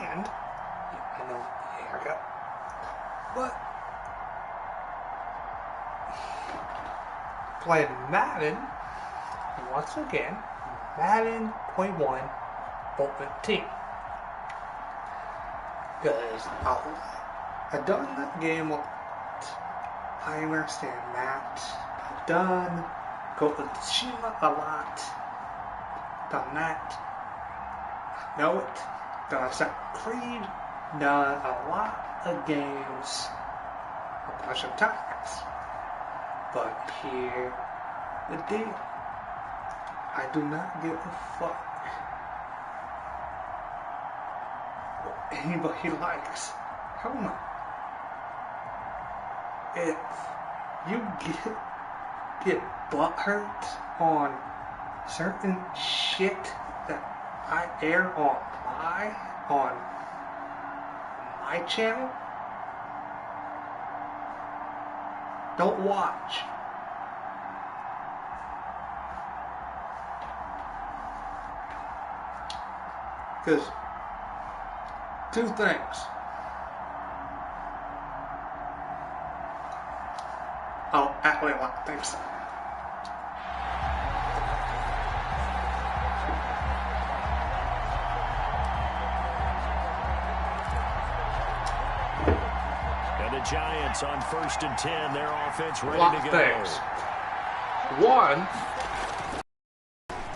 And I know, yeah, I got, but playing Madden once again, Madden 21 Ultimate Team. Because I've done that game. I understand that. I've done Go to Tsushima a lot. Done that. I know it. Done Assassin's Creed. Done a lot of games a bunch of times. But here the deal. I do not give a fuck what anybody likes. Hell no. If you get butthurt on certain shit that I air on my channel, don't watch. Because two things. Oh, actually, a lot of things. And the Giants on 1st and 10. Their offense ready to go. Things. One.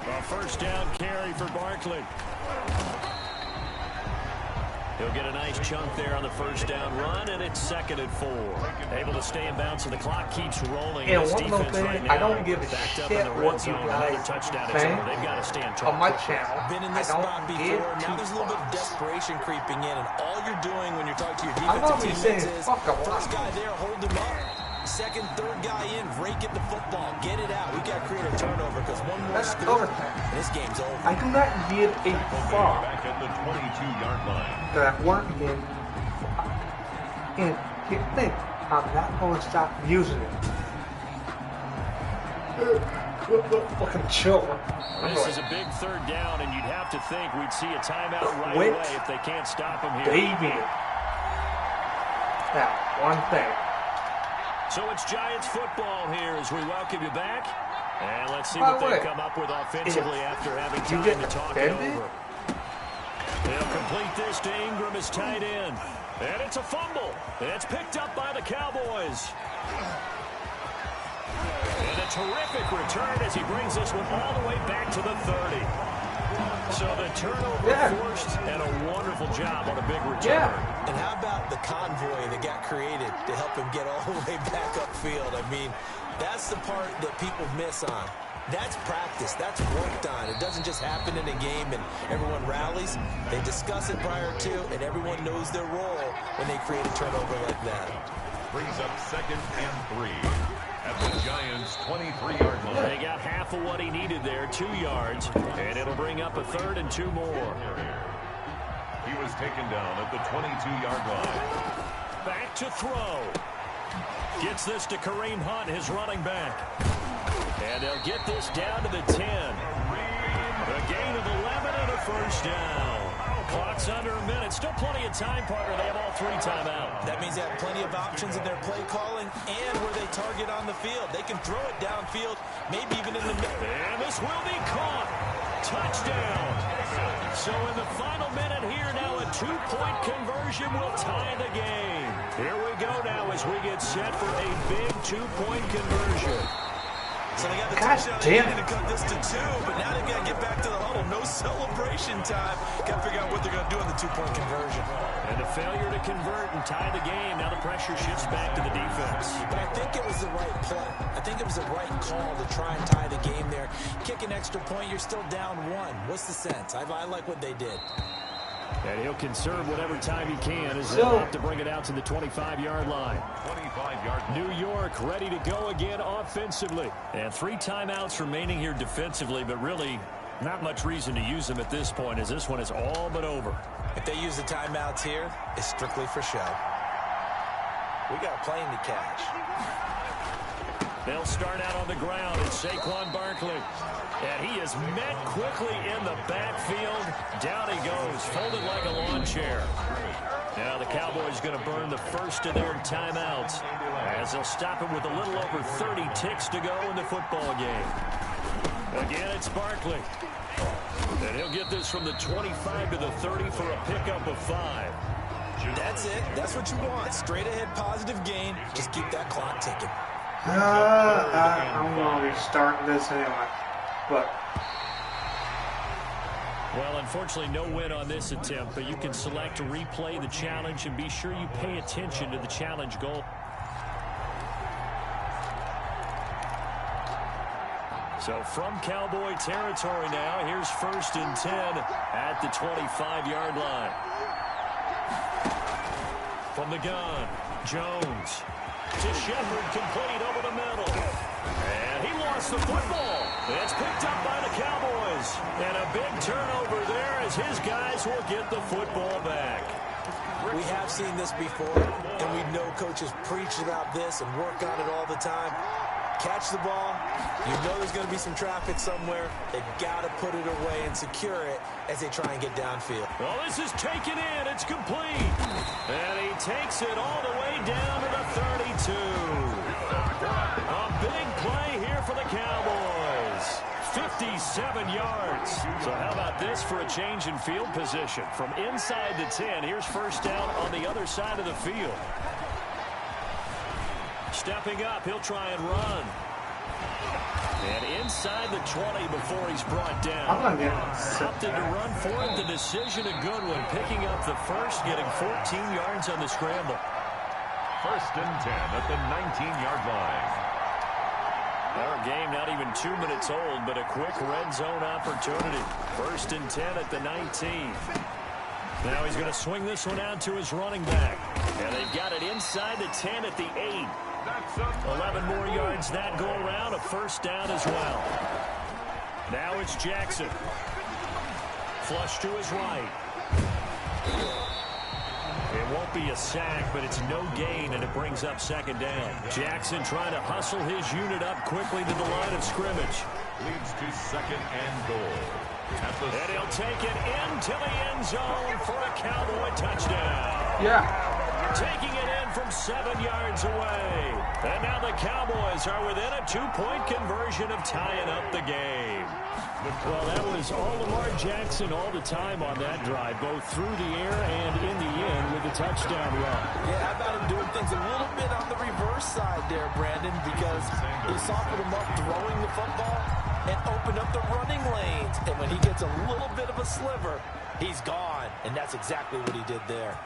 A first down carry for Barkley. He'll get a nice chunk there on the first down run, and it's 2nd and 4. Able to stay in bounds, and the clock keeps rolling. And this one more defense thing, right now, I don't give a backed up shit in the red what you zone. guys Another touchdown. think They've got to stand tall. on my channel. Been in this spot before. Now there's a little bit of desperation creeping in, and all you're doing when you're talking to your defensive teammates is first guy there, hold him up. Second, third guy in, rake at the football, get it out. We got to create a turnover because one more score, and this game's over. I do not give a fuck back at the 22-yard line. that weren't in. And you think I'm not going to stop using it? Fucking chill. This is a big third down, and you'd have to think we'd see a timeout right away if they can't stop him here. Baby. Now, one thing. So it's Giants football here as we welcome you back. And let's see what they come up with offensively after having time to talk it over. They'll complete this to Ingram as tight end. And it's a fumble. It's picked up by the Cowboys. And a terrific return as he brings this one all the way back to the 30. So the turnover forced, and a wonderful job on a big return. And how about the convoy that got created to help him get all the way back upfield? I mean, that's the part that people miss on. That's practice. That's worked on. It doesn't just happen in a game and everyone rallies. They discuss it prior to, and everyone knows their role when they create a turnover like that. Brings up 2nd and 3 at the Giants' 23-yard line. They got half of what he needed there, 2 yards, and it'll bring up a 3rd and 2 more. He was taken down at the 22-yard line. Back to throw. Gets this to Kareem Hunt, his running back. And they'll get this down to the 10. A gain of 11 and a first down. Clock's under a minute. Still plenty of time, partner. They have all 3 timeouts. That means they have plenty of options in their play calling and where they target on the field. They can throw it downfield, maybe even in the middle. And this will be caught. Touchdown. So in the final minute here now, a 2-point conversion will tie the game. Here we go now as we get set for a big 2-point conversion. So they got the touchdown. They needed to cut this to 2, but now they've got to get back to the huddle. No celebration time. Got to figure out what they're going to do in the 2-point conversion. And a failure to convert and tie the game. Now the pressure shifts back to the defense. But I think it was the right play. I think it was the right call to try and tie the game there. Kick an extra point, you're still down 1. What's the sense? I like what they did. And he'll conserve whatever time he can as they'll have to bring it out to the 25-yard line. 25-yard line. New York ready to go again offensively. And 3 timeouts remaining here defensively, but really not much reason to use them at this point as this one is all but over. If they use the timeouts here, it's strictly for show. We got a plane to catch. They'll start out on the ground. It's Saquon Barkley. And he is met quickly in the backfield. Down he goes. goes, folded like a lawn chair. Now the Cowboys going to burn the first of their timeouts as they'll stop it with a little over 30 ticks to go in the football game. Again, it's Barkley. And he'll get this from the 25 to the 30 for a pickup of 5. That's it. That's what you want. Straight ahead positive gain. Just keep that clock ticking. I'm going to restart this anyway. But well, unfortunately, no win on this attempt, but you can select to replay the challenge and be sure you pay attention to the challenge goal. So from Cowboy territory now, here's 1st and 10 at the 25-yard line. From the gun, Jones to Shepard, complete over the middle. And he lost the football. It's picked up by the Cowboys. And a big turnover there as his guys will get the football back. We have seen this before, and we know coaches preach about this and work on it all the time. Catch the ball. You know there's going to be some traffic somewhere. They've got to put it away and secure it as they try and get downfield. Well, this is taken in. It's complete. And he takes it all the way down to the 32. A big play here for the Cowboys. 57 yards. So how about this for a change in field position? From inside the 10, here's 1st down on the other side of the field. Stepping up, he'll try and run. And inside the 20 before he's brought down. Opted to run for it. The decision, a good one. Picking up the first, getting 14 yards on the scramble. 1st and 10 at the 19-yard line. Our game not even 2 minutes old, but a quick red zone opportunity. 1st and 10 at the 19. Now he's going to swing this one out to his running back. And they've got it inside the 10 at the 8. 11 more yards that go around, a 1st down as well. Now it's Jackson. Flush to his right. It won't be a sack, but it's no gain, and it brings up 2nd down. Jackson trying to hustle his unit up quickly to the line of scrimmage. Leads to 2nd and goal. And he'll take it into the end zone for a Cowboy touchdown. yeah. Taking it in from 7 yards away. And now the Cowboys are within a 2-point conversion of tying up the game. Well, that was all Lamar Jackson all the time on that drive, both through the air and in the end with the touchdown run. Yeah, how about him doing things a little bit on the reverse side there, Brandon, because he softened him up throwing the football and opened up the running lanes. And when he gets a little bit of a sliver, he's gone. And that's exactly what he did there.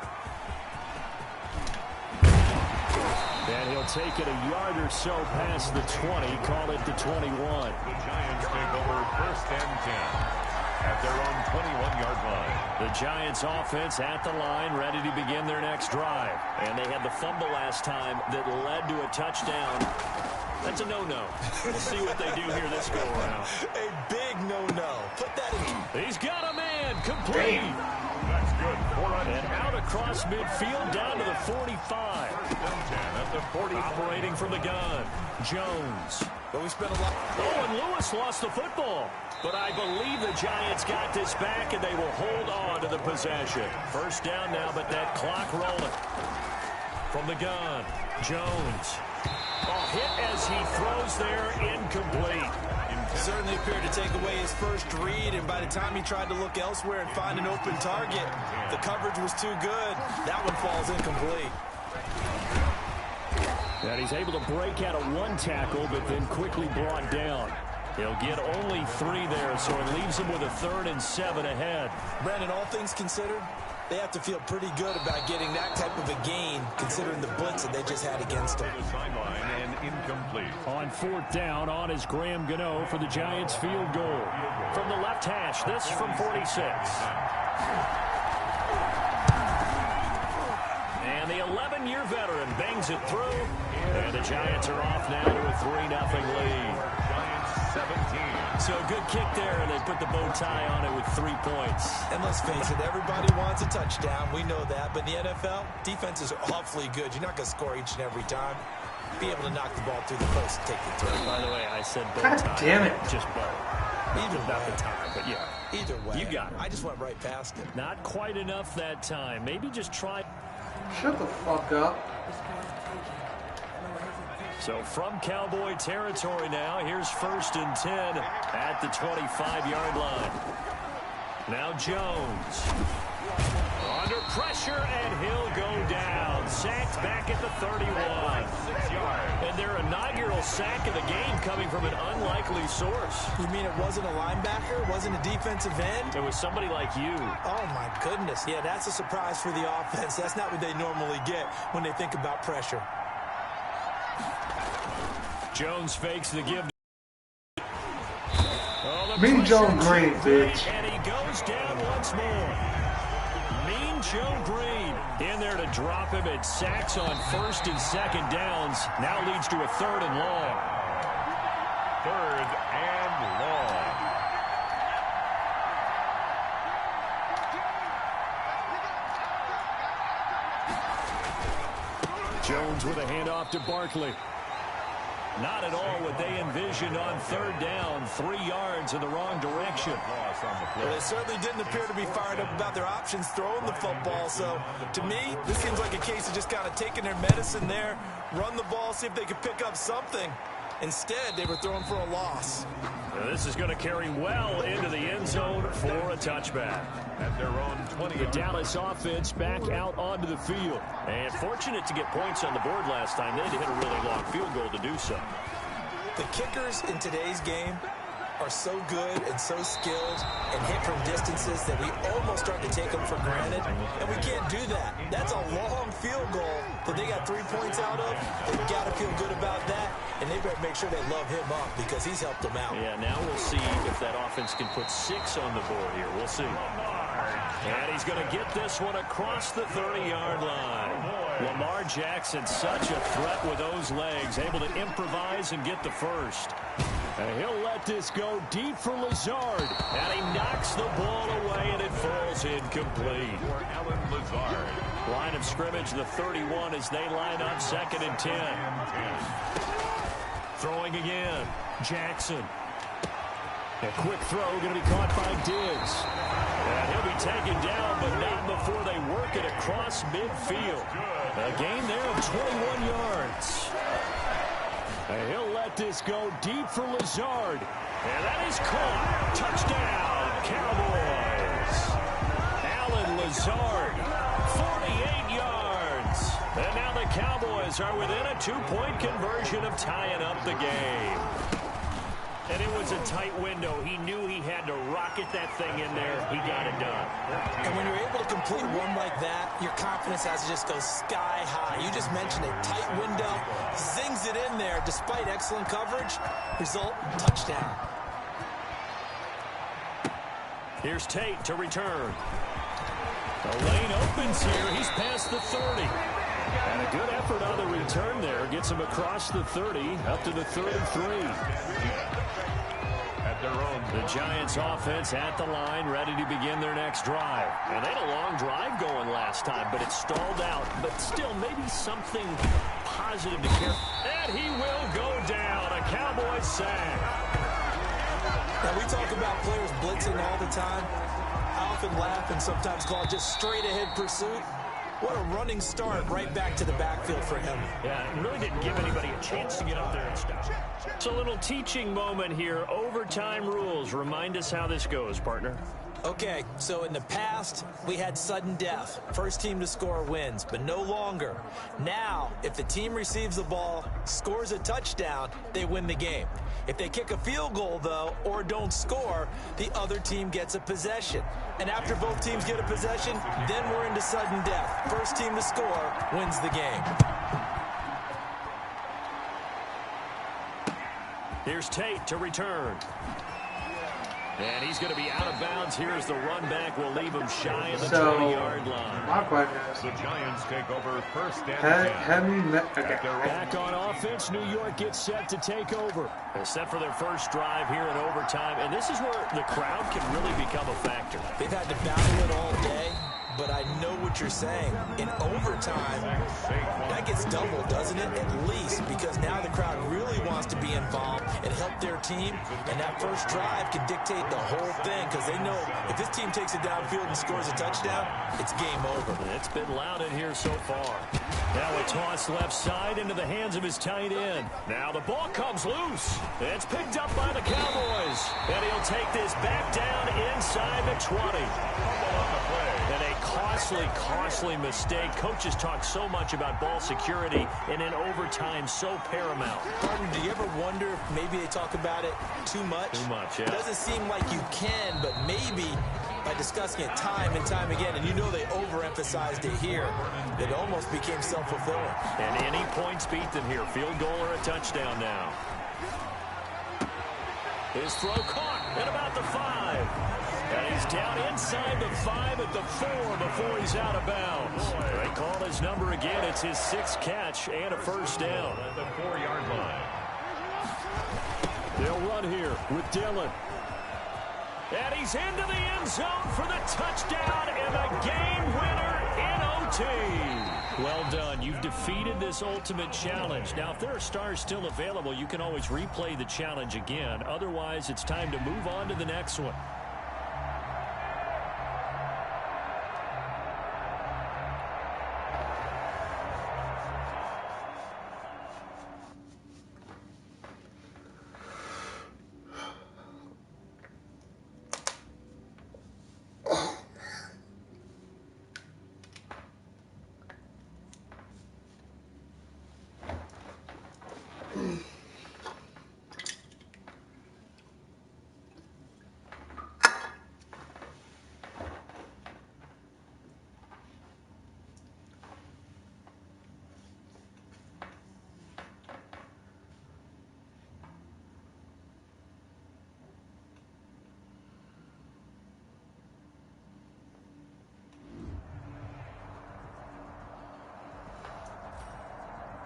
And he'll take it a yard or so past the 20, call it the 21. The Giants take over 1st and 10 at their own 21-yard line. The Giants offense at the line, ready to begin their next drive. And they had the fumble last time that led to a touchdown. That's a no-no. We'll see what they do here this go-around. A big no-no. Put that in. He's got a man. Complete. That's good. And out across midfield down to the 45. 1st and 10 at the 40. Operating from the gun, Jones. But we spent a lot. Oh, and Lewis lost the football. But I believe the Giants got this back, and they will hold on to the possession. 1st down now, but that clock rolling. From the gun, Jones. A hit as he throws there, incomplete. Certainly appeared to take away his first read, and by the time he tried to look elsewhere and find an open target, the coverage was too good. That one falls incomplete. And he's able to break out of 1 tackle, but then quickly brought down. He'll get only 3 there, so it leaves him with a 3rd and 7 ahead. Brandon, all things considered, they have to feel pretty good about getting that type of a gain, considering the blitz that they just had against them. The sideline and incomplete. On 4th down, on is Graham Gano for the Giants field goal. From the left hash, this from 46. And the 11-year veteran bangs it through. And the Giants are off now to a 3-0 lead. Giants 17. So a good kick there, and they put the bow tie on it with 3 points. And let's face it, everybody wants a touchdown. We know that. But in the NFL, defenses are awfully good. You're not going to score each and every time. Be able to knock the ball through the post and take the turn. By the way, I said bow God tie. damn it. Just bow. Even about the time, but yeah. Either way, You got it. I just went right past it. Not quite enough that time. Maybe just try. Shut the fuck up. So from Cowboy territory now, here's 1st and 10 at the 25-yard line. Now Jones. Under pressure, and he'll go down. Sacked back at the 31. 6 yards. And their inaugural sack of the game coming from an unlikely source. You mean it wasn't a linebacker? It wasn't a defensive end? It was somebody like you. Oh, my goodness. Yeah, that's a surprise for the offense. That's not what they normally get when they think about pressure. Jones fakes the give. Mean Joe Green, bitch. And he goes down once more. Mean Joe Green in there to drop him at sacks on 1st and 2nd downs. Now leads to a 3rd and long. 3rd and long. Jones with a handoff to Barkley. Not at all what they envisioned on 3rd down. 3 yards in the wrong direction. Well, they certainly didn't appear to be fired up about their options throwing the football. So, to me, this seems like a case of just kind of taking their medicine there, run the ball, see if they could pick up something. Instead, they were throwing for a loss. Now this is going to carry well into the end zone for a touchback. At their own 20. The Dallas offense back out onto the field. And fortunate to get points on the board last time. They had to hit a really long field goal to do so. The kickers in today's game are so good and so skilled and hit from distances that we almost start to take them for granted. And we can't do that. That's a long field goal that they got 3 points out of. They've got to feel good about that. And they better make sure they love him up because he's helped them out. Yeah, now we'll see if that offense can put 6 on the board here. We'll see. And he's going to get this one across the 30-yard line. Lamar Jackson, such a threat with those legs, able to improvise and get the first. And he'll let this go deep for Lazard. And he knocks the ball away, and it falls incomplete. For Alan Lazard. Line of scrimmage, the 31, as they line up 2nd and 10. Throwing again. Jackson. A quick throw going to be caught by Diggs. And he'll be taken down, but not before they work it across midfield. A gain there of 21 yards. And he'll let this go deep for Lazard. And that is caught. Touchdown, Cowboys. Alan Lazard, 48 yards. And now the Cowboys are within a 2-point conversion of tying up the game. And it was a tight window. He knew he had to rocket that thing in there. He got it done. And when you're able to complete one like that, your confidence has to just go sky high. You just mentioned a tight window. Zings it in there despite excellent coverage. Result, touchdown. Here's Tate to return. The lane opens here. He's past the 30. And a good effort on the return there. Gets him across the 30, up to the 33. At their own. The Giants offense at the line, ready to begin their next drive. And they had a long drive going last time, but it stalled out. But still, maybe something positive to care. And he will go down. A Cowboys sack. Now, we talk about players blitzing all the time. I often laugh and sometimes call it just straight-ahead pursuit. What a running start right back to the backfield for him. Yeah, it really didn't give anybody a chance to get up there and stop. It's a little teaching moment here. Overtime rules. Remind us how this goes, partner. Okay, so in the past, we had sudden death. First team to score wins, but no longer. Now, if the team receives the ball, scores a touchdown, they win the game. If they kick a field goal, though, or don't score, the other team gets a possession. And after both teams get a possession, then we're into sudden death. First team to score wins the game. Here's Tate to return. And he's going to be out of bounds here as the run back will leave him shy of the 20-yard line. My question is, The Giants take over 1st and 10. have you met At their own. Back on offense, New York gets set to take over. They're set for their first drive here in overtime, and this is where the crowd can really become a factor. They've had to battle it all day, but I know what what you're saying. In overtime, that gets doubled, doesn't it? At least, because now the crowd really wants to be involved and help their team, and that first drive can dictate the whole thing, because they know if this team takes it downfield and scores a touchdown, it's game over. It's been loud in here so far. Now a toss left side into the hands of his tight end. Now the ball comes loose. It's picked up by the Cowboys. And he'll take this back down inside the 20. And a costly mistake. Coaches talk so much about ball security, and in overtime, so paramount. Gardner, do you ever wonder if maybe they talk about it too much? Too much, yeah. It doesn't seem like you can, but maybe by discussing it time and time again, and you know they overemphasized it here, it almost became self-fulfilling. And any points beat them here. Field goal or a touchdown now. His throw caught at about the 5. And he's down inside the 5 at the 4 before he's out of bounds. They call his number again. It's his 6th catch and a first down. At the 4-yard line. They'll run here with Dillon. And he's into the end zone for the touchdown and the game winner in OT. Well done. You've defeated this ultimate challenge. Now, if there are stars still available, you can always replay the challenge again. Otherwise, it's time to move on to the next one.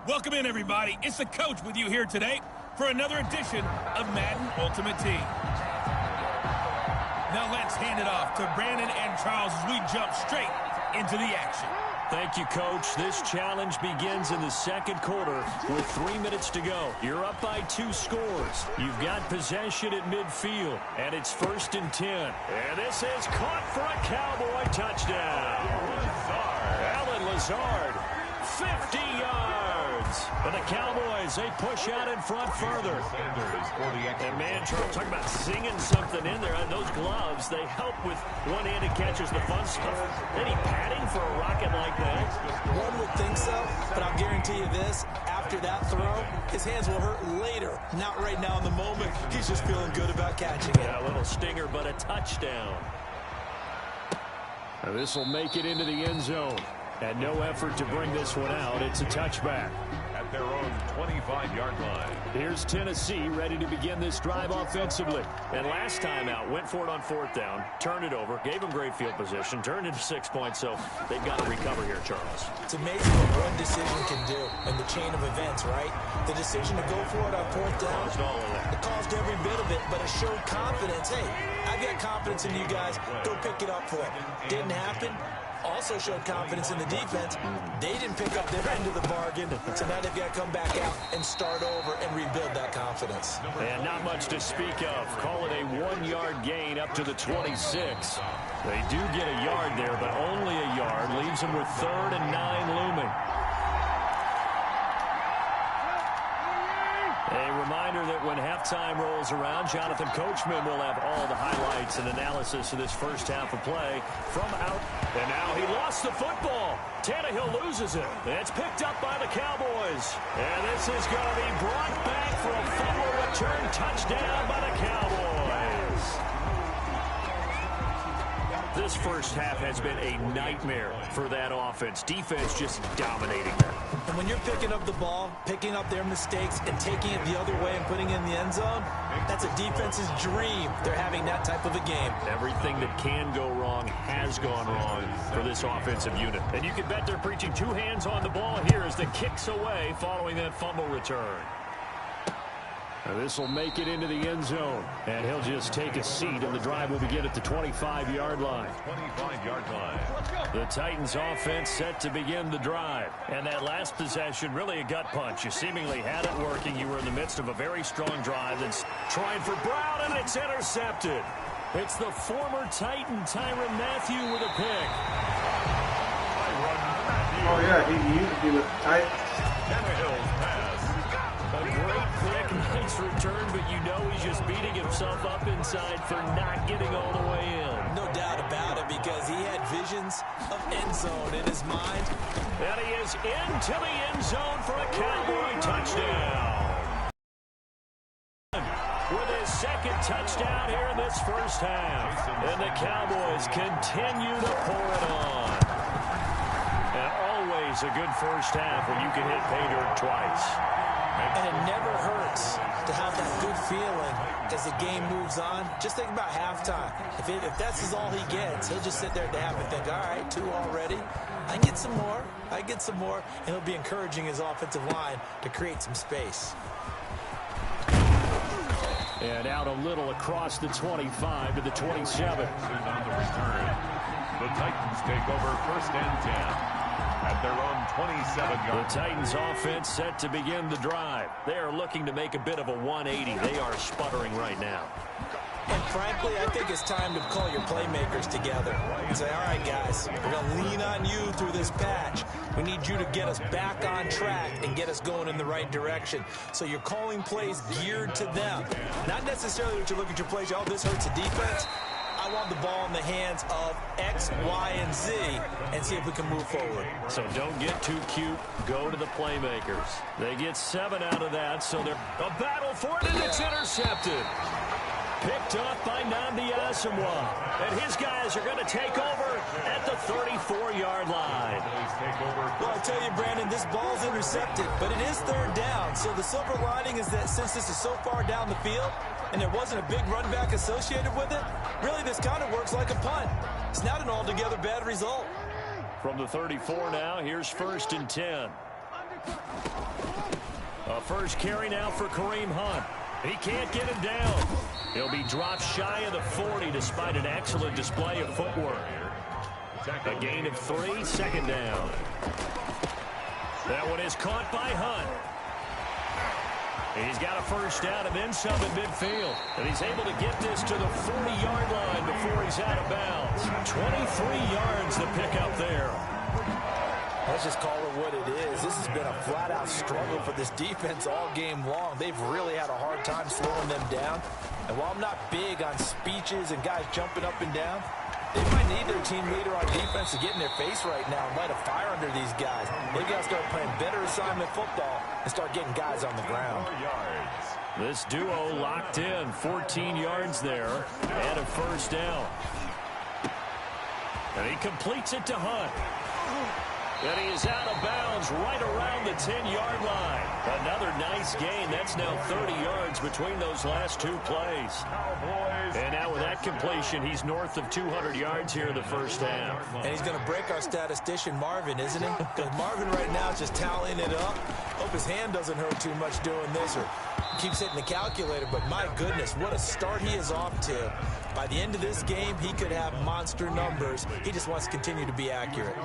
Welcome in, everybody. It's the coach with you here today for another edition of Madden Ultimate Team. Now let's hand it off to Brandon and Charles as we jump straight into the action. Thank you, Coach. This challenge begins in the second quarter with 3 minutes to go. You're up by 2 scores. You've got possession at midfield, and it's 1st and 10. And this is caught for a Cowboy touchdown. Alan Lazard, 50 yards. And the Cowboys, they push out in front further. And man, Charles, talk about singing something in there. And those gloves, they help with one-handed catches, the fun stuff. Any padding for a rocket like that? One would think so, but I'll guarantee you this. After that throw, his hands will hurt later. Not right now in the moment. He's just feeling good about catching it. Yeah, a little stinger, but a touchdown. Now this will make it into the end zone. And no effort to bring this one out. It's a touchback. At their own 25-yard line. Here's Tennessee ready to begin this drive offensively. And last time out, went for it on 4th down, turned it over, gave them great field position, turned into 6 points, so they've got to recover here, Charles. It's amazing what one decision can do in the chain of events, right? The decision to go for it on 4th down, Caused all of that. it caused every bit of it, but it showed confidence. Hey, I've got confidence in you guys. Go pick it up for it. Didn't happen. Also showed confidence in the defense. They didn't pick up their end of the bargain, so now they've got to come back out and start over and rebuild that confidence. And not much to speak of. Call it a 1-yard gain up to the 26. They do get a yard there, but only a yard. Leaves them with 3rd and 9 looming. A reminder that when halftime rolls around, Jonathan Coachman will have all the highlights and analysis of this first half of play from out. And now he lost the football. Tannehill loses it. It's picked up by the Cowboys. And this is going to be brought back for a fumble return touchdown by the Cowboys. This first half has been a nightmare for that offense. Defense just dominating them. And when you're picking up the ball, picking up their mistakes, and taking it the other way and putting it in the end zone, that's a defense's dream. They're having that type of a game. Everything that can go wrong has gone wrong for this offensive unit. And you can bet they're preaching 2 hands on the ball here as the kick's away following that fumble return. This will make it into the end zone. And he'll just take a seat, and the drive will begin at the 25-yard line. 25-yard line. The Titans offense set to begin the drive. And that last possession, really a gut punch. You seemingly had it working. You were in the midst of a very strong drive. That's trying for Brown, and it's intercepted. It's the former Titan, Tyrann Mathieu, with a pick. Oh, yeah, he used to be with the Titans. Tannehill's pass. A great pick, nice return, but you know he's just beating himself up inside for not getting all the way in. No doubt about it, because he had visions of end zone in his mind. And he is into the end zone for a Cowboy touchdown. With his second touchdown here in this first half. And the Cowboys continue to pour it on. And always a good first half when you can hit pay dirt twice. And it never hurts to have that good feeling as the game moves on. Just think about halftime. If that's all he gets, he'll just sit there at the half and think, all right, 2 already. I get some more. And he'll be encouraging his offensive line to create some space. And out a little across the 25 to the 27. On the return. The Titans take over 1st and 10. At their own 27-yard. The Titans offense set to begin the drive. They are looking to make a bit of a 180. They are sputtering right now. And frankly, I think it's time to call your playmakers together and say, all right, guys, we're going to lean on you through this patch. We need you to get us back on track and get us going in the right direction. So you're calling plays geared to them. Not necessarily that you look at your plays, oh, this hurts the defense. I want the ball in the hands of X, Y, and Z and see if we can move forward. So don't get too cute. Go to the playmakers. They get 7 out of that, so they're a battle for it, and it's intercepted. Picked up by Nnamdi Asomugha. And his guys are going to take over at the 34-yard line. Well, I tell you, Brandon, this ball's intercepted, but it is 3rd down. So the silver lining is that since this is so far down the field and there wasn't a big run back associated with it, really this kind of works like a punt. It's not an altogether bad result. From the 34 now, here's 1st and 10. A first carry now for Kareem Hunt. He can't get him down. He'll be dropped shy of the 40 despite an excellent display of footwork. A gain of 3, 2nd down. That one is caught by Hunt. He's got a first down and then some at midfield. And he's able to get this to the 40-yard line before he's out of bounds. 23 yards to pick up there. Let's just call it what it is. This has been a flat-out struggle for this defense all game long. They've really had a hard time slowing them down. And while I'm not big on speeches and guys jumping up and down, they might need their team leader on defense to get in their face right now and light a fire under these guys. They've got to start playing better assignment football and start getting guys on the ground. This duo locked in. 14 yards there and a first down. And he completes it to Hunt. And he is out of bounds right around the 10-yard line. Another nice gain. That's now 30 yards between those last 2 plays. And now with that completion, he's north of 200 yards here in the first half. And he's going to break our statistician Marvin, isn't he? Because Marvin right now is just tallying it up. Hope his hand doesn't hurt too much doing this or keeps hitting the calculator. But my goodness, what a start he is off to. By the end of this game, he could have monster numbers. He just wants to continue to be accurate.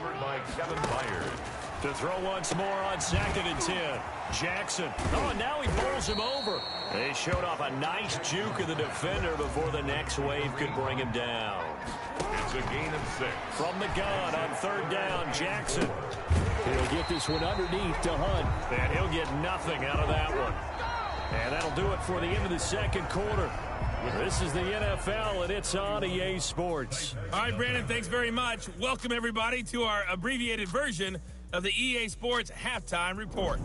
To throw once more on 2nd and 10. Jackson. Oh, now he bowls him over. They showed off a nice juke of the defender before the next wave could bring him down. It's a gain of 6. From the gun on 3rd down, Jackson. He'll get this one underneath to Hunt. And he'll get nothing out of that one. And that'll do it for the end of the 2nd quarter. This is the NFL, and it's on EA Sports. All right, Brandon, thanks very much. Welcome, everybody, to our abbreviated version of the EA Sports Halftime Report.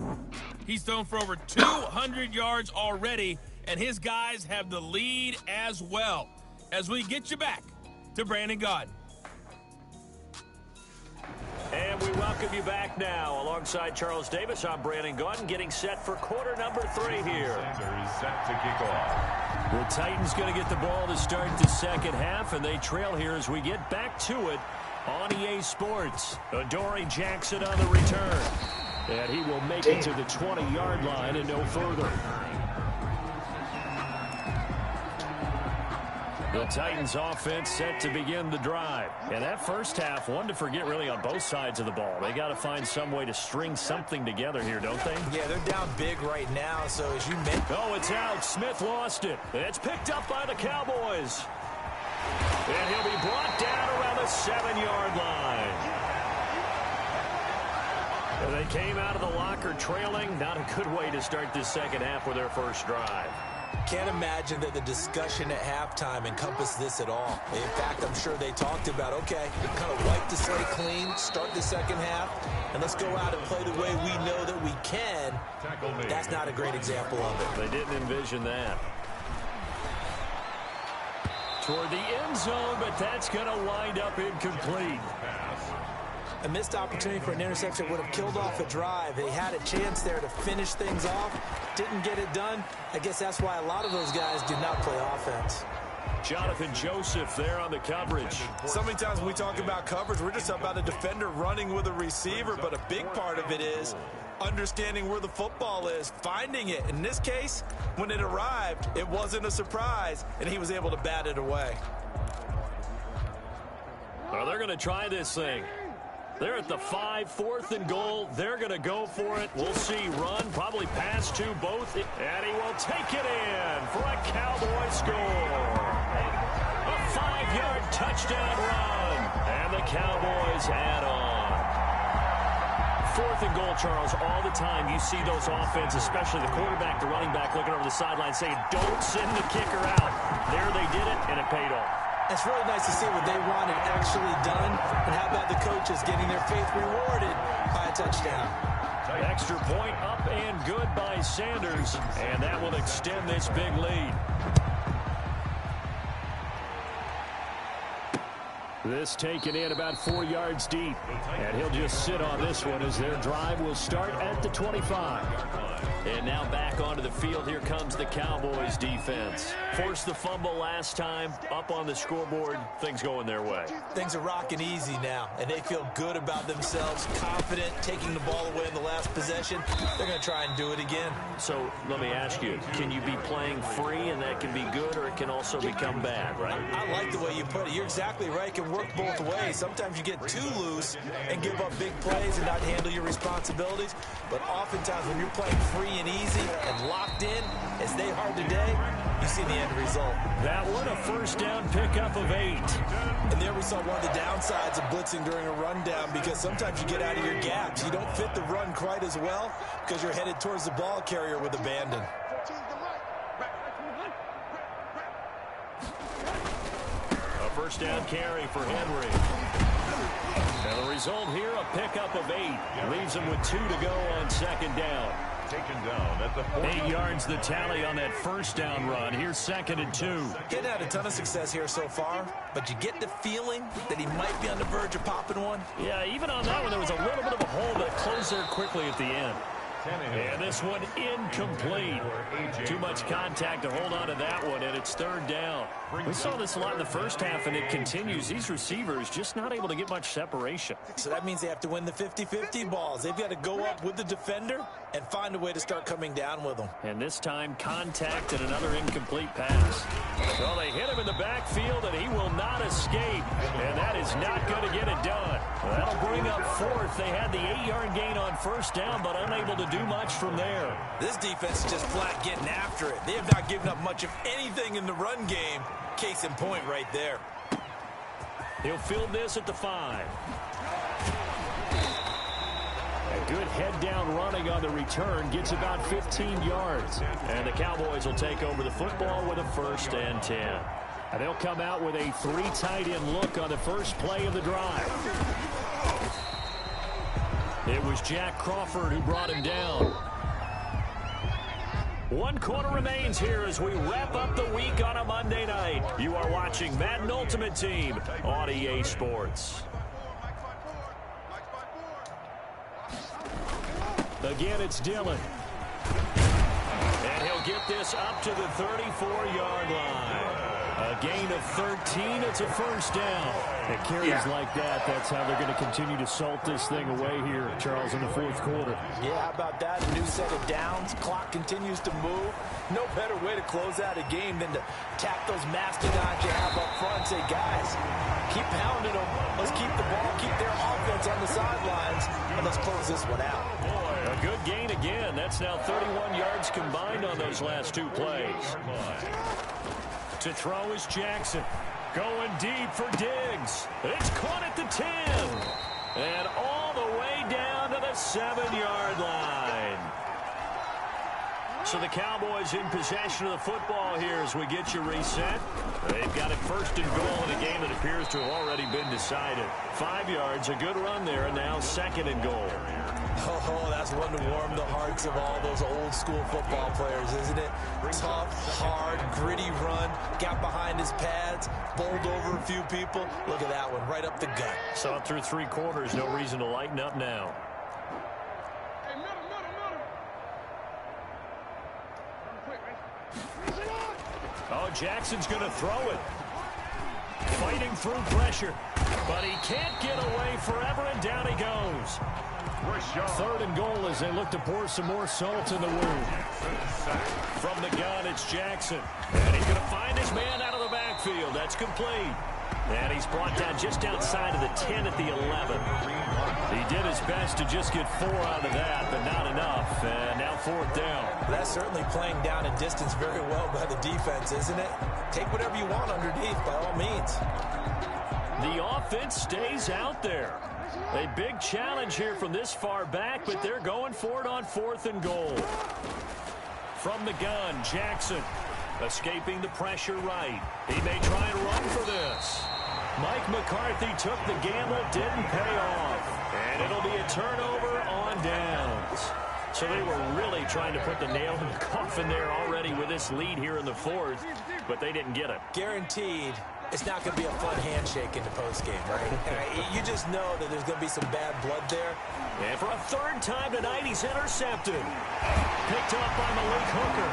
He's thrown for over 200 yards already, and his guys have the lead as well. As we get you back to Brandon Gaudin. And we welcome you back now. Alongside Charles Davis, I'm Brandon Gaudin, getting set for quarter number 3 here. Sanders set to kick off. The Titans going to get the ball to start the 2nd half, and they trail here as we get back to it on EA Sports. Adoree Jackson on the return. And he will make it to the 20-yard line and no further. The Titans offense set to begin the drive. And that first half, one to forget really on both sides of the ball. They got to find some way to string something together here, don't they? Yeah, they're down big right now, so as you mentioned. Oh, it's out. Smith lost it. It's picked up by the Cowboys. And he'll be brought down around the 7-yard line. They came out of the locker trailing. Not a good way to start this second half with their first drive. Can't imagine that the discussion at halftime encompassed this at all. In fact, I'm sure they talked about, okay, kind of wipe the slate clean, start the second half, and let's go out and play the way we know that we can. That's not a great example of it. They didn't envision that. Toward the end zone, but that's going to wind up incomplete. A missed opportunity for an interception would have killed off a drive. They had a chance there to finish things off. Didn't get it done. I guess that's why a lot of those guys do not play offense. Jonathan Joseph there on the coverage. So many times when we talk about coverage, we're just about a defender running with a receiver, but a big part of it is understanding where the football is, finding it. In this case, when it arrived, it wasn't a surprise, and he was able to bat it away. Well, they're going to try this thing. They're at the 5, 4th and goal. They're going to go for it. We'll see. Run, probably pass to both. And he will take it in for a Cowboy score. A 5-yard touchdown run. And the Cowboys add on. 4th and goal, Charles. All the time you see those offenses, especially the quarterback, the running back, looking over the sideline saying, don't send the kicker out. There they did it, and it paid off. It's really nice to see what they wanted actually done. And how about the coaches getting their faith rewarded by a touchdown? Extra point up and good by Sanders. And that will extend this big lead. This taken in about 4 yards deep. And he'll just sit on this one as their drive will start at the 25. And now back onto the field. Here comes the Cowboys defense. Forced the fumble last time. Up on the scoreboard. Things going their way. Things are rocking easy now. And they feel good about themselves. Confident. Taking the ball away in the last possession. They're going to try and do it again. So let me ask you. Can you be playing free and that can be good, or it can also become bad, right? I like the way you put it. You're exactly right. It can work both ways. Sometimes you get too loose and give up big plays and not handle your responsibilities. But oftentimes when you're playing free and easy and locked in, as they are today, you see the end result. That one a first down pickup of 8. And there we saw one of the downsides of blitzing during a rundown, because sometimes you get out of your gaps. You don't fit the run quite as well because you're headed towards the ball carrier with abandon. A first down carry for Henry. And the result here, a pickup of 8. Leaves him with 2 to go on second down. Taken down at the 8 yards the tally on that first down run. Here's 2nd and 2. He hadn't had a ton of success here so far, but you get the feeling that he might be on the verge of popping one. Yeah, even on that one, there was a little bit of a hole, but it closed there quickly at the end. And this one incomplete. Too much contact to hold on to that one, and it's 3rd down. We saw this a lot in the first half, and it continues. These receivers just not able to get much separation. So that means they have to win the 50-50 balls. They've got to go up with the defender and find a way to start coming down with them. And this time, contact and another incomplete pass. Well, they hit him in the backfield, and he will not escape. And that is not going to get it done. That'll bring up 4th. They had the 8-yard gain on first down, but unable to do much from there. This defense is just flat getting after it. They have not given up much of anything in the run game. Case in point right there. He'll field this at the 5. A good head-down running on the return gets about 15 yards. And the Cowboys will take over the football with a 1st and 10. And they'll come out with a 3 tight end look on the first play of the drive. It was Jack Crawford who brought him down. 1 quarter remains here as we wrap up the week on a Monday night. You are watching Madden Ultimate Team on EA Sports. Again, it's Dillon. And he'll get this up to the 34-yard line. A gain of 13. It's a first down. And carries like that, that's how they're going to continue to salt this thing away here, Charles, in the fourth quarter. Yeah, how about that? A new set of downs. Clock continues to move. No better way to close out a game than to tap those mastodons you have up front and say, guys, keep pounding them. Let's keep the ball, keep their offense on the sidelines, and let's close this one out. A good gain again. That's now 31 yards combined on those last two plays. To throw is Jackson. Going deep for Diggs. It's caught at the 10. And all the way down to the 7-yard line. So the Cowboys in possession of the football here as we get you reset. They've got it first and goal in a game that appears to have already been decided. 5 yards, a good run there, and now second and goal. Oh, that's one to warm the hearts of all those old school football players, isn't it? Tough, hard, gritty run, got behind his pads, bowled over a few people. Look at that one, right up the gut. Saw it through 3 quarters, no reason to lighten up now. Oh, Jackson's going to throw it. Fighting through pressure, but he can't get away forever, and down he goes. Third and goal as they look to pour some more salt in the wound. From the gun, it's Jackson. And he's going to find his man out of the backfield. That's complete. And he's brought down just outside of the 10 at the 11. He did his best to just get 4 out of that, but not enough. And now fourth down. That's certainly playing down a distance very well by the defense, isn't it? Take whatever you want underneath, by all means. The offense stays out there. A big challenge here from this far back, but they're going for it on fourth and goal. From the gun, Jackson escaping the pressure right. He may try and run for this. Mike McCarthy took the gamble, didn't pay off. And it'll be a turnover on downs. So they were really trying to put the nail in the coffin there already with this lead here in the fourth, but they didn't get it. Guaranteed. It's not going to be a fun handshake in the postgame, right? You just know that there's going to be some bad blood there. And for a third time tonight, he's intercepted. Picked up by Malik Hooker.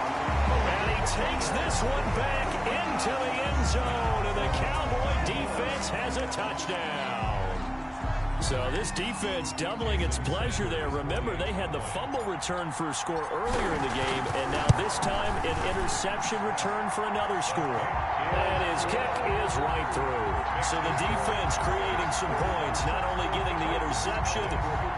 And he takes this one back into the end zone. And the Cowboy defense has a touchdown. So this defense doubling its pleasure there. Remember, they had the fumble return for a score earlier in the game, and now this time an interception return for another score. And his kick is right through. So the defense creating some points, not only getting the interception,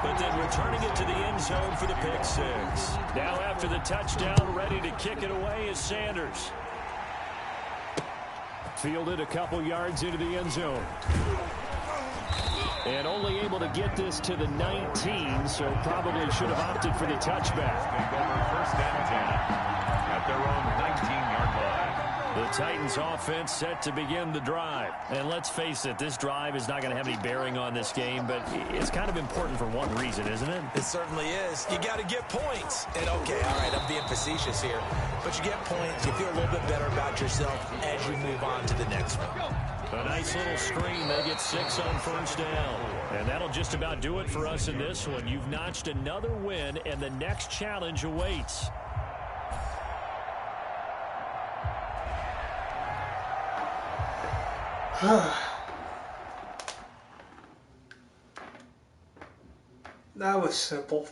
but then returning it to the end zone for the pick six. Now after the touchdown, ready to kick it away is Sanders. Fielded a couple yards into the end zone. And only able to get this to the 19, so probably should have opted for the touchback. First and 10 at their own 19-yard line. The Titans offense set to begin the drive. And let's face it, this drive is not going to have any bearing on this game, but it's kind of important for one reason, isn't it? It certainly is. You got to get points. And okay, all right, I'm being facetious here, but you get points, you feel a little bit better about yourself as you move on to the next one. A nice little screen. They get 6 on first down. And that'll just about do it for us in this one. You've notched another win, and the next challenge awaits. That was simple.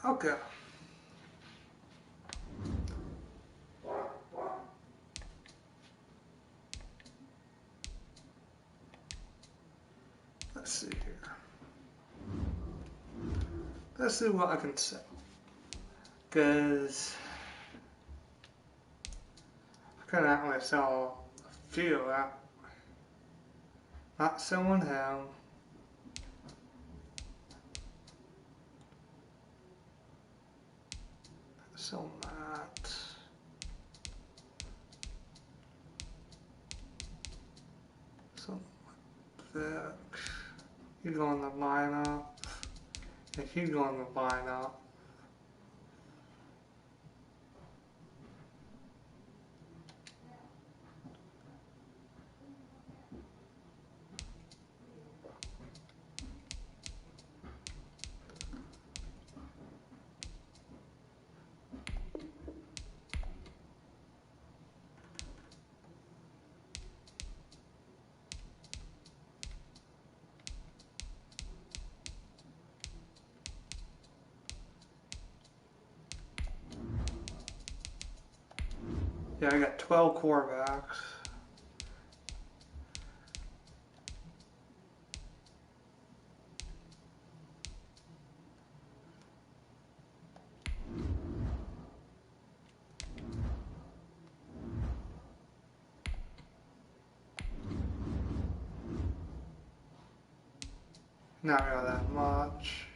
Okay. Let's see here. Let's see what I can say. Because I can actually sell a few out. Not selling him. So Matt. So Vic. You go in the lineup. If you go in the lineup. Yeah, I got 12 quarterbacks. Not really that much.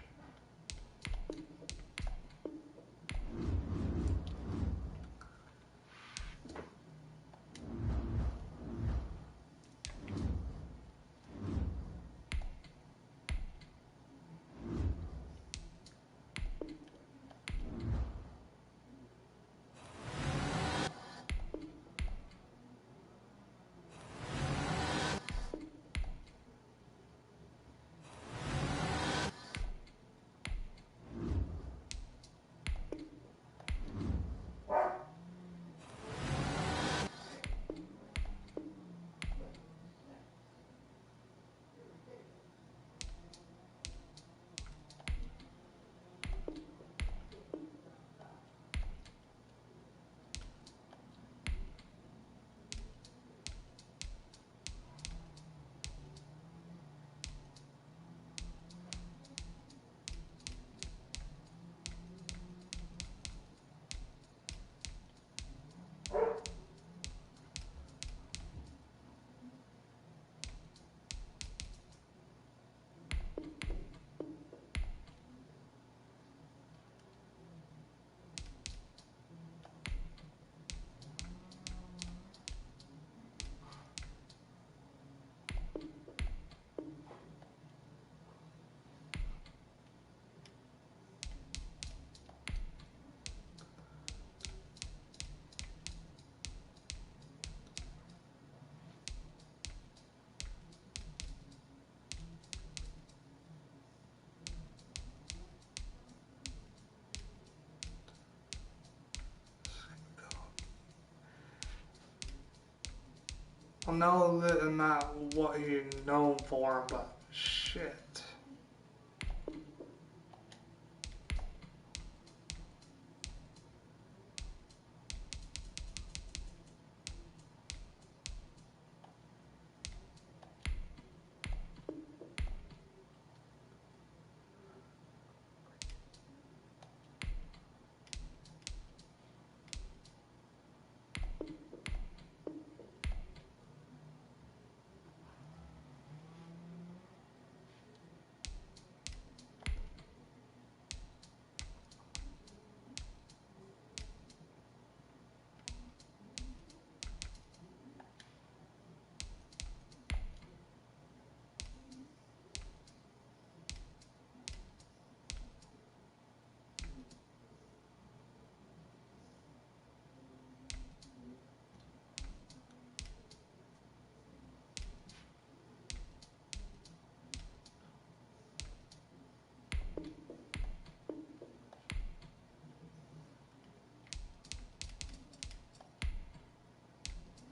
I know that I'm not what you're known for, but shit.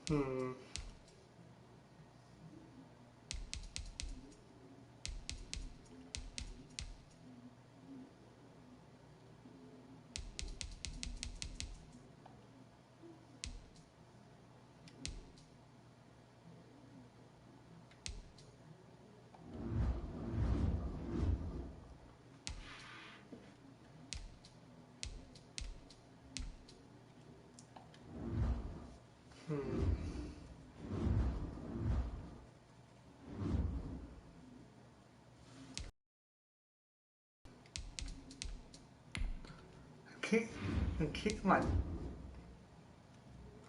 Hmm. Hmm. Okay. And keep my...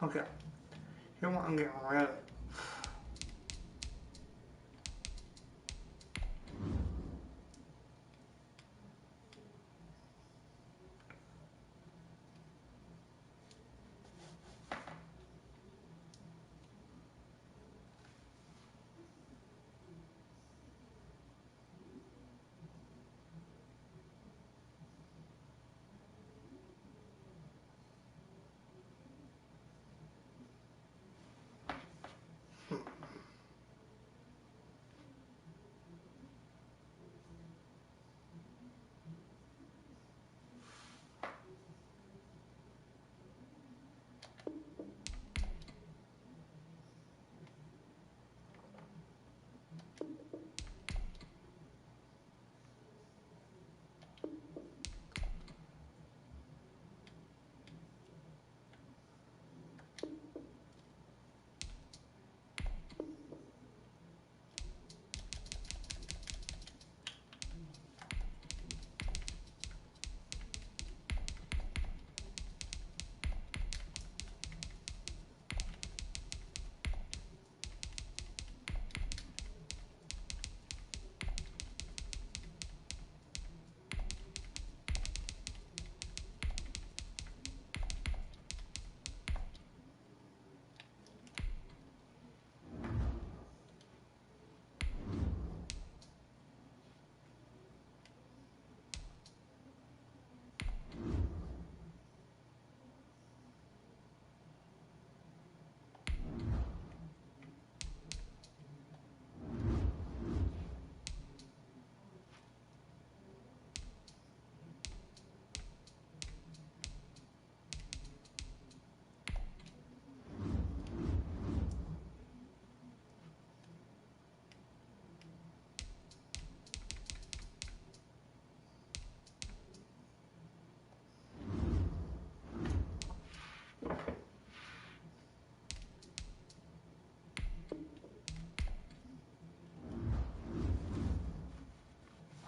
Okay. Here's what I'm getting rid of.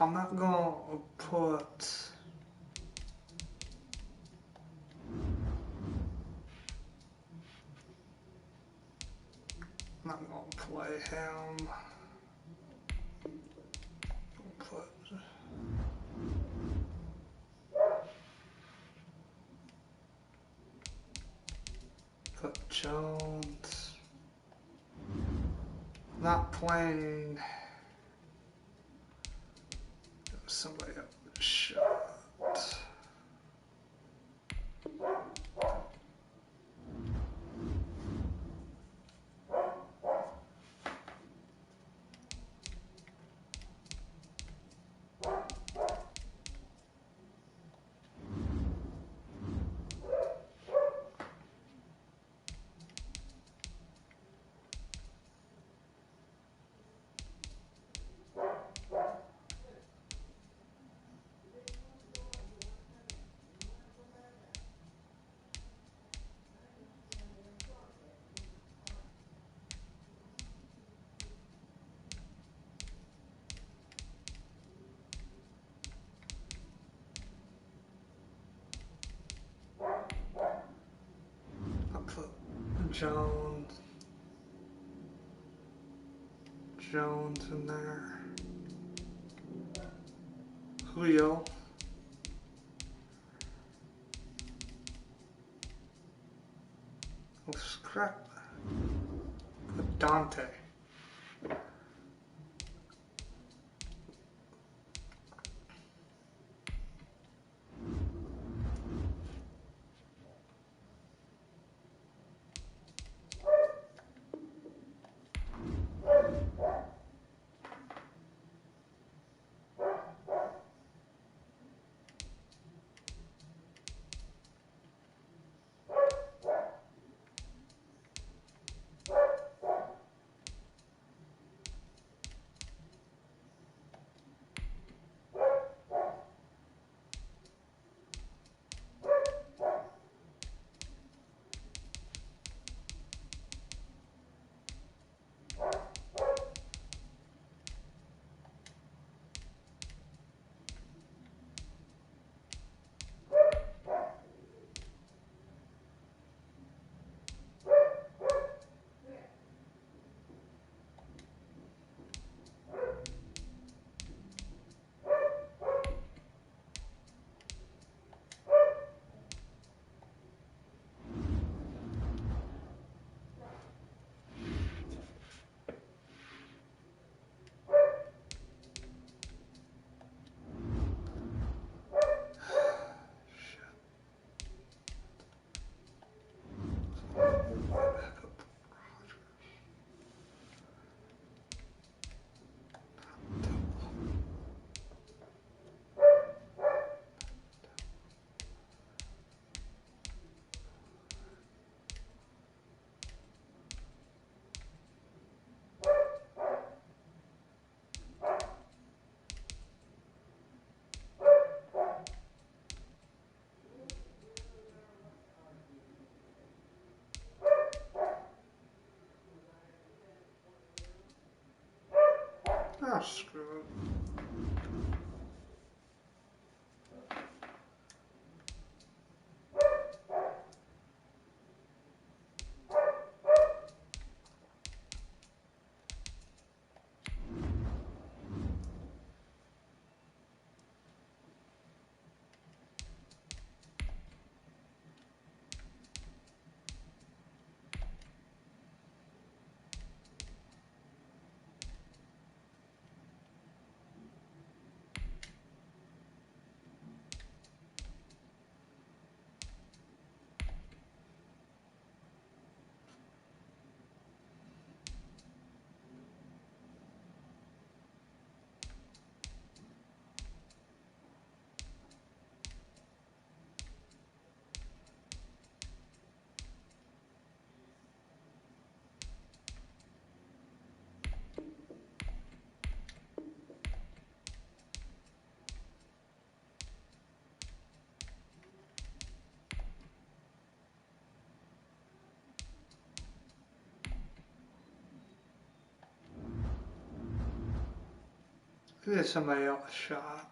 I'm not gonna put... I'm not gonna play him. Put Jones. Not playing somebody up with a shot. Jones in there. Julio. Oh, crap. Dante. Oh, screw it. There's somebody else shot.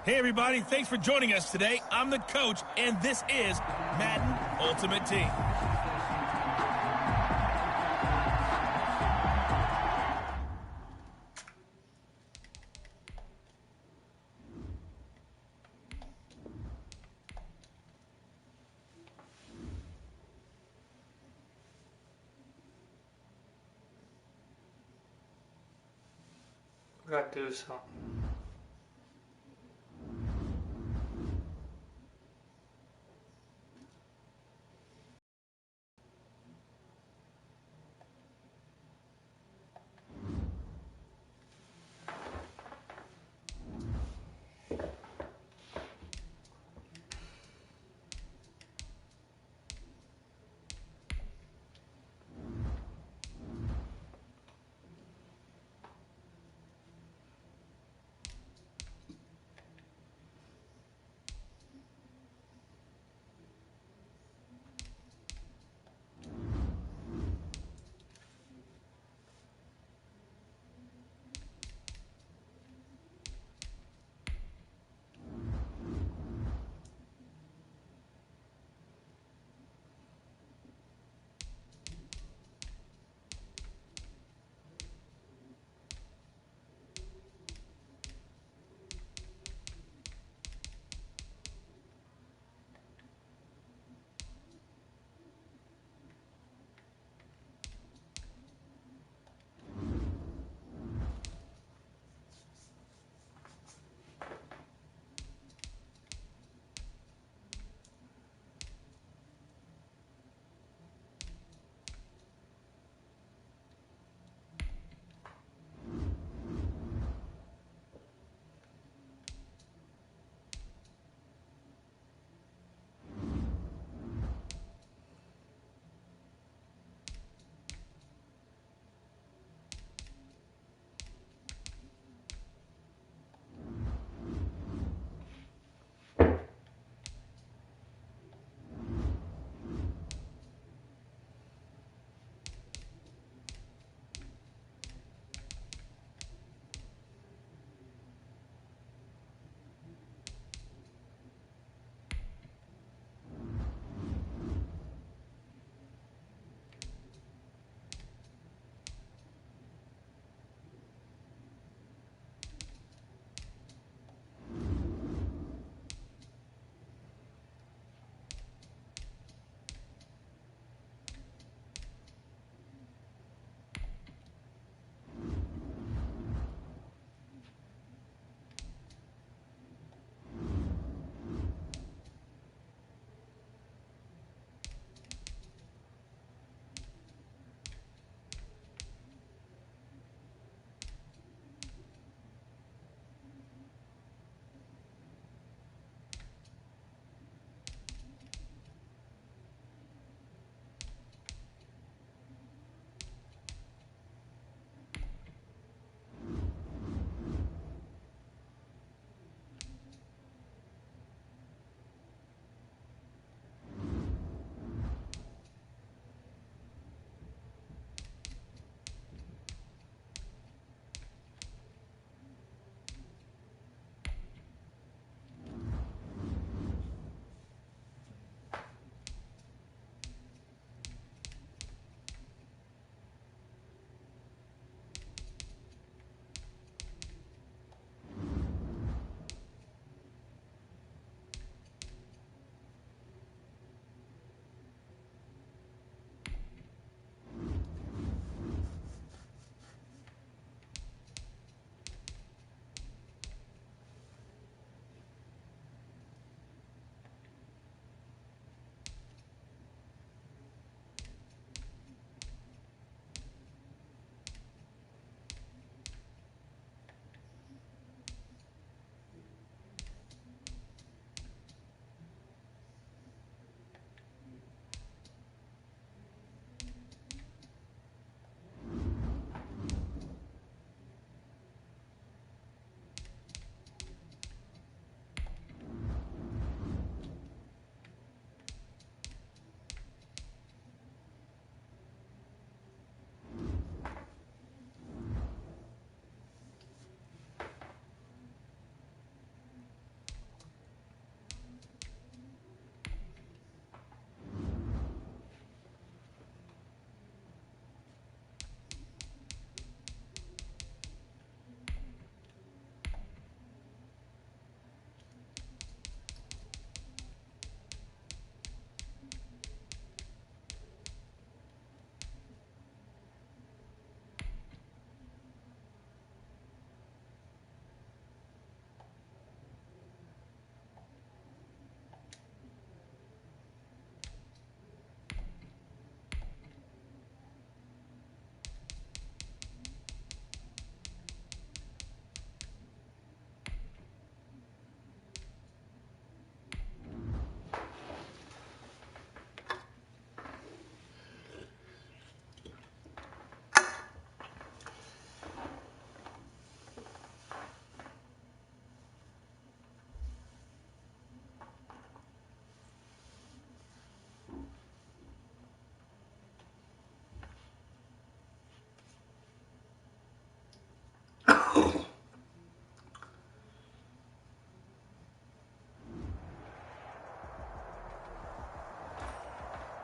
Hey, everybody. Thanks for joining us today. I'm the coach, and this is Madden Ultimate Team. We gotta do something.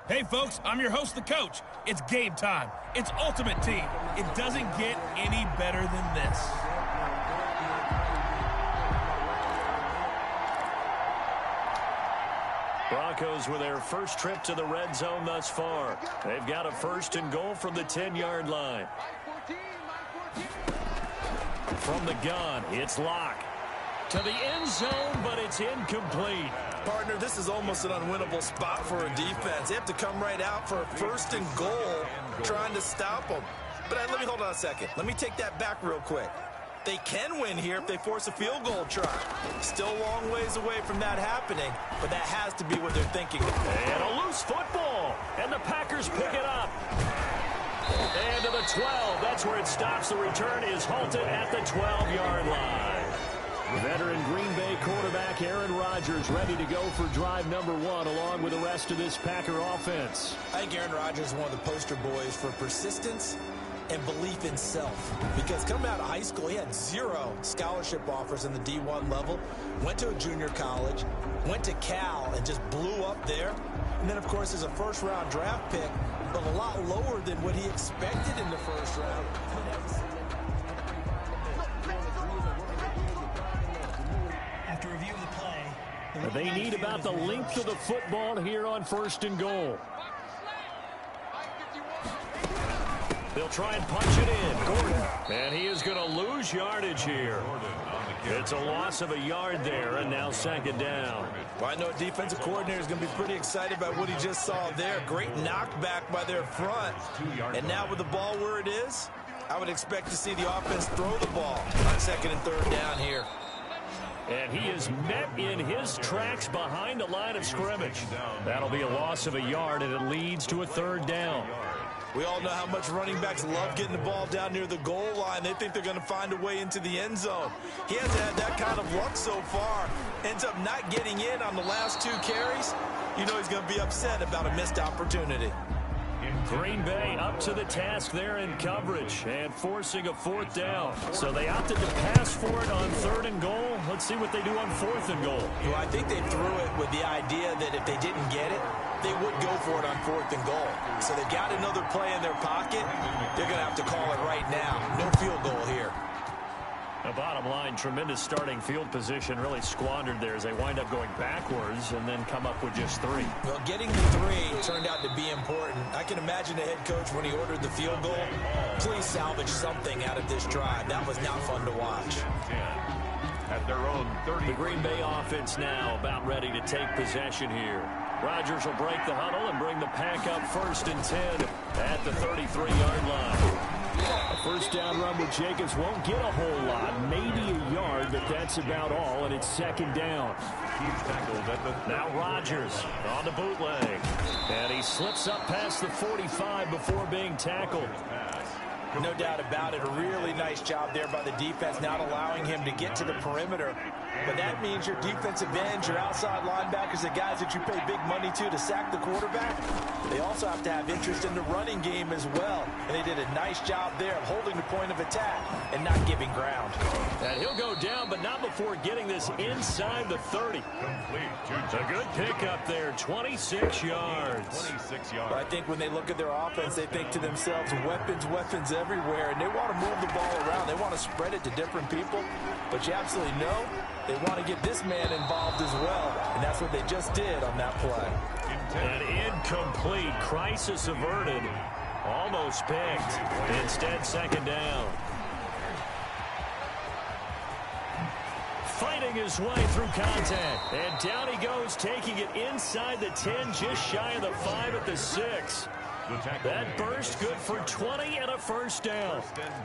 Hey, folks, I'm your host, the coach. It's game time. It's Ultimate Team. It doesn't get any better than this. Broncos with their first trip to the red zone thus far. They've got a 1st and goal from the 10-yard line. From the gun, it's Locke. To the end zone, but it's incomplete. Partner, this is almost an unwinnable spot for a defense. They have to come right out for a 1st and goal, trying to stop them. But let me hold on a second. Let me take that back real quick. They can win here if they force a field goal try. Still a long ways away from that happening, but that has to be what they're thinking. And a loose football, and the Packers pick it up. And to the 12, that's where it stops. The return is halted at the 12-yard line. Veteran Green Bay quarterback Aaron Rodgers ready to go for drive number 1 along with the rest of this Packer offense. I think Aaron Rodgers is one of the poster boys for persistence and belief in self. Because coming out of high school, he had 0 scholarship offers in the D1 level. Went to a junior college, went to Cal, and just blew up there. And then, of course, as a first-round draft pick, but a lot lower than what he expected in the first round. After review of the play, they need about the length of the football here on 1st and goal. They'll try and punch it in. Gordon. And he is going to lose yardage here. It's a loss of a yard there, and now 2nd down. Well, I know a defensive coordinator is going to be pretty excited about what he just saw there. Great knockback by their front. And now with the ball where it is, I would expect to see the offense throw the ball on 2nd and 3rd down here. And he is met in his tracks behind the line of scrimmage. That'll be a loss of a yard, and it leads to a 3rd down. We all know how much running backs love getting the ball down near the goal line. They think they're going to find a way into the end zone. He hasn't had that kind of luck so far. Ends up not getting in on the last 2 carries. You know he's going to be upset about a missed opportunity. Green Bay up to the task there in coverage and forcing a 4th down. So they opted to pass for it on 3rd and goal. Let's see what they do on 4th and goal. Well, I think they threw it with the idea that if they didn't get it, they would go for it on 4th and goal. So they've got another play in their pocket. They're going to have to call it right now. No field goal here. The bottom line, tremendous starting field position, really squandered there as they wind up going backwards and then come up with just 3. Well, getting the 3 turned out to be important. I can imagine the head coach when he ordered the field goal. Please salvage something out of this drive. That was not fun to watch. At their own 30. The Green Bay offense now about ready to take possession here. Rodgers will break the huddle and bring the pack up 1st and 10 at the 33-yard line. A 1st down run with Jacobs won't get a whole lot, maybe a yard, but that's about all, and it's 2nd down. Now Rodgers on the bootleg, and he slips up past the 45 before being tackled. No doubt about it. A really nice job there by the defense, not allowing him to get to the perimeter. But that means your defensive ends, your outside linebackers, the guys that you pay big money to sack the quarterback, they also have to have interest in the running game as well. And they did a nice job there of holding the point of attack and not giving ground. And he'll go down, but not before getting this inside the 30. A good pickup there, 26 yards. 26 yards. But I think when they look at their offense, they think to themselves, weapons everywhere, and they want to move the ball around. They want to spread it to different people, but you absolutely know they want to get this man involved as well, and that's what they just did on that play. An incomplete, crisis averted, almost picked. Instead, 2nd down. Fighting his way through contact, and down he goes, taking it inside the 10, just shy of the 5 at the 6. That burst good for 20 and a 1st down.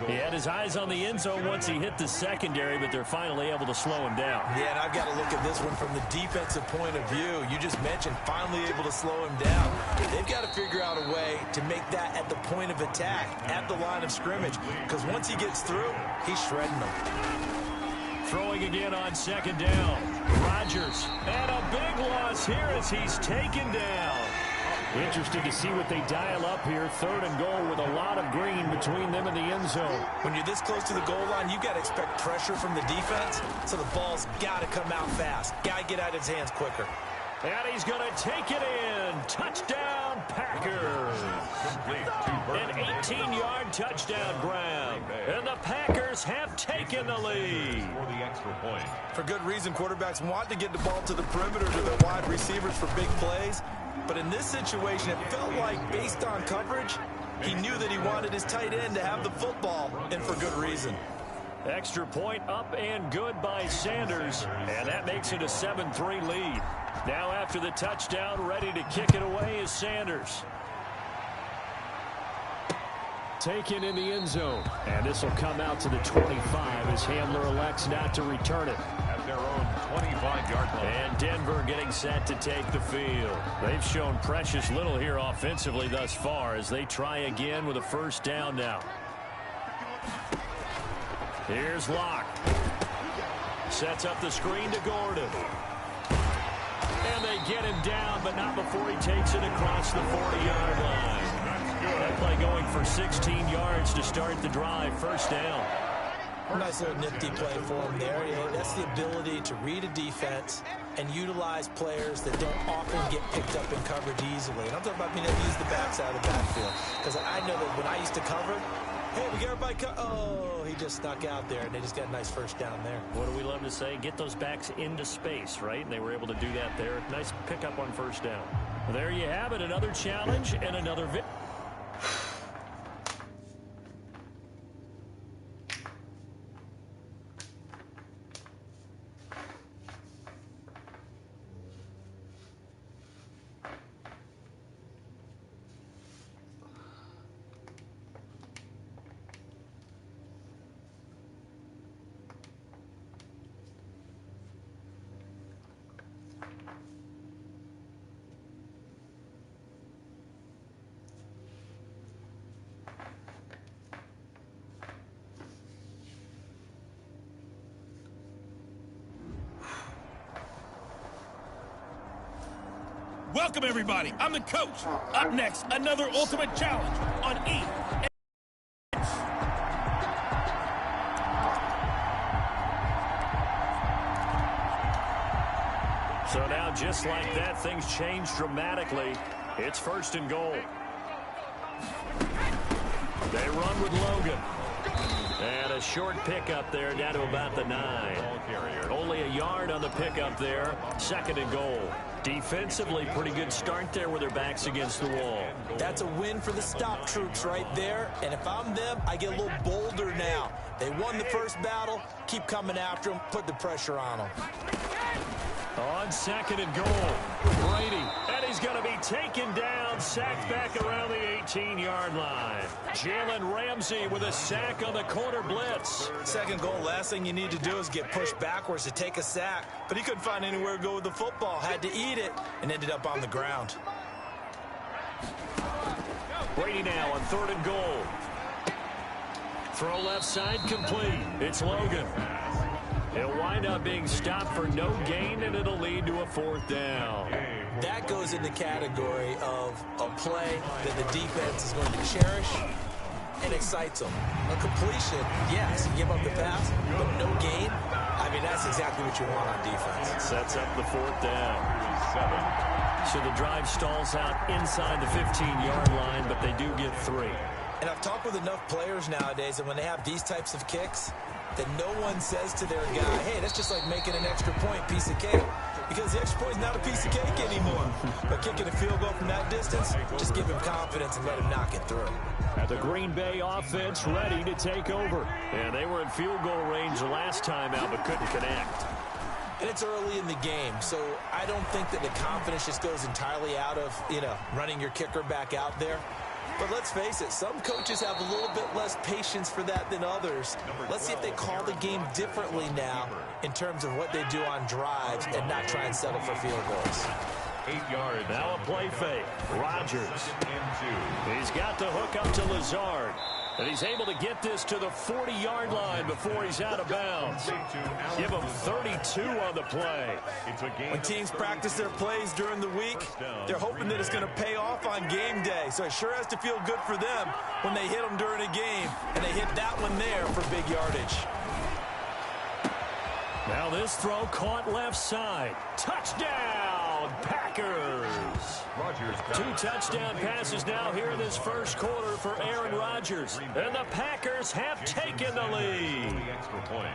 He had his eyes on the end zone once he hit the secondary, but they're finally able to slow him down. Yeah, and I've got to look at this one from the defensive point of view. You just mentioned finally able to slow him down. They've got to figure out a way to make that at the point of attack, at the line of scrimmage, because once he gets through, he's shredding them. Throwing again on 2nd down. Rodgers, and a big loss here as he's taken down. Interested to see what they dial up here. 3rd and goal with a lot of green between them and the end zone. When you're this close to the goal line, you've got to expect pressure from the defense, so the ball's got to come out fast. Got to get out of his hands quicker. And he's going to take it in. Touchdown, Packers. An 18-yard touchdown grab. And the Packers have taken the lead. For good reason, quarterbacks want to get the ball to the perimeter to their wide receivers for big plays. But in this situation, it felt like, based on coverage, he knew that he wanted his tight end to have the football, and for good reason. Extra point up and good by Sanders. And that makes it a 7-3 lead. Now after the touchdown, ready to kick it away is Sanders. Taken in the end zone. And this will come out to the 25 as Hamler elects not to return it. At their own 25-yard line. And Denver getting set to take the field. They've shown precious little here offensively thus far as they try again with a first down now. Here's Locke. Sets up the screen to Gordon. And they get him down, but not before he takes it across the 40-yard line. That play going for 16 yards to start the drive. First down. Nice little nifty play for him there. That's the ability to read a defense and utilize players that don't often get picked up in coverage easily. And I'm talking about being able to use the backside of the backfield. Because I know that when I used to cover, hey, we got everybody oh, he just snuck out there, and they just got a nice first down there. What do we love to say? Get those backs into space, right? And they were able to do that there. Nice pickup on first down. Well, there you have it. Another challenge and another victory. Welcome, everybody. I'm the coach. Up next, another ultimate challenge on E. So now, just like that, things change dramatically. It's first and goal. They run with Logan. And a short pickup there down to about the 9. Only a yard on the pickup there. Second and goal. Defensively, pretty good start there with their backs against the wall. That's a win for the stop troops right there. And if I'm them, I get a little bolder now. They won the first battle. Keep coming after them. Put the pressure on them. On second and goal, Brady. And he's going to be taken down, sacked back around the 18-yard line. Jalen Ramsey with a sack on the corner blitz. Second goal, last thing you need to do is get pushed backwards to take a sack. But he couldn't find anywhere to go with the football. Had to eat it and ended up on the ground. Brady now on third and goal. Throw left side complete. It's Logan. He'll wind up being stopped for no gain, and it'll lead to a fourth down. That goes in the category of a play that the defense is going to cherish and excites them. A completion, yes, you give up the pass, but no gain. I mean, that's exactly what you want on defense. It sets up the fourth down. So the drive stalls out inside the 15-yard line, but they do get 3. And I've talked with enough players nowadays that when they have these types of kicks, that no one says to their guy, hey, that's just like making an extra point, piece of cake. Because the extra point is not a piece of cake anymore. But kicking a field goal from that distance, just give him confidence and let him knock it through. The Green Bay offense ready to take over. And they were in field goal range last time out, but couldn't connect. And it's early in the game, so I don't think that the confidence just goes entirely out of, running your kicker back out there. But let's face it, some coaches have a little bit less patience for that than others. Let's see if they call the game differently now in terms of what they do on drives and not try and settle for field goals. 8 yards. Now a play fake. Rodgers. He's got the hook up to Lazard. And he's able to get this to the 40-yard line before he's out of bounds. Give him 32 on the play. When teams practice their plays during the week, they're hoping that it's going to pay off on game day. So it sure has to feel good for them when they hit them during a game. And they hit that one there for big yardage. Now this throw caught left side. Touchdown! touchdown, Packers. Rodgers. 2 touchdown passes now here in this first quarter for Aaron Rodgers. And the Packers have taken the lead. Extra point.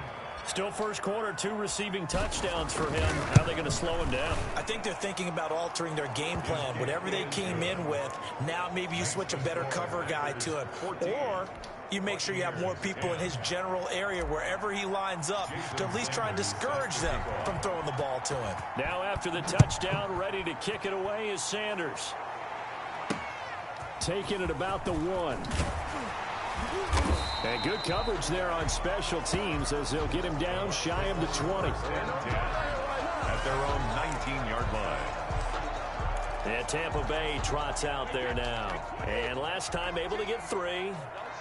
Still first quarter, 2 receiving touchdowns for him. How are they going to slow him down? I think they're thinking about altering their game plan. Whatever they came in with, now maybe you switch a better cover guy to him. Or you make sure you have more people in his general area wherever he lines up to at least try and discourage them from throwing the ball to him. Now after the touchdown, ready to kick it away is Sanders. Taking it about the 1. And good coverage there on special teams as they'll get him down shy of the 20. At their own 19-yard line. And Tampa Bay trots out there now. And last time able to get 3.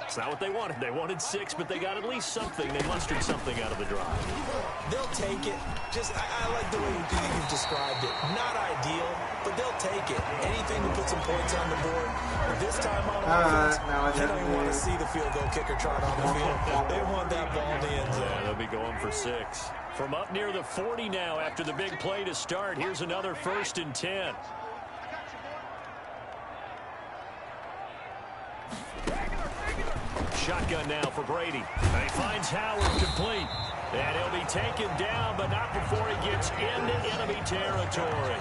It's not what they wanted. They wanted 6, but they got at least something. They mustered something out of the drive. They'll take it. I like the way you've described it. Not ideal, but they'll take it. Anything to put some points on the board. This time on offense, they don't even want to see the field goal kicker trot on the field. They want that ball in the end zone. Yeah, they'll be going for 6. From up near the 40 now after the big play to start. Here's another 1st and 10. Shotgun now for Brady. And he finds Howard complete. And he'll be taken down, but not before he gets into enemy territory.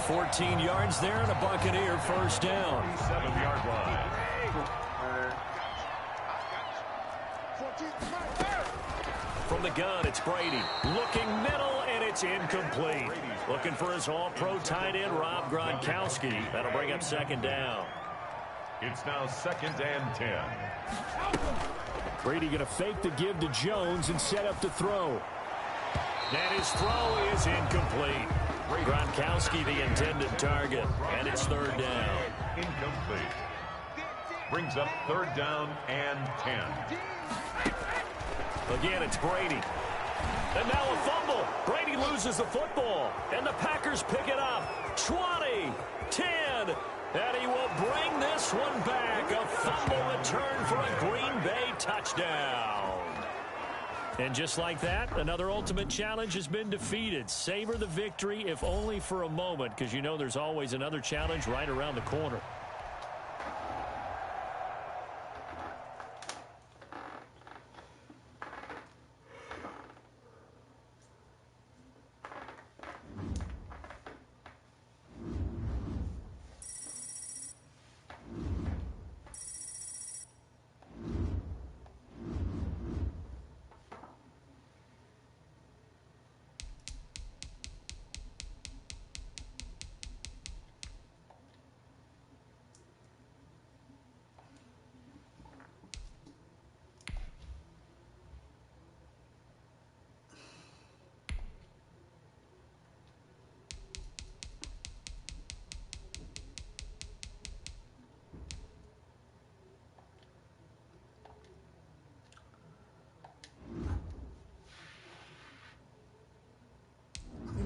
14 yards there and a Buccaneer first down. 7-yard line. From the gun, it's Brady. Looking middle, and it's incomplete. Looking for his all-pro tight end, Rob Gronkowski. That'll bring up 2nd down. It's now 2nd and 10. Brady going to fake the give to Jones and set up to throw. And his throw is incomplete. Gronkowski the intended target, and it's 3rd down. Incomplete. Brings up 3rd down and 10. Again, it's Brady. And now a fumble. Brady loses the football, and the Packers pick it up. 20, 10, and he will bring this one back. A fumble return for a Green Bay touchdown. And just like that, another ultimate challenge has been defeated. Savor the victory, if only for a moment, because you know there's always another challenge right around the corner.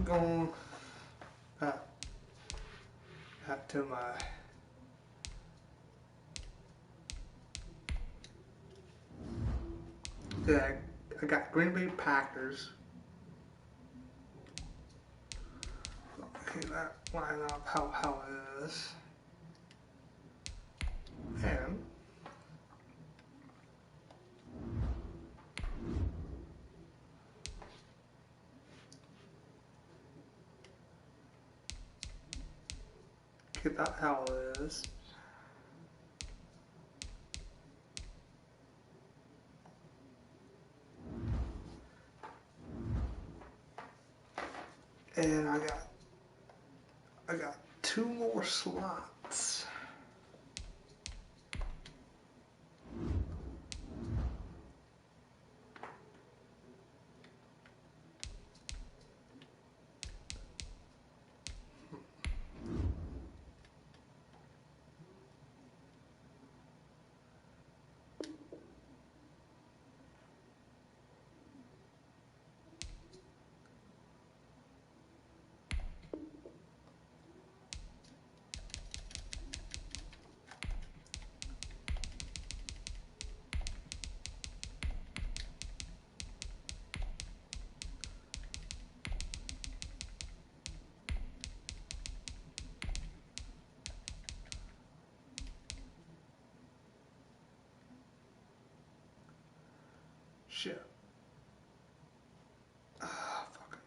Going back to my I got Green Bay Packers. Okay, that line up how it is. And get that how it is. And I got 2 more slots. shit. Fuck.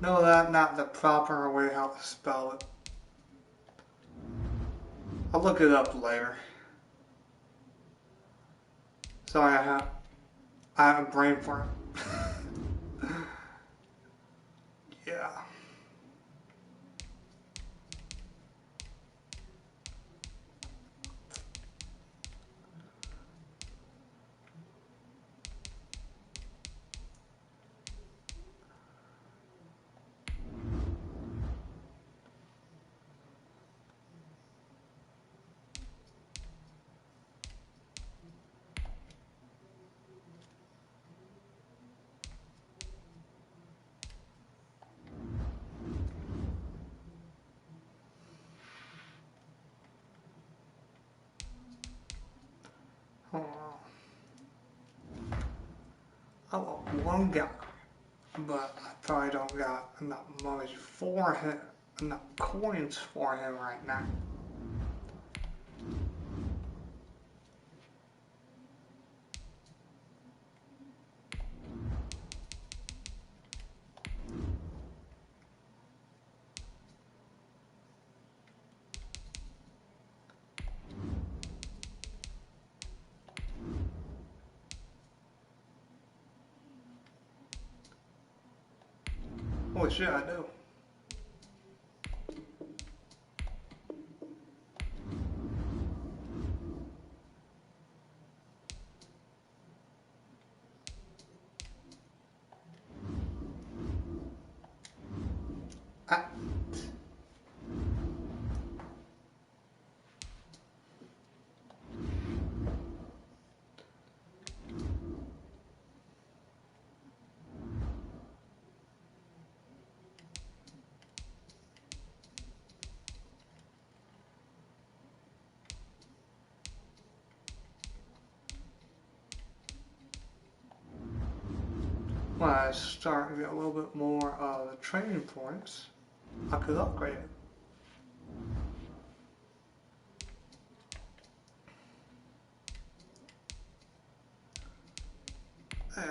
No, that's not the proper way how to spell it. I'll look it up later. Sorry, I have a brain for it. Yeah. Hold on. I want one guy, but I probably don't got enough money for him, enough coins for him right now. Oh shit, I do. Ah. When I start to get a little bit more of the training points, I could upgrade it. And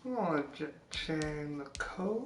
I'm gonna change the coach.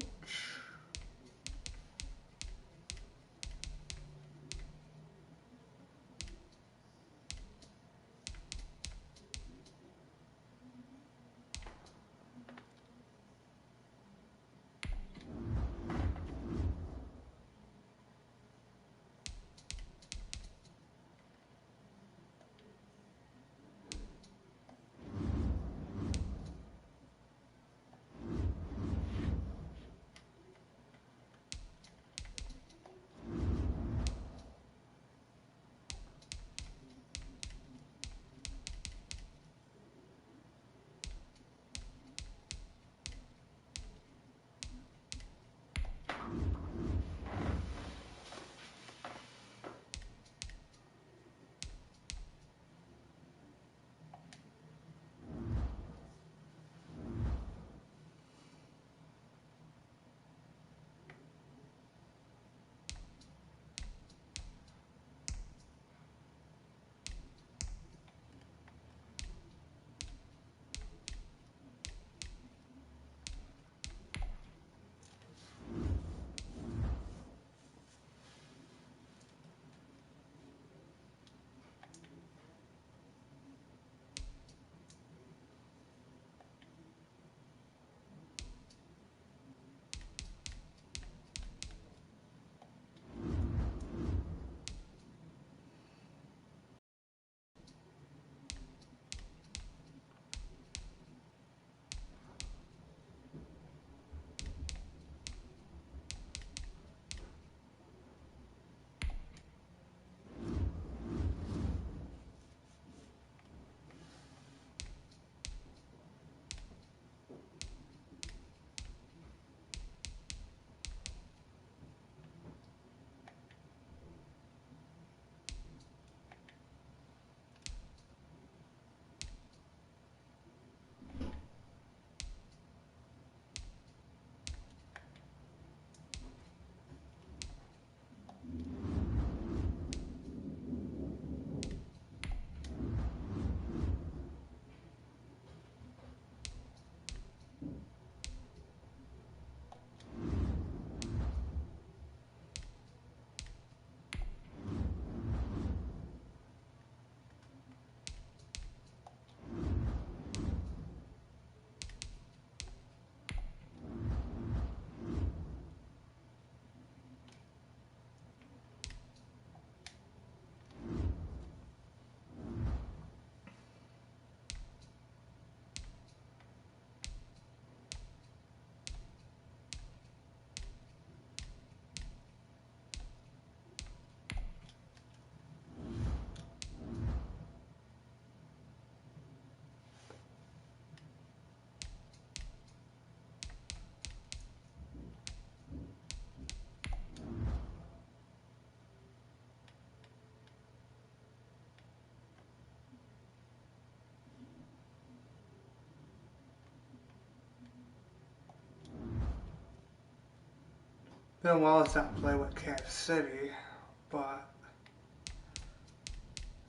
been a while since I played with Kansas City, but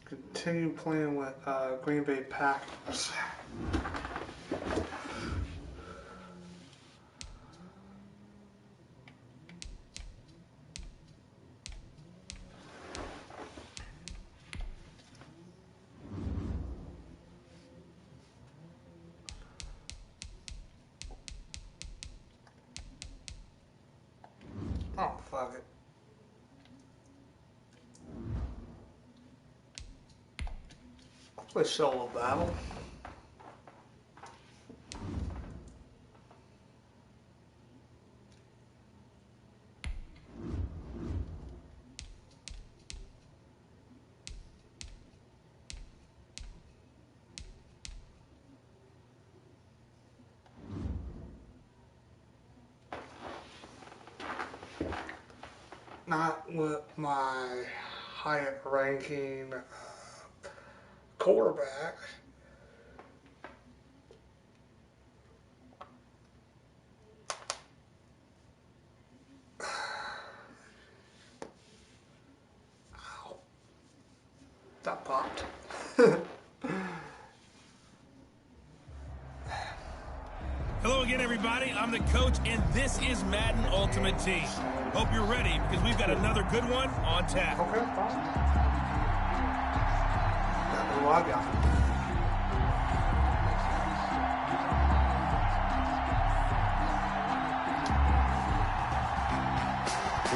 continue playing with Green Bay Packers. Oh, fuck it. I'll play solo battle. Not with my higher ranking quarterback. Ow. That popped. Hello again, everybody. I'm the coach, and this is Madden Ultimate Team. Hope you're ready, because we've got another good one on tap. Okay, fine. That's who I got.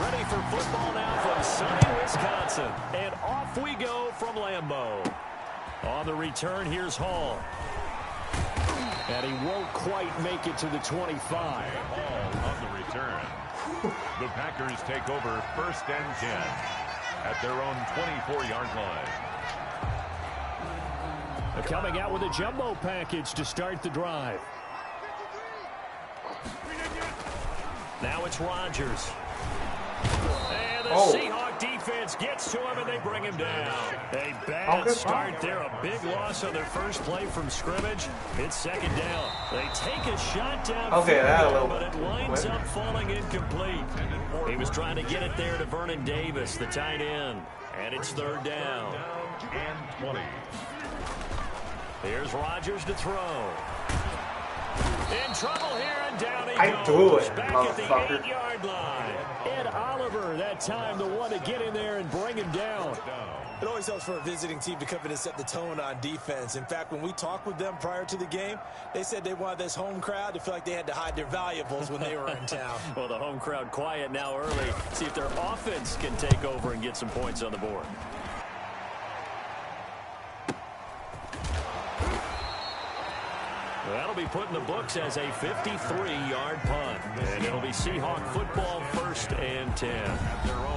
Ready for football now from sunny Wisconsin. And off we go from Lambeau. On the return, here's Hall. And he won't quite make it to the 25. Hall on the return. The Packers take over 1st and 10 at their own 24-yard line. They're coming out with a jumbo package to start the drive. Now it's Rodgers. And the Seahawk defense gets to him, and they bring him down. A bad start there. A big loss on their first play from scrimmage. It's second down. They take a shot down, but it winds up falling incomplete. He was trying to get it there to Vernon Davis, the tight end. And it's third down. And 20. Here's Rodgers to throw. In trouble here, and down he goes. I threw it, back at the 8-yard line. Ed Oliver, that time, the one to get in there and bring him down. It always helps for a visiting team to come in and set the tone on defense. In fact, when we talked with them prior to the game, they said they wanted this home crowd to feel like they had to hide their valuables when they were in town. Well, the home crowd quiet now early. See if their offense can take over and get some points on the board. That'll be put in the books as a 53-yard punt. And it'll be Seahawk football, 1st and 10.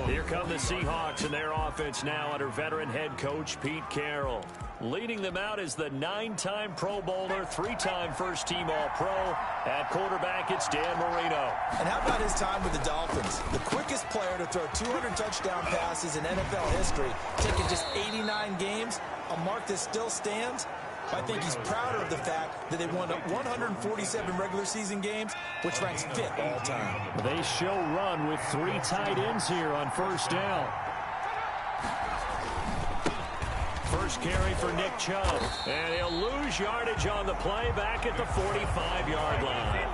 Here come the Seahawks and their offense now under veteran head coach Pete Carroll. Leading them out is the 9-time Pro Bowler, 3-time first-team All-Pro. At quarterback, it's Dan Marino. And how about his time with the Dolphins? The quickest player to throw 200 touchdown passes in NFL history, taking just 89 games, a mark that still stands. I think he's prouder of the fact that they won 147 regular season games, which ranks 5th all time. They show run with 3 tight ends here on first down. First carry for Nick Chubb. And he'll lose yardage on the play back at the 45-yard line.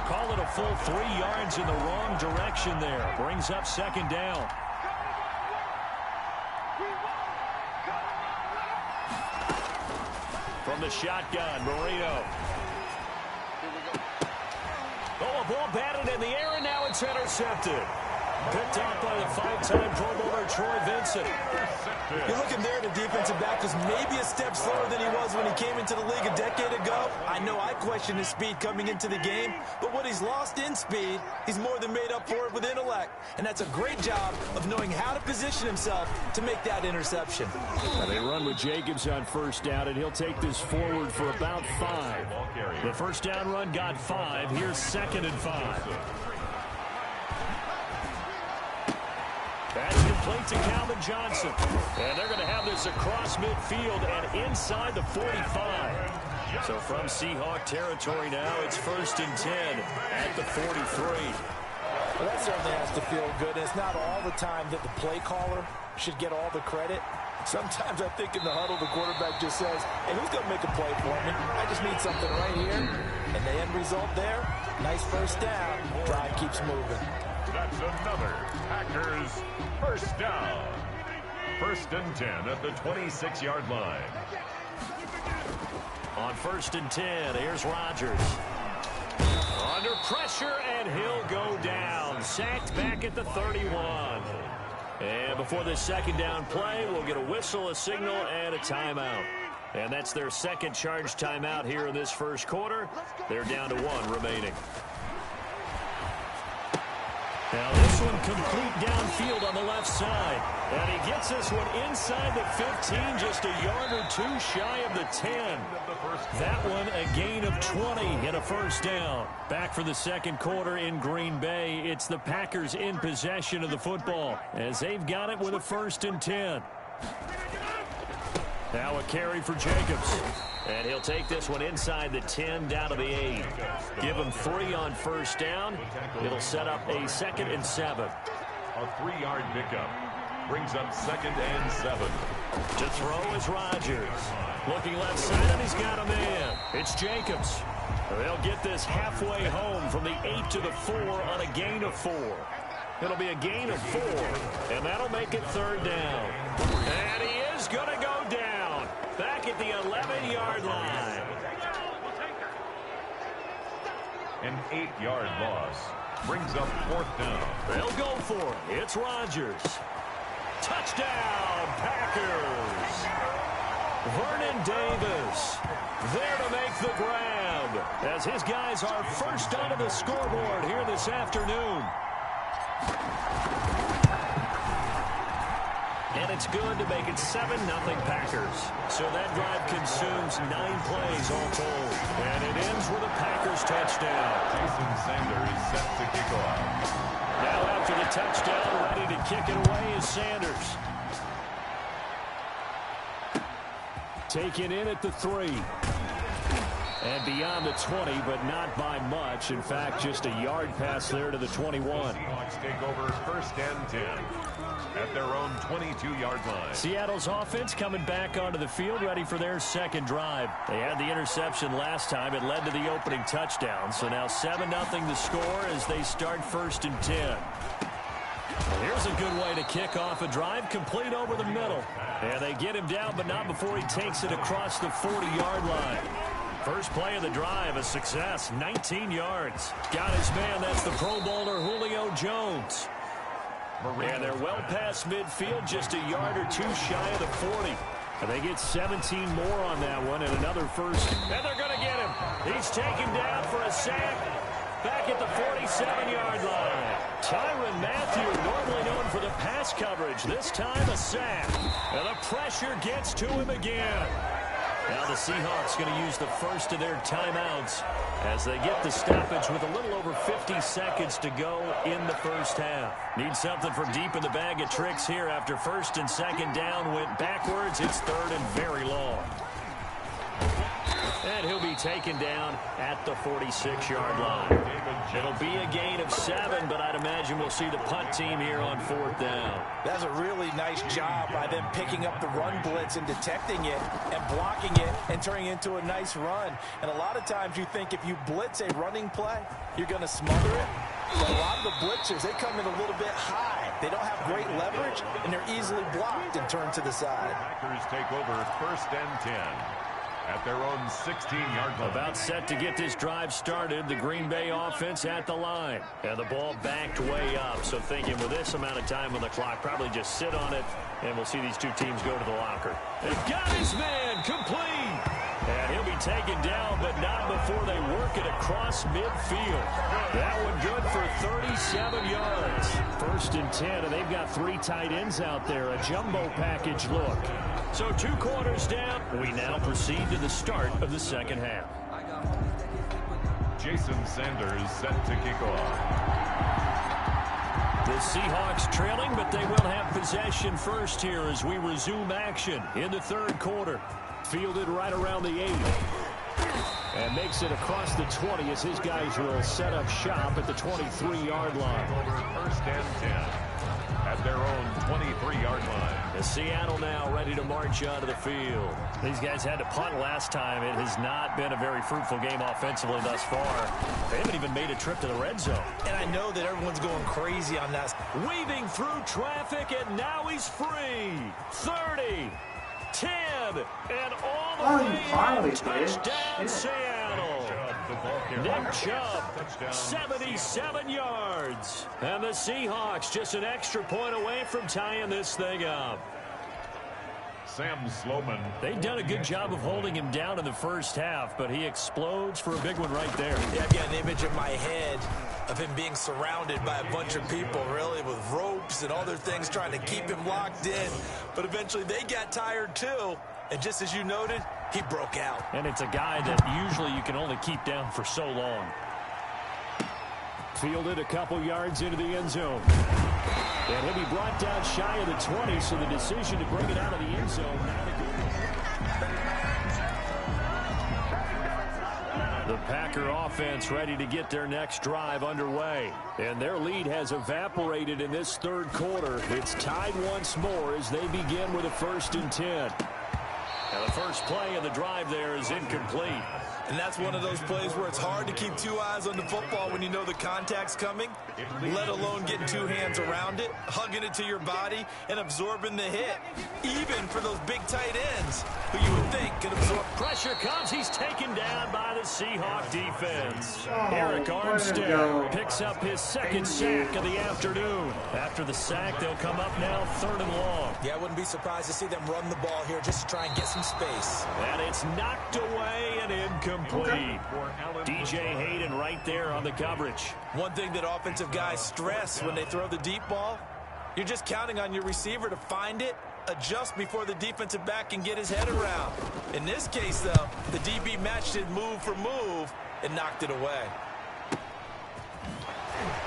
Call it a full 3 yards in the wrong direction there. Brings up second down. From the shotgun, Marino. Oh, a ball batted in the air, and now it's intercepted. Picked off by the 5-time Pro Bowler Troy Vincent. You're looking there at a defensive back who's maybe a step slower than he was when he came into the league a decade ago. I know I questioned his speed coming into the game, but what he's lost in speed, he's more than made up for it with intellect. And that's a great job of knowing how to position himself to make that interception. Now they run with Jacobs on first down, and he'll take this forward for about 5. The first down run got 5. Here's 2nd and 5. That's complete to Calvin Johnson. And they're going to have this across midfield and inside the 45. So from Seahawk territory now, it's 1st and 10 at the 43. Well, that certainly has to feel good. It's not all the time that the play caller should get all the credit. Sometimes I think in the huddle, the quarterback just says, hey, who's going to make a play for me? I just need something right here. And the end result there, nice first down. Drive keeps moving. That's another Packers first down. 1st and 10 at the 26-yard line. On 1st and 10, here's Rodgers. Under pressure, and he'll go down. Sacked back at the 31. And before this second down play, we'll get a whistle, a signal, and a timeout. And that's their second charge timeout here in this first quarter. They're down to 1 remaining. Now this one complete downfield on the left side. And he gets this one inside the 15, just a yard or 2 shy of the 10. That one a gain of 20 and a first down. Back for the second quarter in Green Bay. It's the Packers in possession of the football as they've got it with a 1st and 10. Now a carry for Jacobs. And he'll take this one inside the 10 down to the 8. Give him 3 on first down. It'll set up a 2nd and 7. A 3-yard pickup brings up 2nd and 7. To throw is Rodgers. Looking left side, and he's got a man. It's Jacobs. They'll get this halfway home from the 8 to the 4 on a gain of 4. It'll be a gain of 4, and that'll make it 3rd down. And he is going to go down. Back at the 11-yard line. An 8-yard loss brings up 4th down. They'll go for it. It's Rodgers. Touchdown, Packers. Vernon Davis there to make the grab as his guys are first onto the scoreboard here this afternoon. And it's good to make it 7-0 Packers. So that drive consumes 9 plays all told. And it ends with a Packers touchdown. Jason Sanders set to kick off. Now after the touchdown, ready to kick it away is Sanders. Taken in at the 3. And beyond the 20, but not by much. In fact, just a yard pass there to the 21. Seahawks take over 1st and 10 at their own 22-yard line. Seattle's offense coming back onto the field, ready for their second drive. They had the interception last time. It led to the opening touchdown. So now 7-0 the score as they start 1st and 10. Well, here's a good way to kick off a drive, complete over the middle. And they get him down, but not before he takes it across the 40-yard line. First play of the drive, a success, 19 yards. Got his man, that's the Pro Bowler Julio Jones. And they're well past midfield, just a yard or 2 shy of the 40. And they get 17 more on that one and another first. And they're going to get him. He's taken down for a sack back at the 47-yard line. Tyrann Mathieu, normally known for the pass coverage, this time a sack. And the pressure gets to him again. Now the Seahawks going to use the first of their timeouts as they get the stoppage with a little over 50 seconds to go in the first half. Need something from deep in the bag of tricks here after 1st and 2nd down went backwards. It's 3rd and very long. And he'll be taken down at the 46-yard line. It'll be a gain of 7, but I'd imagine we'll see the punt team here on 4th down. That's a really nice job by them picking up the run blitz and detecting it and blocking it and turning it into a nice run. And a lot of times you think if you blitz a running play, you're going to smother it. But a lot of the blitzers, they come in a little bit high. They don't have great leverage, and they're easily blocked and turned to the side. Packers take over 1st and 10. At their own 16-yard line. About set to get this drive started. The Green Bay offense at the line. And the ball backed way up. So thinking with this amount of time on the clock, probably just sit on it, and we'll see these two teams go to the locker. They've got his man complete. And he'll be taken down, but not before they work it across midfield. That one good for 37 yards. 1st and 10, and they've got 3 tight ends out there. A jumbo package look. So 2 quarters down. We now proceed to the start of the second half. Jason Sanders set to kick off. The Seahawks trailing, but they will have possession first here as we resume action in the 3rd quarter. Fielded right around the 8. And makes it across the 20 as his guys will set up shop at the 23-yard line. First and 10 at their own 23-yard line. The Seattle now ready to march onto the field. These guys had to punt last time. It has not been a very fruitful game offensively thus far. They haven't even made a trip to the red zone. And I know that everyone's going crazy on that. Weaving through traffic, and now he's free. 30, 10, and all the way in. Touchdown, Seattle. Nick Chubb, 77 yards. And the Seahawks just an extra point away from tying this thing up. Sam Sloman. They've done a good job of holding him down in the first half, but he explodes for a big one right there. Yeah, I've got an image in my head of him being surrounded by a bunch of people, really, with ropes and other things trying to keep him locked in. But eventually they got tired too. And just as you noted, he broke out. And it's a guy that usually you can only keep down for so long. Fielded a couple yards into the end zone. And he'll be brought down shy of the 20, so the decision to bring it out of the end zone. The Packer offense ready to get their next drive underway. And their lead has evaporated in this third quarter. It's tied once more as they begin with a 1st and 10. And the first play of the drive there is incomplete. And that's one of those plays where it's hard to keep two eyes on the football when you know the contact's coming, let alone getting two hands around it, hugging it to your body, and absorbing the hit, even for those big tight ends who you would think can absorb. Pressure comes. He's taken down by the Seahawk defense. Eric Armstead picks up his second sack of the afternoon. After the sack, they'll come up now 3rd and long. Yeah, I wouldn't be surprised to see them run the ball here just to try and get some space. And it's knocked away and incomplete. DJ Hayden right there on the coverage. One thing that offensive guys stress when they throw the deep ball, you're just counting on your receiver to find it, adjust before the defensive back can get his head around. In this case, though, the DB matched it move for move and knocked it away.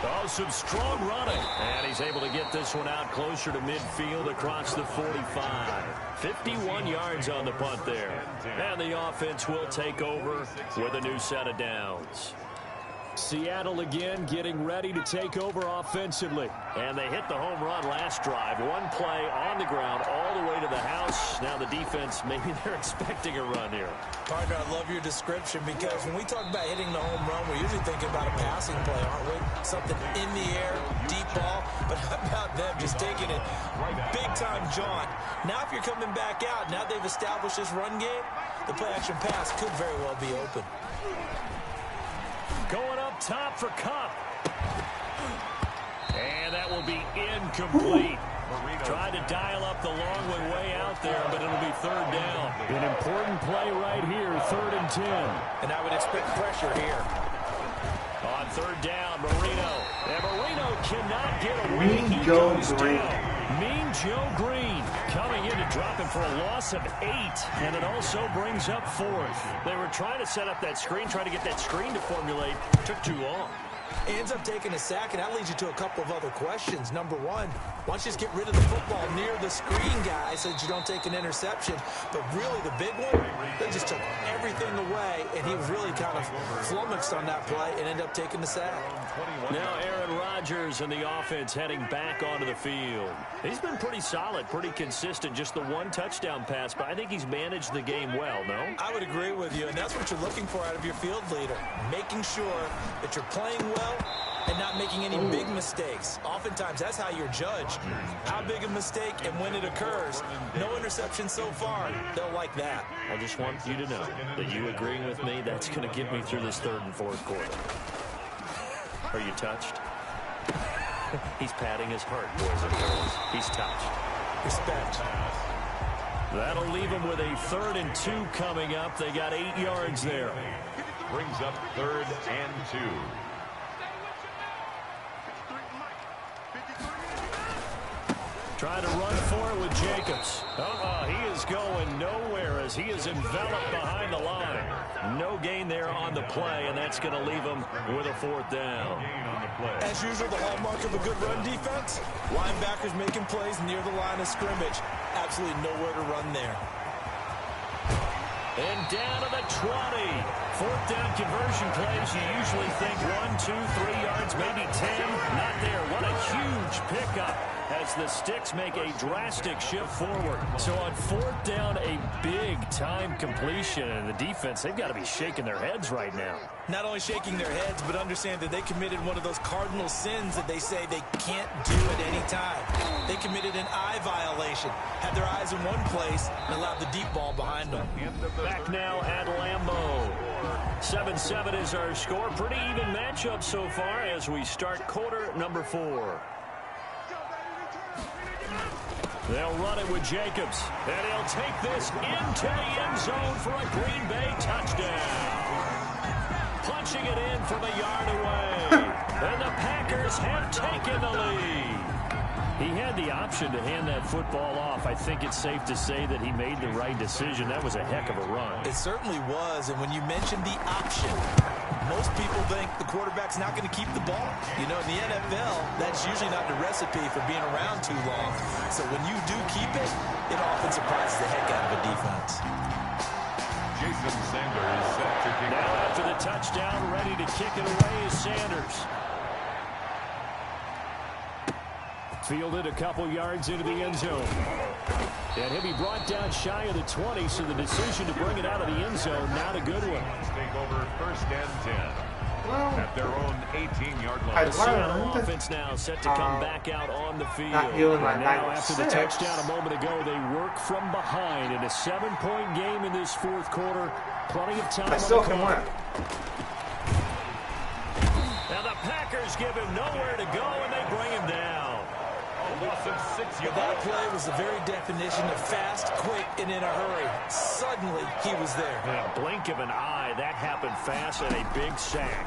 Oh, some strong running. And he's able to get this one out closer to midfield across the 45. 51 yards on the punt there. And the offense will take over with a new set of downs. Seattle again getting ready to take over offensively. And they hit the home run last drive. One play on the ground all the way to the house. Now the defense, maybe they're expecting a run here. Partner, I love your description because when we talk about hitting the home run, we're usually thinking about a passing play, aren't we? Something in the air, deep ball. But how about them just taking it big-time jaunt? Now if you're coming back out, now they've established this run game, the play-action pass could very well be open. Going up top for Kupp. And that will be incomplete. Tried to dial up the long one way out there, but it'll be 3rd down. An important play right here, 3rd and 10. And I would expect pressure here. On 3rd down, Marino. And Marino cannot get away. Mean Joe Green. Mean Joe Green coming in to drop him for a loss of 8. And it also brings up 4th. They were trying to set up that screen, trying to get that screen to formulate. Took too long. He ends up taking a sack, and that leads you to a couple of other questions. Number one, why don't you just get rid of the football near the screen guy so that you don't take an interception? But really the big one, they just took everything away, and he was really kind of flummoxed on that play and ended up taking the sack. Now Aaron Rodgers and the offense heading back onto the field. He's been pretty solid, pretty consistent, just the one touchdown pass, but I think he's managed the game well, no? I would agree with you, and that's what you're looking for out of your field leader, making sure that you're playing well and not making any big mistakes. Oftentimes, that's how you're judged. How big a mistake and when it occurs. No interception so far. They'll like that. I just want you to know that you agreeing with me, that's going to get me through this 3rd and 4th quarter. Are you touched? He's patting his heart, boys and girls. He's touched. Respect. That'll leave him with a 3rd and 2 coming up. They got 8 yards there. Brings up 3rd and 2. Trying to run for it with Jacobs. He is going nowhere as he is enveloped behind the line. No gain there on the play, and that's going to leave him with a 4th down. As usual, the hallmark of a good run defense, linebackers making plays near the line of scrimmage. Absolutely nowhere to run there. And down to the 20. Fourth down conversion plays, you usually think 1, 2, 3 yards, maybe 10. Not there. What a huge pickup as the Sticks make a drastic shift forward. So on fourth down, a big-time completion. And the defense, they've got to be shaking their heads right now. Not only shaking their heads, but understand that they committed one of those cardinal sins that they say they can't do at any time. They committed an eye violation, had their eyes in one place, and allowed the deep ball behind them. Back now at Lambeau. 7-7 is our score. Pretty even matchup so far as we start quarter number 4. They'll run it with Jacobs, and he'll take this into the end zone for a Green Bay touchdown. Punching it in from a yard away. And the Packers have taken the lead. He had the option to hand that football off. I think it's safe to say that he made the right decision. That was a heck of a run. It certainly was, and when you mentioned the option, most people think the quarterback's not going to keep the ball. You know, in the NFL, that's usually not the recipe for being around too long. So when you do keep it, it often surprises the heck out of a defense. Jason Sanders is set to kick. Now after the touchdown, ready to kick it away is Sanders. Fielded a couple yards into the end zone. And he'll be brought down shy of the 20, so the decision to bring it out of the end zone, not a good one. Take over first and 10 at their own 18-yard line. The Seattle offense now set to come back out on the field. And now after the touchdown a moment ago, they work from behind in a 7-point game in this fourth quarter. Plenty of time. I still can win. Now the Packers give him nowhere to go, and they bring him down. That play was the very definition of fast, quick, and in a hurry. Suddenly, he was there. In a blink of an eye, that happened fast and a big sack.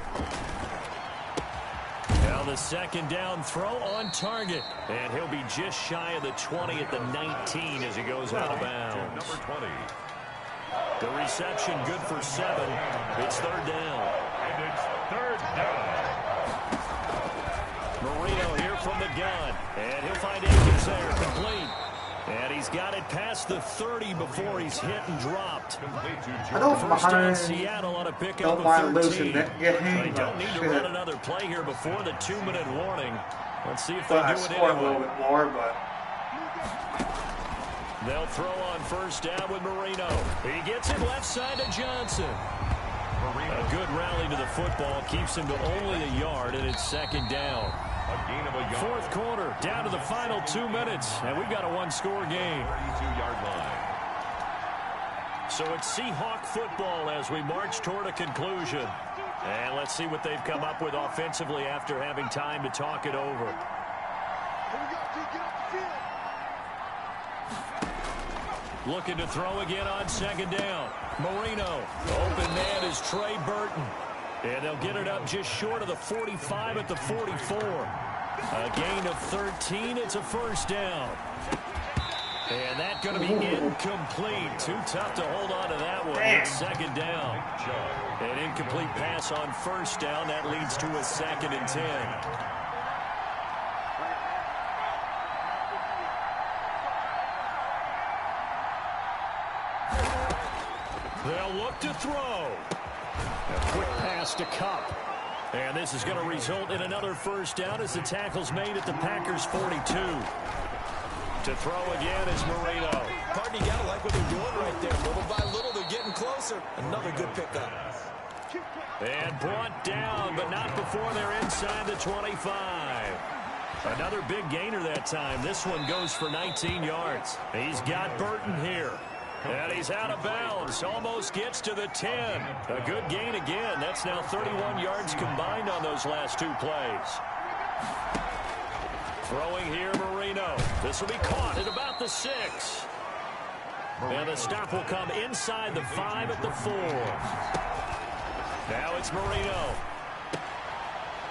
Now the second down throw on target. And he'll be just shy of the 20 at the 19 as he goes out of bounds. Number 20. The reception good for 7. It's third down. And it's third down. Marino here from the gun. And he'll find Akins there, complete. And he's got it past the 30 before he's hit and dropped. I don't First down, mind. Seattle on a pickup Don't of mind 13. losing it. They don't need to run another play here before the 2-minute warning. Let's see if they do it score a little anyway. bit more, but They'll throw on first down with Marino. He gets it left side to Johnson. A good rally to the football keeps him to only a yard, and it's second down. A gain of a yard. Fourth quarter, down to the final 2 minutes, and we've got a one-score game. 32-yard line. So it's Seahawk football as we march toward a conclusion. And let's see what they've come up with offensively after having time to talk it over. Looking to throw again on second down. Marino. Open man is Trey Burton. And they'll get it up just short of the 45 at the 44. A gain of 13. It's a first down. And that's going to be incomplete. Too tough to hold on to that one. It's second down. An incomplete pass on first down. That leads to a 2nd and 10. They'll look to throw. A quick pass to Kupp. And this is going to result in another first down as the tackle's made at the Packers' 42. To throw again is Marino. Partner, you got to like what they're doing right there. Little by little, they're getting closer. Another good pickup. And brought down, but not before they're inside the 25. Another big gainer that time. This one goes for 19 yards. He's got Burton here. And he's out of bounds. Almost gets to the 10. A good gain again. That's now 31 yards combined on those last 2 plays. Throwing here, Marino. This will be caught at about the 6. And the stop will come inside the 5 at the 4. Now it's Marino.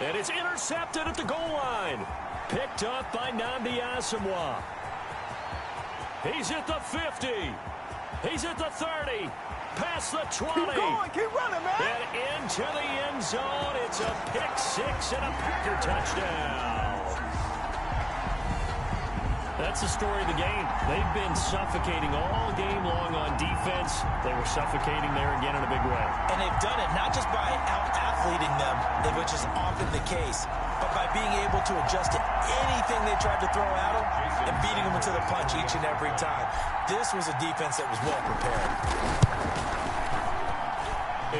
And it's intercepted at the goal line. Picked up by Nnamdi Asomugha. He's at the 50. He's at the 30. Past the 20. Keep going. Keep running, man. And into the end zone. It's a pick 6 and a Packer touchdown. That's the story of the game. They've been suffocating all game long on defense. They were suffocating there again in a big way. And they've done it not just by out-athleting them, which is often the case, but by being able to adjust to anything they tried to throw at them and beating them into the punch each and every time. This was a defense that was well prepared.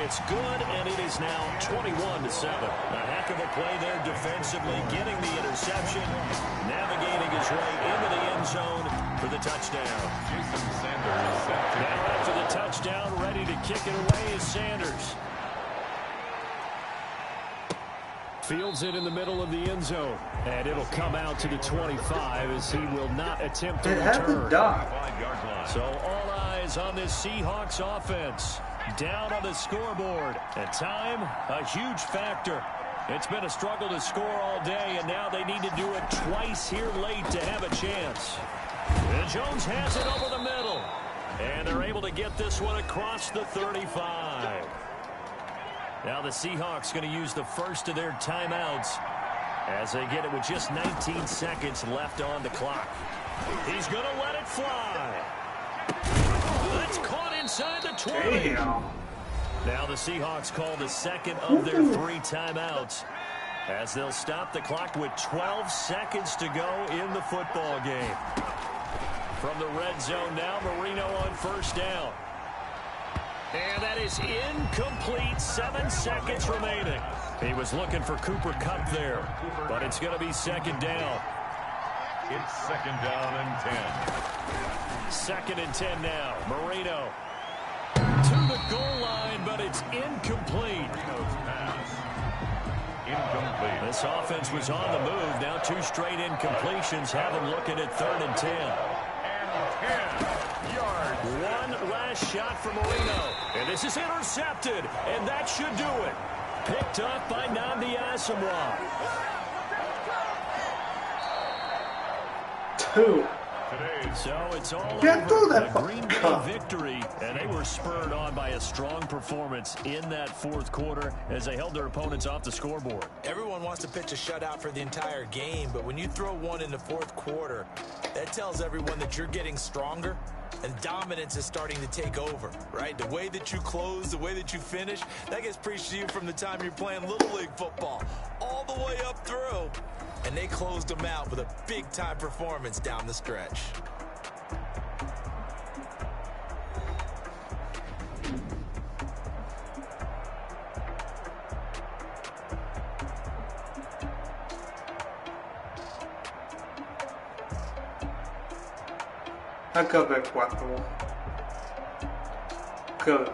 It's good, and it is now 21-7. A heck of a play there defensively, getting the interception, navigating his way into the end zone for the touchdown. Jason Sanders set to now after the touchdown, ready to kick it away is Sanders. Fields it in the middle of the end zone, and it'll come out to the 25 as he will not attempt to return. So all eyes on this Seahawks offense. Down on the scoreboard, and time, a huge factor. It's been a struggle to score all day, and now they need to do it twice here late to have a chance. And Jones has it over the middle, and they're able to get this one across the 35. Now the Seahawks going to use the first of their timeouts as they get it with just 19 seconds left on the clock. He's going to let it fly. That's caught inside the 20. Damn. Now the Seahawks call the second of their 3 timeouts as they'll stop the clock with 12 seconds to go in the football game. From the red zone now, Marino on first down. And that is incomplete. 7 seconds remaining. He was looking for Cooper Kupp there, but it's going to be second down. It's second down and 10. Second and 10 now. Marino to the goal line, but it's incomplete. Marino's pass. Incomplete. This offense was on the move. Now 2 straight incompletions have them looking at 3rd and 10. And 10 yards. One last shot for Marino. And this is intercepted. And that should do it. Picked up by Nnamdi Asomugha. 2. So it's all Get through over. that A Green Bay victory, and they were spurred on by a strong performance in that 4th quarter as they held their opponents off the scoreboard. Everyone wants to pitch a shutout for the entire game, but when you throw one in the 4th quarter, that tells everyone that you're getting stronger and dominance is starting to take over, right? The way that you close, the way that you finish, that gets preached to you from the time you're playing Little League football all the way up through. And they closed them out with a big-time performance down the stretch. Acabé 4. Good.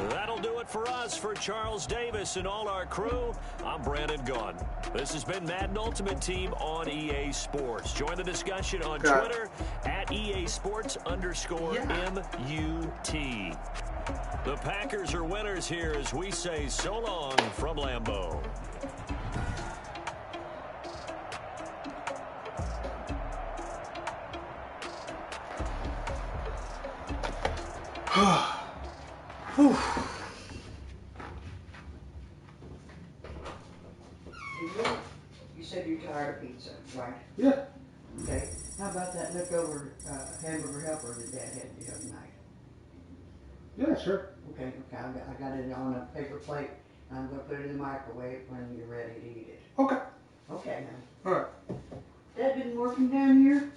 That'll do it for us. For Charles Davis and all our crew, I'm Brandon Gunn. This has been Madden Ultimate Team on EA Sports. Join the discussion on Twitter at EA Sports_MUT. The Packers are winners here as we say so long from Lambeau. Whew. You said you're tired of pizza, right? Yeah. Okay. How about that leftover hamburger helper that Dad had the other night? Yeah, sure. Okay. I got it on a paper plate. I'm going to put it in the microwave when you're ready to eat it. Okay. Okay, now. All right. Dad been working down here?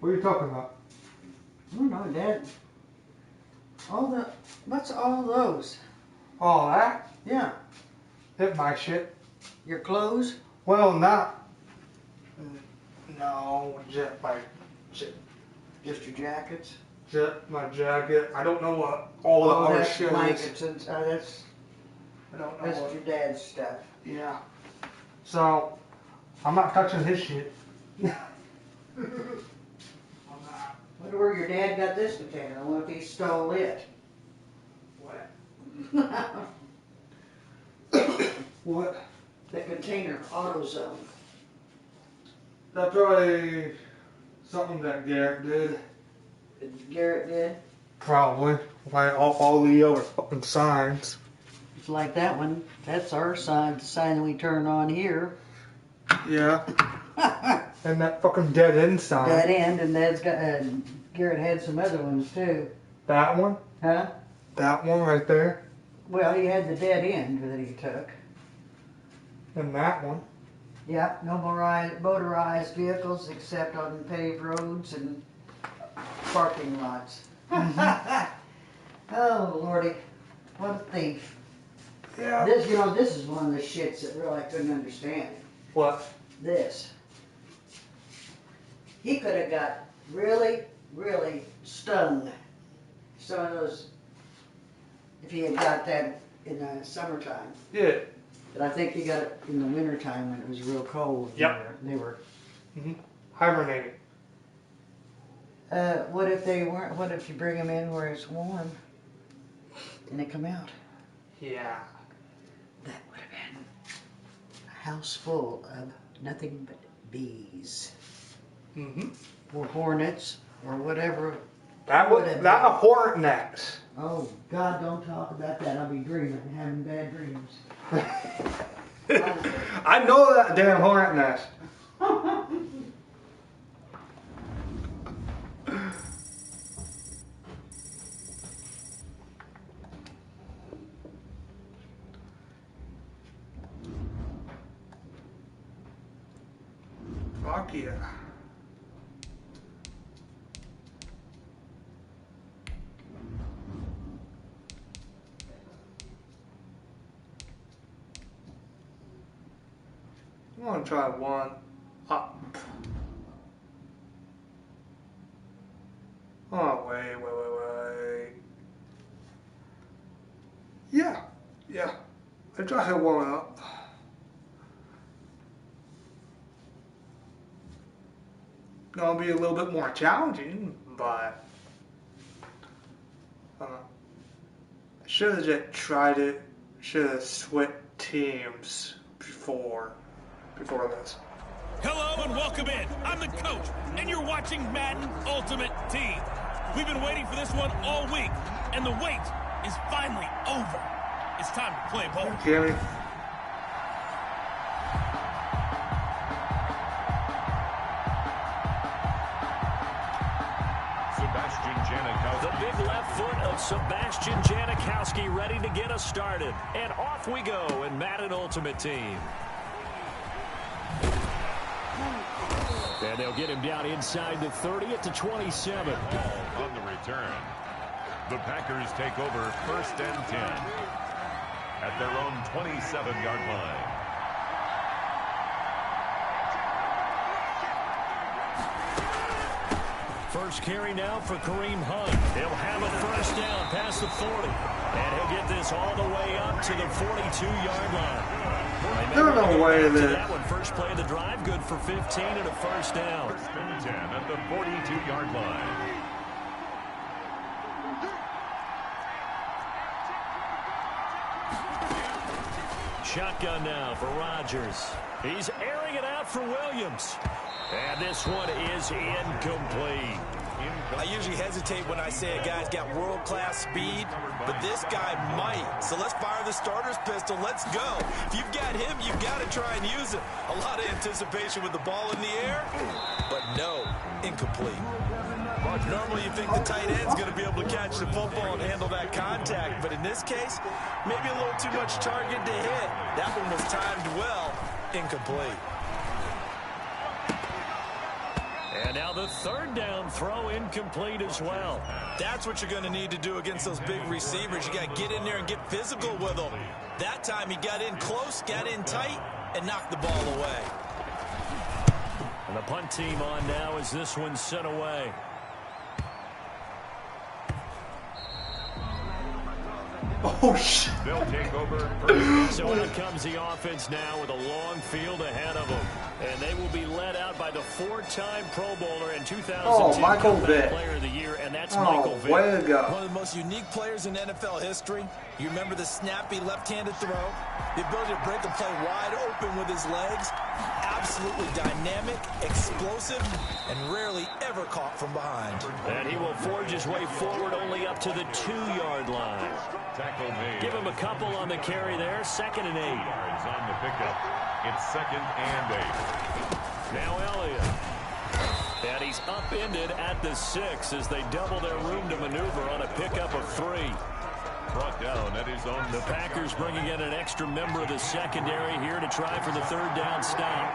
What are you talking about? I don't know, Dad. What's all those? All that? Yeah. Hit my shit. Your clothes? Well, not. No, just my shit. Just your jackets? Just my jacket. I don't know what all the other that's shit blankets is. and that's I don't know that's what. your dad's stuff. Yeah. So, I'm not touching his shit. I'm not. Wonder where your dad got this container. I wonder if he stole it. What? What? The container, AutoZone. That's probably something that Garrett did. Garrett did. Probably. Like all the other fucking signs. It's like that one. That's our sign, the sign we turn on here. Yeah. And that fucking dead end sign. Dead end, and that's got Garrett had some other ones too. That one? Huh? That one right there. Well, he had the dead end that he took. And that one. Yeah, no motorized vehicles except on paved roads and parking lots. Oh, Lordy. What a thief. Yeah. This, this is one of the shits that really I couldn't understand. What? This. He could have got really, really stung. Some of those, if he had got that in the summertime. Yeah. But I think he got it in the wintertime when it was real cold. Yep. They were. Hibernating. What if they weren't? What if you bring them in where it's warm and they come out? Yeah. That would have been a house full of nothing but bees. Or hornets or whatever. That was not a hornet nest. Oh God! Don't talk about that. I'll be dreaming, having bad dreams. I know that damn hornet nest. Fuck yeah. I'm gonna try one up. Oh, wait. Yeah. I try to hit one up. Gonna be a little bit more challenging, but I should have just tried it. Should have switched teams before this. Hello and welcome in. I'm the coach, and you're watching Madden Ultimate Team. We've been waiting for this one all week, and the wait is finally over. It's time to play ball. Jimmy. The big left foot of Sebastian Janikowski ready to get us started. And off we go in Madden Ultimate Team. And they'll get him down inside the 30 at the 27. On the return, the Packers take over 1st and 10 at their own 27-yard line. First carry now for Kareem Hunt. He'll have a first down past the 40. And he'll get this all the way up to the 42-yard line. There's no way that one. First play of the drive, good for 15 and a first down. 1st and 10 at the 42-yard line. Shotgun now for Rodgers. He's airing it out for Williams. And this one is incomplete. I usually hesitate when I say a guy's got world-class speed, but this guy might. So let's fire the starter's pistol. Let's go. If you've got him, you've got to try and use it. A lot of anticipation with the ball in the air, but no, incomplete. Normally you think the tight end's going to be able to catch the football and handle that contact, but in this case, maybe a little too much target to hit. That one was timed well, incomplete. And now the third down throw incomplete as well. That's what you're going to need to do against those big receivers. You got to get in there and get physical with them. That time he got in close, got in tight, and knocked the ball away. And the punt team on now as this one's sent away. Oh, shit. They'll take over. So out comes the offense now with a long field ahead of them. And they will be led out by the four-time Pro Bowler and 2010 Michael Vick. Player of the Year, and that's Michael Vick. Way to go. One of the most unique players in NFL history. You remember the snappy left-handed throw, the ability to break the play wide open with his legs. Absolutely dynamic, explosive, and rarely ever caught from behind. And he will forge his way forward only up to the 2-yard line. Tackle made. Give him a couple on the carry there. 2nd and 8. Yards on the pickup. It's 2nd and 8. Now Elliott. And he's upended at the 6 as they double their room to maneuver on a pickup of 3. Brought down at his own. The Packers bringing in an extra member of the secondary here to try for the 3rd down stop.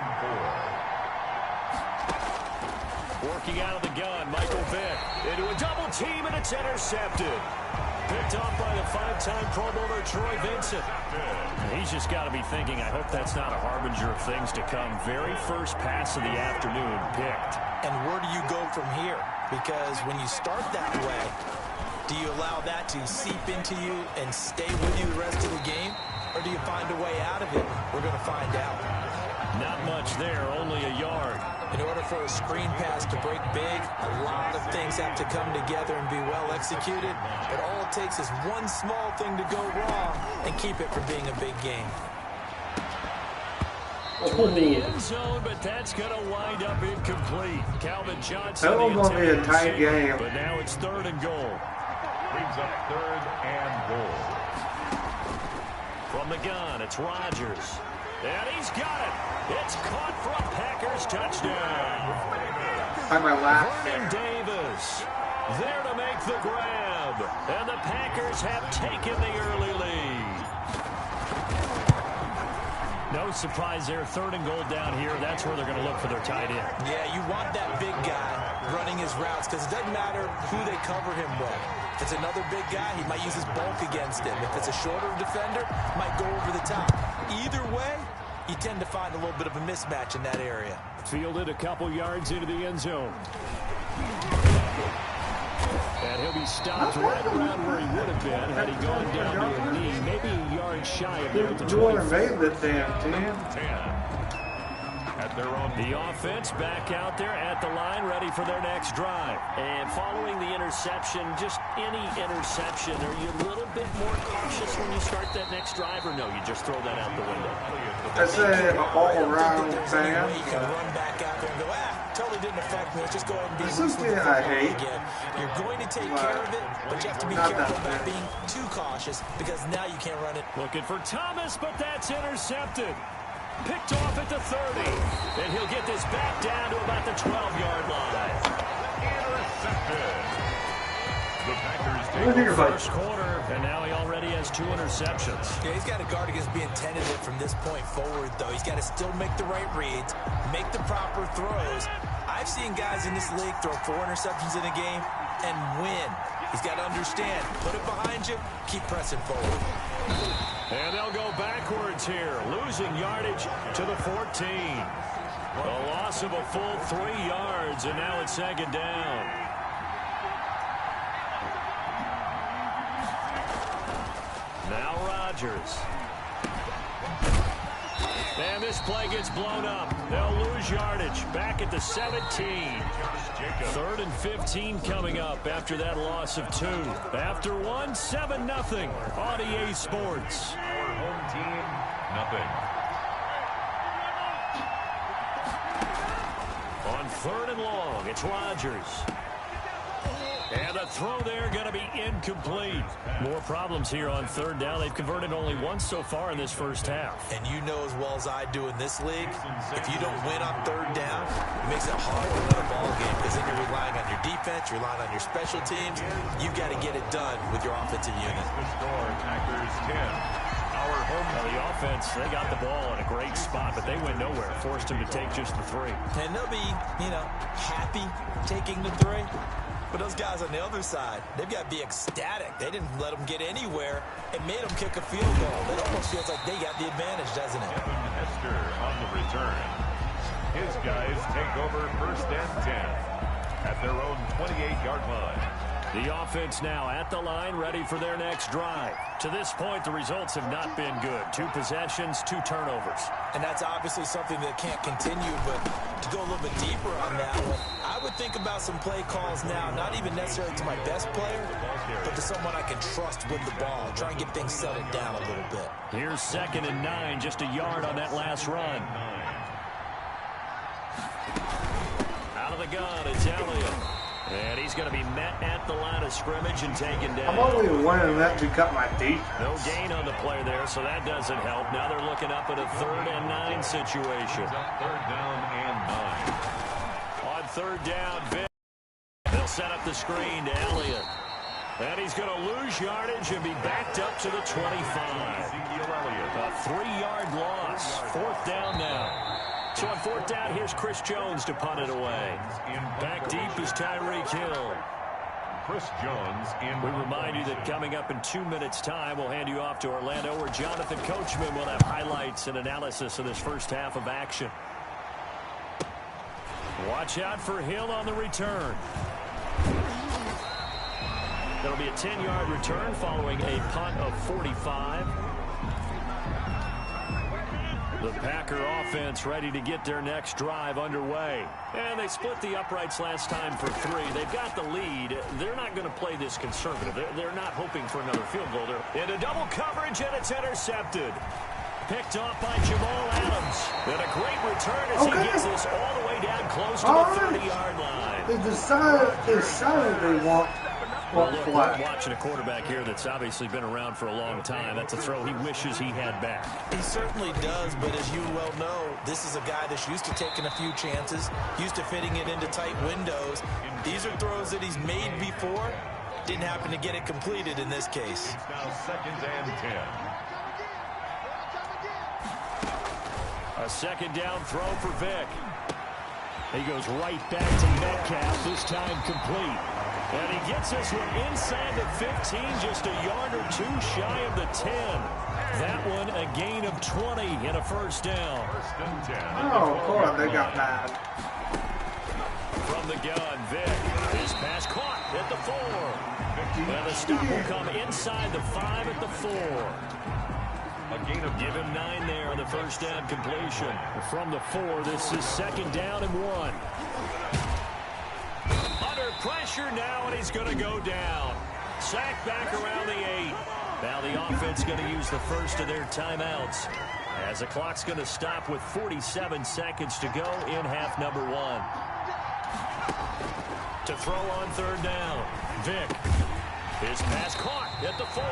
Working out of the gun, Michael Vick into a double team, and it's intercepted. Picked off by the 5-time Pro Bowler Troy Vincent. He's just got to be thinking, I hope that's not a harbinger of things to come. Very first pass of the afternoon picked. And where do you go from here? Because when you start that way, do you allow that to seep into you and stay with you the rest of the game? Or do you find a way out of it? We're going to find out. Not much there, only a yard. In order for a screen pass to break big, a lot of things have to come together and be well executed. But all it takes is one small thing to go wrong and keep it from being a big game. Toward the end zone, but that's going to wind up incomplete. Calvin Johnson. That was going to be a tight game. But now it's 3rd and goal. Brings up 3rd and goal. From the gun, it's Rodgers. And he's got it. It's caught for a Packers touchdown. I'm my last. Vernon Davis there to make the grab. And the Packers have taken the early lead. No surprise there. 3rd and goal down here. That's where they're going to look for their tight end. Yeah, you want that big guy running his routes because it doesn't matter who they cover him with. If it's another big guy, he might use his bulk against him. If it's a shorter defender, he might go over the top. Either way, you tend to find a little bit of a mismatch in that area. Fielded a couple yards into the end zone. And he'll be stopped right around where he would have been had he gone down to a knee, maybe a yard shy of there at the 24. This damn team. 10. At their own. The offense back out there at the line, ready for their next drive. And following the interception, just any interception, are you a little bit more cautious when you start that next drive, or no, you just throw that out the window? I say all-around fan. You can run back out there and go, totally didn't affect me. Let's just go ahead and be This is the I hate. again. You're going to take care of it, but you have to be careful about being too cautious because now you can't run it. Looking for Thomas, but that's intercepted. Picked off at the 30. And he'll get this back down to about the 12-yard line. Intercepted. The Packers take the first quarter, and now he already has 2 interceptions. Yeah, he's got to guard against being tentative from this point forward, though. He's got to still make the right reads, make the proper throws. I've seen guys in this league throw 4 interceptions in a game and win. He's got to understand, put it behind you, keep pressing forward. And they'll go backwards here, losing yardage to the 14. A loss of a full 3 yards, and now it's 2nd down. Now Rodgers. And this play gets blown up. They'll lose yardage. Back at the 17. 3rd and 15 coming up after that loss of 2. After 1, 7-0 on EA Sports. Our home team, nothing. On 3rd and long, it's Rodgers. And the throw there going to be incomplete. More problems here on 3rd down. They've converted only once so far in this first half. And you know as well as I do in this league, if you don't win on 3rd down, it makes it hard to win a ball game because then you're relying on your defense, you're relying on your special teams. You've got to get it done with your offensive unit. The score, Packers 10. Our home Well, the offense, they got the ball in a great spot, but they went nowhere. Forced them to take just the 3. And they'll be, happy taking the 3. But those guys on the other side, they've got to be ecstatic. They didn't let them get anywhere. It made them kick a field goal. It almost feels like they got the advantage, doesn't it? Kevin Hester on the return. His guys take over 1st and 10 at their own 28-yard line. The offense now at the line, ready for their next drive. To this point, the results have not been good. 2 possessions, 2 turnovers. And that's obviously something that can't continue, but to go a little bit deeper on that one, I would think about some play calls now, not even necessarily to my best player, but to someone I can trust with the ball, try and get things settled down a little bit. Here's 2nd and 9, just a yard on that last run. Out of the gun, it's Elliott. And he's going to be met at the line of scrimmage and taken down. I'm only winning that to cut my defense. No gain on the play there, so that doesn't help. Now they're looking up at a 3rd and 9 situation. 3rd down and 9. On 3rd down, Vic. They'll set up the screen to Elliott. And he's going to lose yardage and be backed up to the 25. A 3-yard loss. 4th down now. So on 4th down, here's Chris Jones to punt it away. Back deep is Tyreek Hill. Chris Jones in. We remind you that coming up in 2 minutes' time, we'll hand you off to Orlando, where Jonathan Coachman will have highlights and analysis of this first half of action. Watch out for Hill on the return. That'll be a 10-yard return following a punt of 45. The Packer offense ready to get their next drive underway. And they split the uprights last time for 3. They've got the lead. They're not going to play this conservative. They're not hoping for another field goal. They're into double coverage, and it's intercepted. Picked off by Jamal Adams. And a great return as he gets this all the way down close to the 30-yard line. They decided they want Well, look, we're watching a quarterback here that's obviously been around for a long time. That's a throw he wishes he had back. He certainly does, but as you well know, this is a guy that's used to taking a few chances, used to fitting it into tight windows. These are throws that he's made before. Didn't happen to get it completed in this case. It's now 2nd and 10. A 2nd down throw for Vic. He goes right back to Metcalf, this time complete. And he gets this one inside the 15, just a yard or 2 shy of the 10. That one a gain of 20 and a 1st down. 1st and 10. Oh, of course they got mad. From the gun, Vic. His pass caught at the 4. And the stop will come inside the 5 at the 4. Give him 9 there on the 1st down completion. From the 4, this is 2nd down and 1. Under pressure now, and he's going to go down. Sacked back around the 8. Now the offense going to use the first of their timeouts, as the clock's going to stop with 47 seconds to go in half number 1. To throw on 3rd down, Vic. His pass caught at the 4.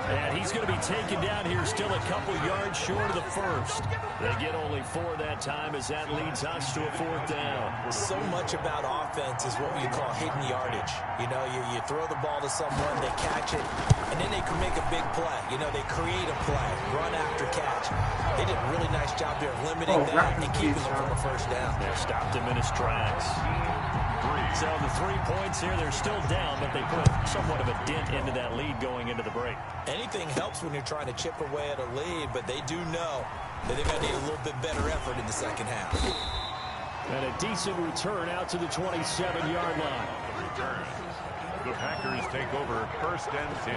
And he's going to be taken down here, still a couple yards short of the 1st. They get only 4 that time, as that leads us to a 4th down. So much about offense is what we call hidden yardage. You know, you throw the ball to someone, they catch it, and then they can make a big play. You know, they create a play, run after catch. They did a really nice job there of limiting that and keeping them from a 1st down. They stopped him in his tracks. So the 3 points here, they're still down, but they put somewhat of a dent into that lead going into the break. Anything helps when you're trying to chip away at a lead, but they do know that they're going to need a little bit better effort in the 2nd half. And a decent return out to the 27-yard line. Return. The Packers take over 1st and 10.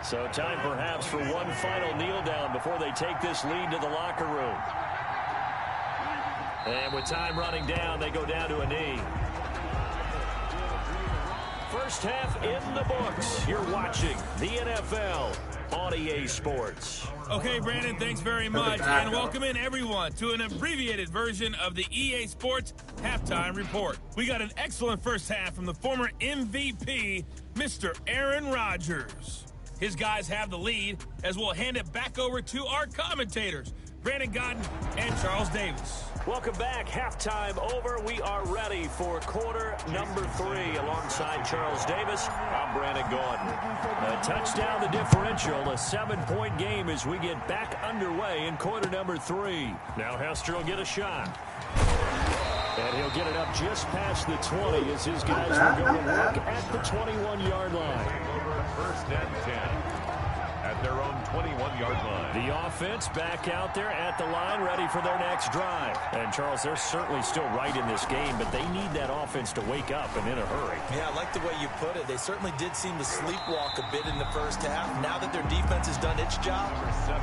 So time perhaps for one final kneel down before they take this lead to the locker room. And with time running down, they go down to a knee. First half in the books. You're watching the NFL on EA Sports. Okay, Brandon, thanks very much. And welcome in, everyone, to an abbreviated version of the EA Sports Halftime Report. We got an excellent first half from the former MVP, Mr. Aaron Rodgers. His guys have the lead, as we'll hand it back over to our commentators, Brandon Godden and Charles Davis. Welcome back. Halftime over. We are ready for quarter number 3. Alongside Charles Davis, I'm Brandon Gordon. A touchdown, the differential, a 7-point game as we get back underway in quarter number 3. Now Hester will get a shot. And he'll get it up just past the 20 as his guys will go to work at the 21-yard line. 1st and 10. At their own 21-yard line. The offense back out there at the line, ready for their next drive. And, Charles, they're certainly still right in this game, but they need that offense to wake up and in a hurry. Yeah, I like the way you put it. They certainly did seem to sleepwalk a bit in the first half. Now that their defense has done its job,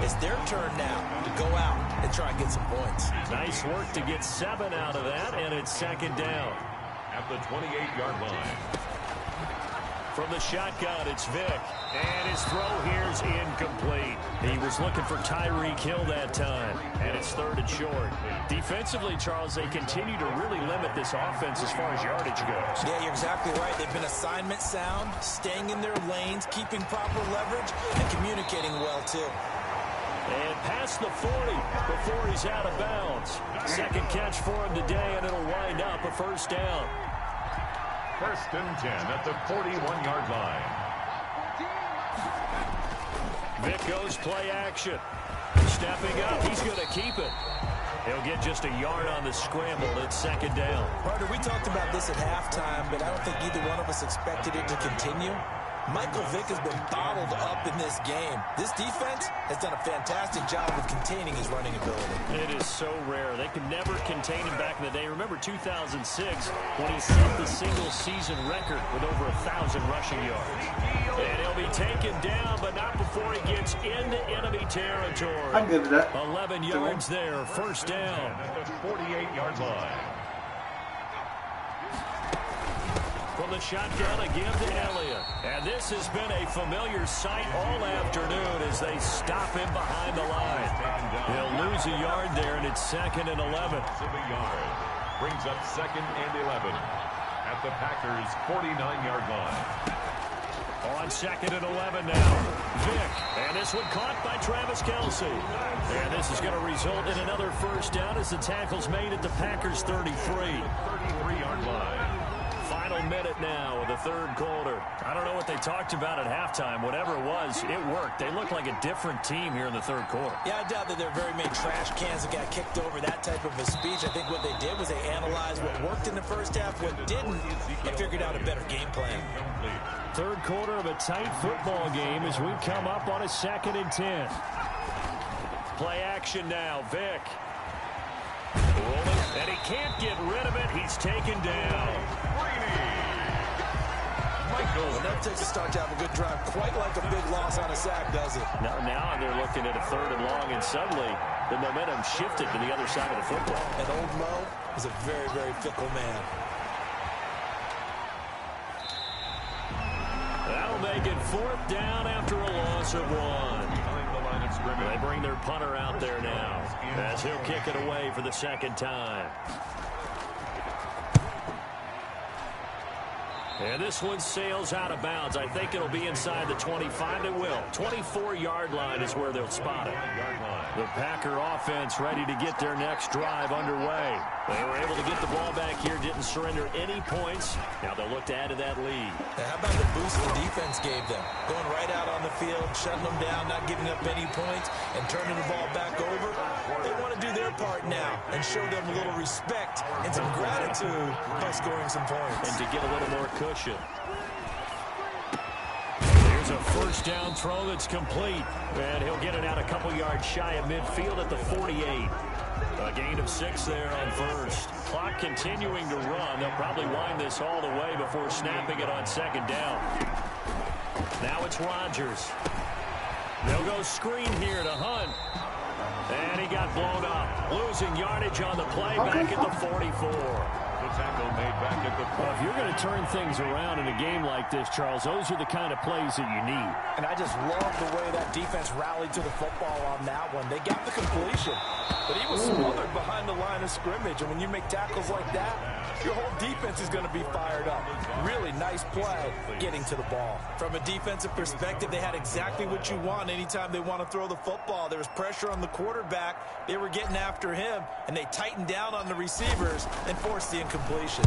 it's their turn now to go out and try and get some points. Nice work to get 7 out of that, and it's 2nd down. At the 28-yard line. From the shotgun, it's Vick. And his throw here's incomplete. He was looking for Tyreek Hill that time. And it's 3rd and short. Defensively, Charles, they continue to really limit this offense as far as yardage goes. Yeah, you're exactly right. They've been assignment sound, staying in their lanes, keeping proper leverage, and communicating well, too. And past the 40 before he's out of bounds. Second catch for him today, and it'll wind up a 1st down. 1st and 10 at the 41-yard line. Vick goes play action. Stepping up, he's going to keep it. He'll get just a yard on the scramble. It's 2nd down. Partner, we talked about this at halftime, but I don't think either one of us expected it to continue. Michael Vick has been bottled up in this game. This defense has done a fantastic job of containing his running ability. It is so rare. They could never contain him back in the day. Remember 2006 when he set the single-season record with over 1,000 rushing yards. And he'll be taken down, but not before he gets into enemy territory. I'm good with that. 11 yards there, 1st down. At the 48-yard line. From the shotgun again to Elliott. And this has been a familiar sight all afternoon as they stop him behind the line. He'll lose a yard there, and it's 2nd and 11. Yard. Brings up 2nd and 11 at the Packers' 49-yard line. On 2nd and 11 now. Vick. And this one caught by Travis Kelce. And this is going to result in another 1st down as the tackle's made at the Packers' 33. 33-yard line. Final minute now of the 3rd quarter. I don't know what they talked about at halftime. Whatever it was, it worked. They look like a different team here in the 3rd quarter. Yeah, I doubt that there are very many trash cans that got kicked over, that type of a speech. I think what they did was they analyzed what worked in the 1st half, what didn't, and figured out a better game plan. 3rd quarter of a tight football game as we come up on a 2nd and 10. Play action now. Vick. Rolling, and he can't get rid of it. He's taken down. Michael, that takes a start to have a good drive. Quite like a big loss on a sack, does it? Now they're looking at a 3rd and long, and suddenly the momentum shifted to the other side of the football. And old Mo is a very, very fickle man. That'll make it 4th down after a loss of 1. They bring their punter out there now as he'll kick it away for the 2nd time. And this one sails out of bounds. I think it'll be inside the 25. It will. 24-yard line is where they'll spot it. The Packer offense ready to get their next drive underway. They were able to get the ball back here, didn't surrender any points. Now they'll look to add to that lead. Now, how about the boost the defense gave them? Going right out on the field, shutting them down, not giving up any points, and turning the ball back over. They want to do their part now and show them a little respect and some gratitude by scoring some points. And to get a little more cushion. There's a 1st down throw that's complete. And he'll get it out a couple yards shy of midfield at the 48. A gain of 6 there on 1st. Clock continuing to run. They'll probably wind this all the way before snapping it on 2nd down. Now it's Rodgers. They'll go screen here to Hunt. And he got blown up. Losing yardage on the play back at the 44. The tackle made back at the Well, if you're going to turn things around in a game like this, Charles, those are the kind of plays that you need. And I just love the way that defense rallied to the football on that one. They got the completion, but he was smothered behind the line of scrimmage. And when you make tackles like that, your whole defense is going to be fired up. Really nice play getting to the ball. From a defensive perspective, they had exactly what you want anytime they want to throw the football. There was pressure on the quarterback. They were getting after him, and they tightened down on the receivers and forced the incompletion.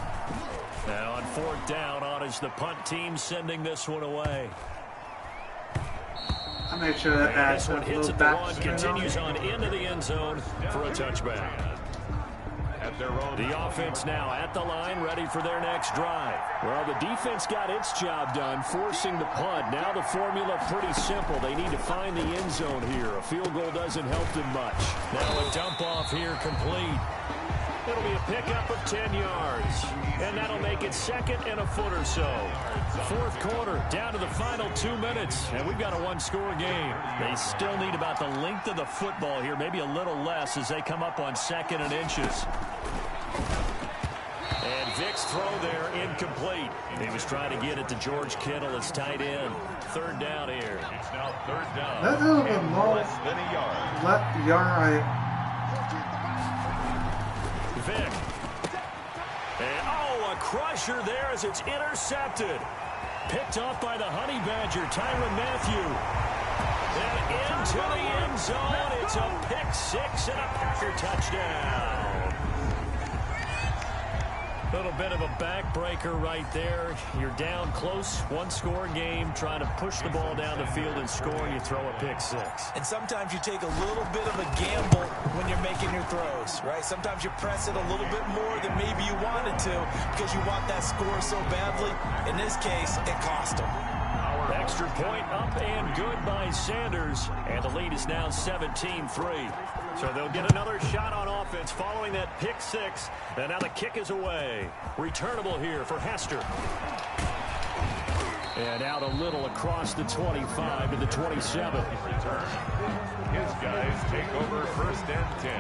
Now on 4th down, on is the punt team sending this one away. I'll make sure that this one hits at the 1, continues on into the end zone for a touchback. The offense now at the line, ready for their next drive. Well, the defense got its job done, forcing the punt. Now the formula pretty simple. They need to find the end zone here. A field goal doesn't help them much. Now a dump off here complete. It'll be a pickup of 10 yards. And that'll make it 2nd and a foot or so. 4th quarter, down to the final 2 minutes. And we've got a 1-score game. They still need about the length of the football here, maybe a little less as they come up on 2nd and inches. And Vick's throw there incomplete. He was trying to get it to George Kittle as tight end. Third down here. It's now third down. That's a little bit more. Less than a yard. Vick. And, a crusher there as it's intercepted. Picked off by the Honey Badger, Tyrann Mathieu. And into the end zone. It's a pick six and a Packer touchdown. Little bit of a backbreaker right there. You're down close, one-score game, trying to push the ball down the field and score, and you throw a pick six. And sometimes you take a little bit of a gamble when you're making your throws, right? Sometimes you press it a little bit more than maybe you wanted to because you want that score so badly. In this case, it cost them. Extra point up and good by Sanders, and the lead is now 17-3. So they'll get another shot on offense following that pick six, and now the kick is away. Returnable here for Hester. And out a little across the 25 to the 27. His guys take over first and 10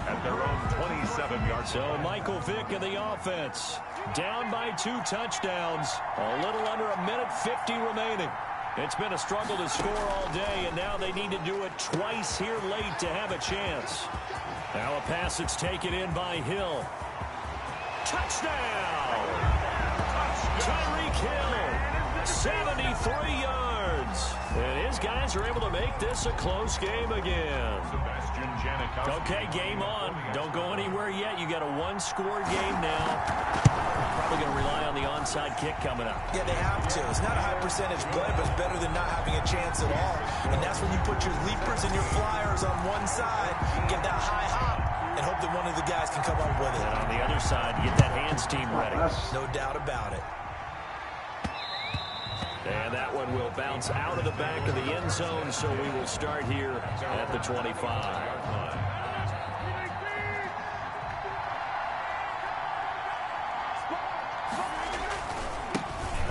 at their own 27-yard. So Michael Vick in the offense. Down by 2 touchdowns. A little under a minute 50 remaining. It's been a struggle to score all day, and now they need to do it twice here late to have a chance. Now a pass that's taken in by Hill. Touchdown! Tyreek Hill, 73 yards. And his guys are able to make this a close game again. Okay, game on. Don't go anywhere yet. You got a one-score game now. Probably going to rely on the onside kick coming up. Yeah, they have to. It's not a high percentage play, but it's better than not having a chance at all. And that's when you put your leapers and your flyers on one side, get that high hop, and hope that one of the guys can come up with it. And on the other side, get that hands team ready. No doubt about it. And that one will bounce out of the back of the end zone, so we will start here at the 25.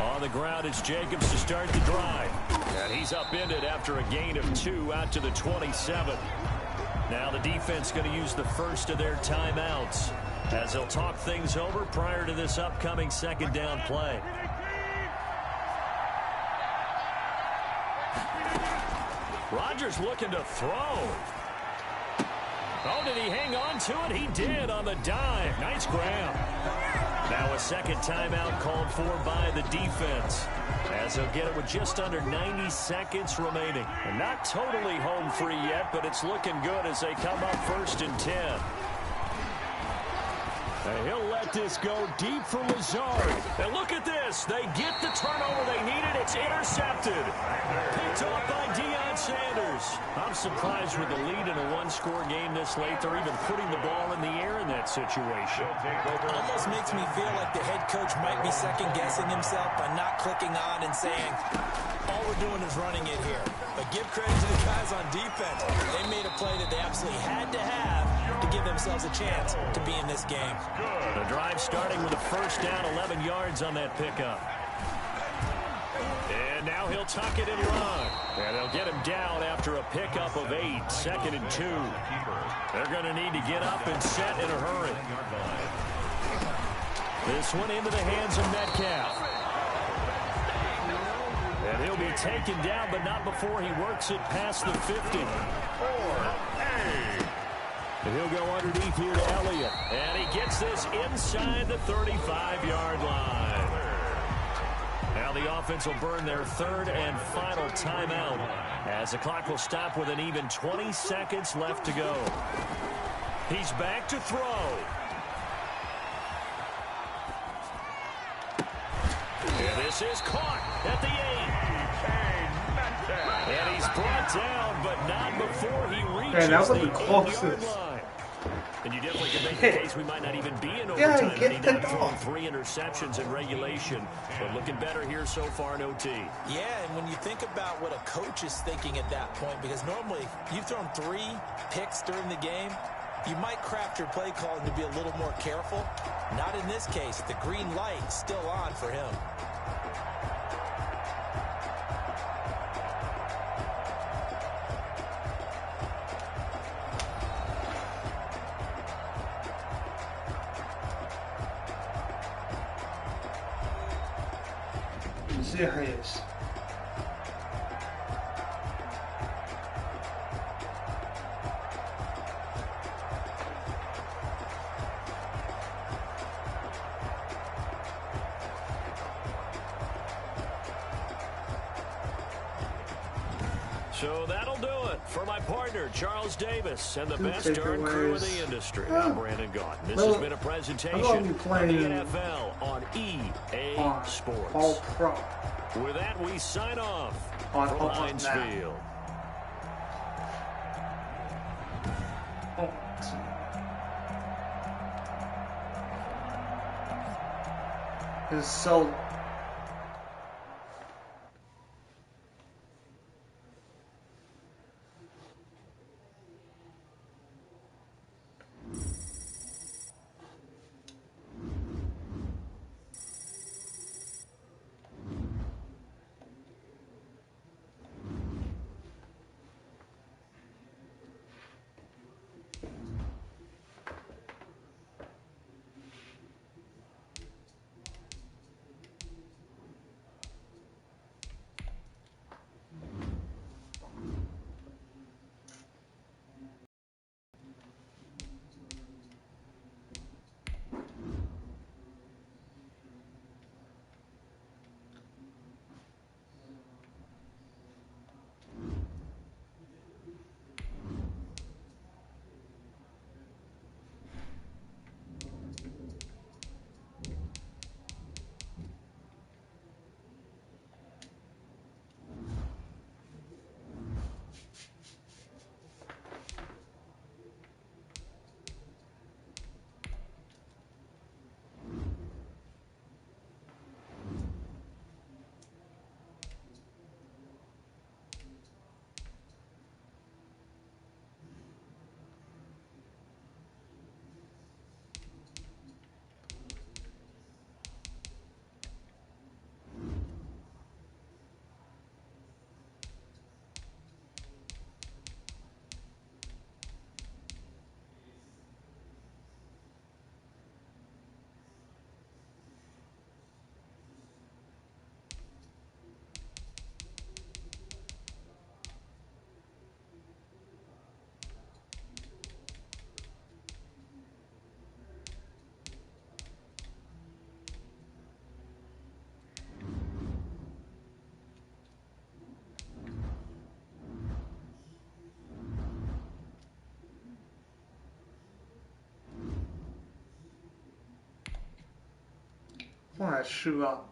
On the ground, it's Jacobs to start the drive. And he's upended after a gain of 2 out to the 27. Now the defense going to use the first of their timeouts as they'll talk things over prior to this upcoming second down play. Rodgers looking to throw. Oh, did he hang on to it? He did on the dive. Nice grab. Now a second timeout called for by the defense, as they'll get it with just under 90 seconds remaining. And not totally home free yet, but it's looking good as they come up first and 10. And he'll let this go deep for Lazard. And look at this. They get the turnover they needed. It's intercepted. Picked off by Deion Sanders. I'm surprised with the lead in a one-score game this late. They're even putting the ball in the air in that situation. It almost makes me feel like the head coach might be second-guessing himself by not clicking on and saying, all we're doing is running it here. But give credit to the guys on defense. They made a play that they absolutely had to have to give themselves a chance to be in this game. The drive starting with a first down, 11 yards on that pickup. And now he'll tuck it and run. And they'll get him down after a pickup of 8, 2nd and 2. They're going to need to get up and set in a hurry. This one into the hands of Metcalf. And he'll be taken down, but not before he works it past the 50. And he'll go underneath here to Elliott. And he gets this inside the 35-yard line. Now the offense will burn their third and final timeout as the clock will stop with an even 20 seconds left to go. He's back to throw. And this is caught at the 8. And he's brought down, but not before he reaches that was the the 8-yard line. And you definitely can make the case we might not even be in overtime. get He the now throwing dog. 3 interceptions in regulation. But looking better here so far in OT. Yeah, and when you think about what a coach is thinking at that point, because normally you've thrown 3 picks during the game, you might craft your play calling to be a little more careful. Not in this case. The green light is still on for him. serious. So that'll do it for my partner, Charles Davis, and the best darn crew in the industry. I'm Brandon Gaudin. This has been a presentation of the NFL on EA Sports. All Pro. With that, we sign off On from Heinz Field. It's so... I want to shoot up.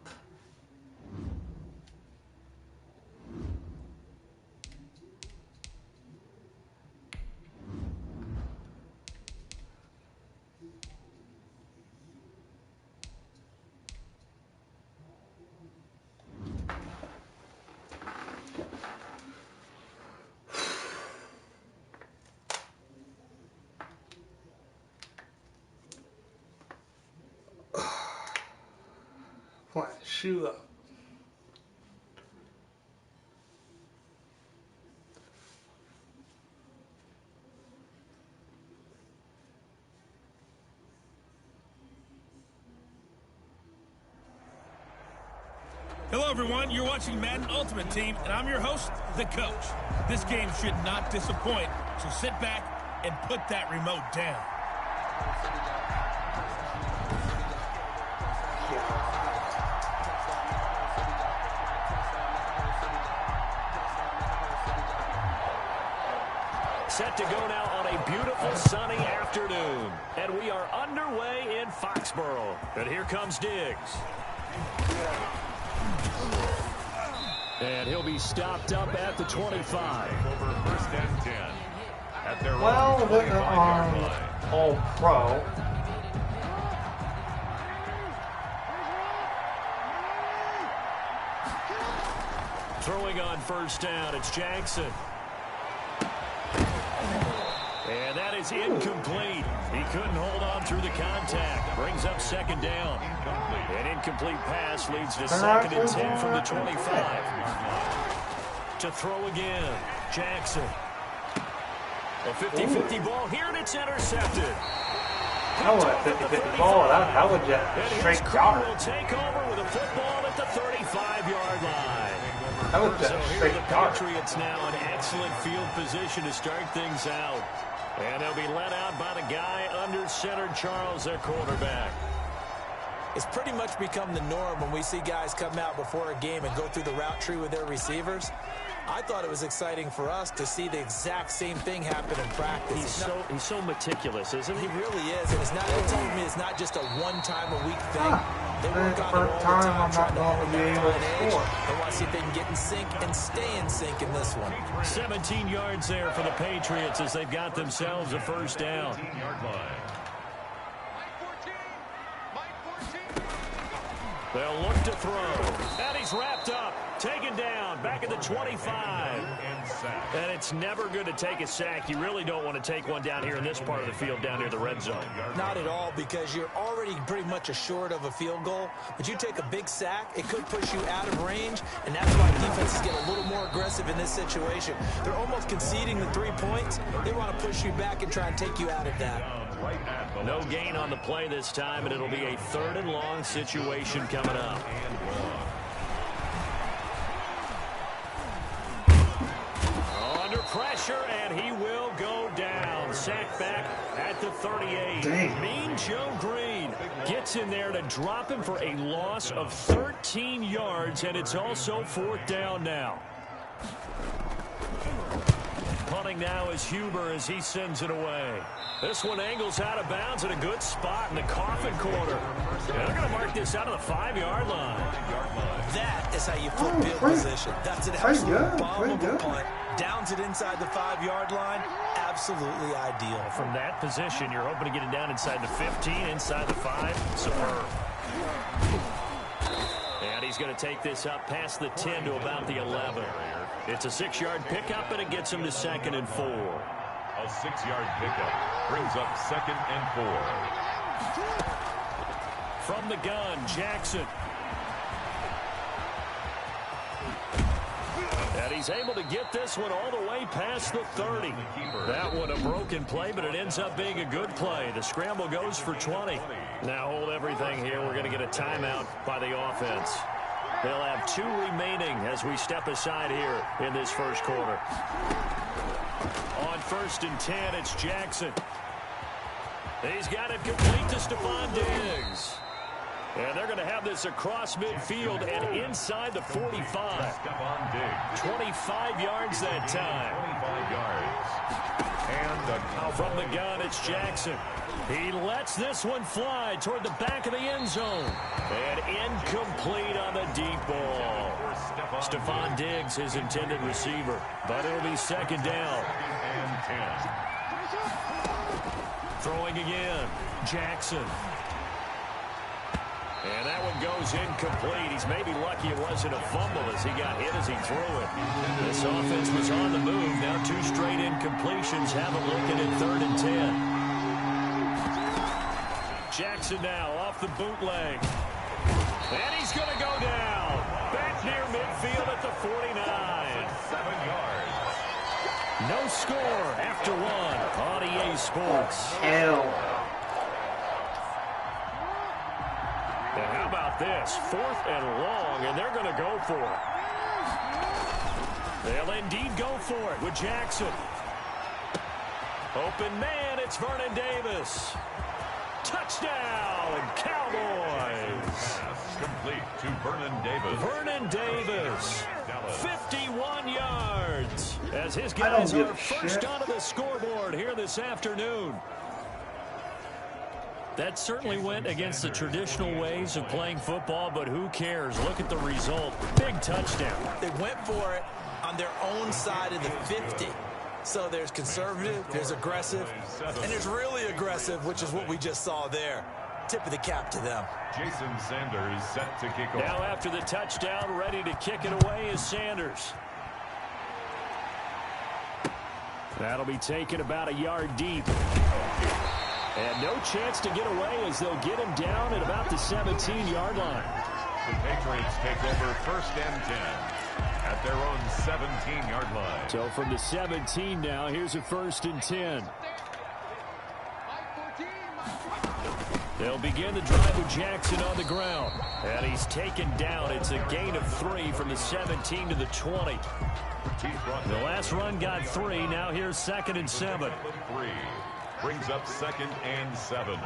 Want to shoot up. Hello, everyone. You're watching Madden Ultimate Team, and I'm your host, The Coach. This game should not disappoint, so sit back and put that remote down. Set to go now on a beautiful sunny afternoon. And we are underway in Foxborough. And here comes Diggs. And he'll be stopped up at the 25. Over first and 10. At their Well, own 25-yard line. All Pro. Throwing on first down, it's Jackson. And that is incomplete. He couldn't hold on through the contact. Brings up second down. An incomplete pass leads to second and 10 from the 25. To throw again, Jackson. A 50-50 ball here, and it's intercepted. That was a 50-50 ball. That was just straight yard. Will take over with a football at the 35-yard 17-yard line. That was just So here straight are the dart. Patriots now in excellent field position to start things out. And they'll be led out by the guy under center, Charles, their quarterback. It's pretty much become the norm when we see guys come out before a game and go through the route tree with their receivers. I thought it was exciting for us to see the exact same thing happen in practice. He's so meticulous, isn't he? He really is, and they told me it's not just a one-time-a-week thing. They work on it all the time time, I'm trying to not have going to be that able fine to edge. score. They want to see if they can get in sync and stay in sync in this one. 17 yards there for the Patriots as they've got themselves a first down. 14-yard line. They'll look to throw. And he's wrapped up. Taken down. Back at the 25. And it's never good to take a sack. You really don't want to take one down here in this part of the field, down near the red zone. Not at all, because you're already pretty much assured of a field goal. But you take a big sack, it could push you out of range, and that's why defenses get a little more aggressive in this situation. They're almost conceding the 3 points. They want to push you back and try and take you out of that. No gain on the play this time, and it'll be a 3rd and long situation coming up. Under pressure, and he will go down. Sacked back at the 38. Dang. Mean Joe Green gets in there to drop him for a loss of 13 yards, and it's also 4th down now. Punting now is Huber as he sends it away. This one angles out of bounds at a good spot in the coffin corner. They're going to mark this out of the 5-yard line. That is how you flip field position. That's an absolute bomb of a punt. Downs it inside the 5-yard line. Absolutely ideal. From that position, you're hoping to get it down inside the 15, inside the 5. Superb. And he's going to take this up past the 10 to about the 11. It's a 6-yard pickup, and it gets him to 2nd and 4. A 6-yard pickup brings up 2nd and 4. From the gun, Jackson. And he's able to get this one all the way past the 30. That one a broken play, but it ends up being a good play. The scramble goes for 20. Now hold everything here. We're going to get a timeout by the offense. They'll have 2 remaining as we step aside here in this first quarter. On 1st and 10, it's Jackson. He's got it complete to Stephon Diggs. And they're going to have this across midfield and inside the 45. Stephon Diggs. 25 yards that time. 25 yards. And a From the gun, it's Jackson. He lets this one fly toward the back of the end zone. And incomplete on the deep ball. Stephon Diggs, his intended receiver. But it'll be 2nd down. and 10. Throwing again. Jackson. And that one goes incomplete. He's maybe lucky it wasn't a fumble as he got hit as he threw it. This offense was on the move. Now 2 straight incompletions have him looking at 3rd and 10. Jackson now off the bootleg. And he's going to go down. Back near midfield at the 49. 7 yards. No score after 1 on EA Sports. Hell. And how about this? 4th and long, and they're going to go for it. They'll indeed go for it with Jackson. Open man, it's Vernon Davis. Touchdown, Cowboys. Pass complete to Vernon Davis. Vernon Davis, 51 yards, as his guys are first onto the scoreboard here this afternoon. That certainly went against the traditional ways of playing football, but who cares? Look at the result. Big touchdown. They went for it on their own side of the 50. So there's conservative, there's aggressive, and there's really aggressive, which is what we just saw there. Tip of the cap to them. Jason Sanders set to kick off. Now after the touchdown, ready to kick it away is Sanders. That'll be taken about a yard deep. And no chance to get away as they'll get him down at about the 17-yard line. The Patriots take over 1st and 10 at their own 17-yard line. So from the 17 now, here's a 1st and 10. They'll begin the drive with Jackson on the ground. And he's taken down. It's a gain of 3 from the 17 to the 20. The last run got 3. Now here's 2nd and 7. 3 brings up 2nd and 7.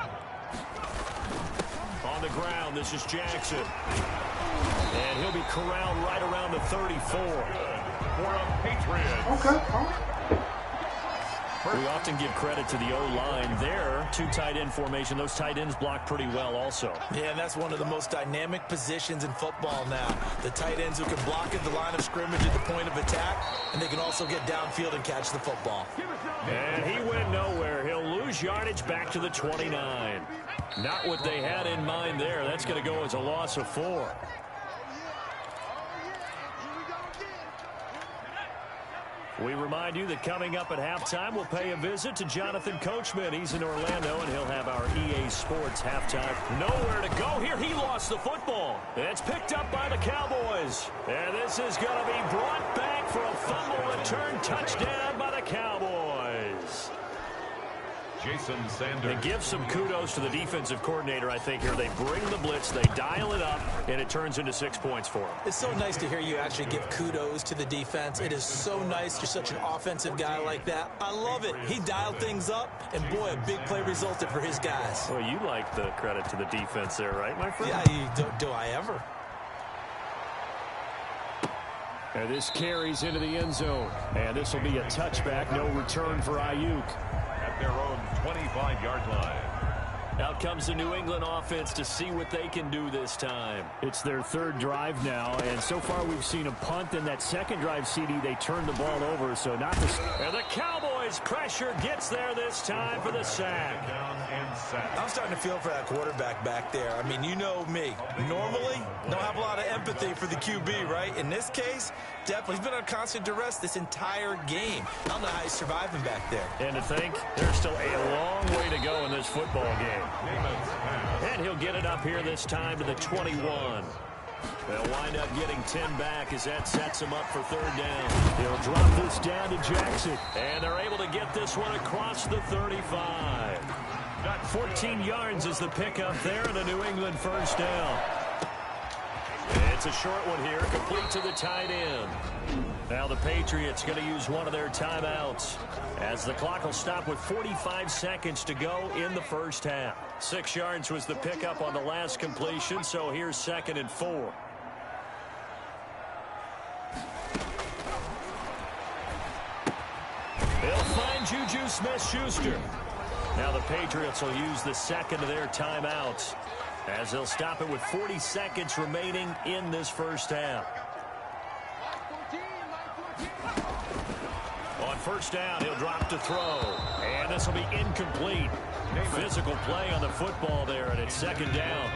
On the ground, this is Jackson. And he'll be corralled right around the 34. For a Patriot. Okay. We often give credit to the O-line there. 2 tight end formation. Those tight ends block pretty well also. Yeah, and that's one of the most dynamic positions in football now. The tight ends who can block at the line of scrimmage at the point of attack, and they can also get downfield and catch the football. And he went nowhere. He'll lose yardage back to the 29. Not what they had in mind there. That's going to go as a loss of 4. We remind you that coming up at halftime, we'll pay a visit to Jonathan Coachman. He's in Orlando, and he'll have our EA Sports halftime. Nowhere to go here. He lost the football. It's picked up by the Cowboys. And this is going to be brought back for a fumble return touchdown by the Cowboys. Jason Sanders. And give some kudos to the defensive coordinator, I think, here. They bring the blitz, they dial it up, and it turns into 6 points for them. It's so nice to hear you actually give kudos to the defense. It is so nice. You're such an offensive guy like that. I love it. He dialed things up, and boy, a big play resulted for his guys. Well, you like the credit to the defense there, right, my friend? Yeah, do I ever? And this carries into the end zone. And this will be a touchback. No return for Ayuk. At their own 25-yard line. Out comes the New England offense to see what they can do this time. It's their 3rd drive now, and so far we've seen a punt. In that 2nd drive, CD, they turned the ball over, so not the... And the Cowboys' pressure gets there this time for the sack. I'm starting to feel for that quarterback back there. I mean, you know me. Normally, don't have a lot of empathy for the QB, right? In this case, definitely. He's been on constant duress this entire game. I don't know how he's surviving back there. And to think, there's still a long way to go in this football game. And he'll get it up here this time to the 21. They'll wind up getting 10 back as that sets him up for 3rd down. He'll drop this down to Jackson. And they're able to get this one across the 35. 14 yards is the pickup there and a New England 1st down. It's a short one here, complete to the tight end. Now the Patriots going to use one of their timeouts as the clock will stop with 45 seconds to go in the 1st half. 6 yards was the pickup on the last completion, so here's 2nd and 4. They'll find Juju Smith-Schuster. Now the Patriots will use the 2nd of their timeouts as they'll stop it with 40 seconds remaining in this 1st half. On 1st down, he'll drop to throw. And this will be incomplete. Physical play on the football there, and it's 2nd down.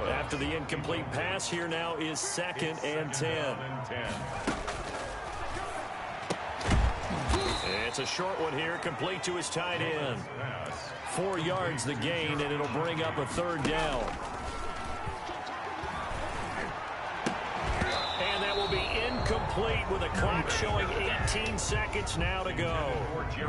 After the incomplete pass, here now is 2nd and 10. It's a short one here, complete to his tight end. 4 yards the gain, and it'll bring up a 3rd down. And that will be incomplete with a clock showing 18 seconds now to go.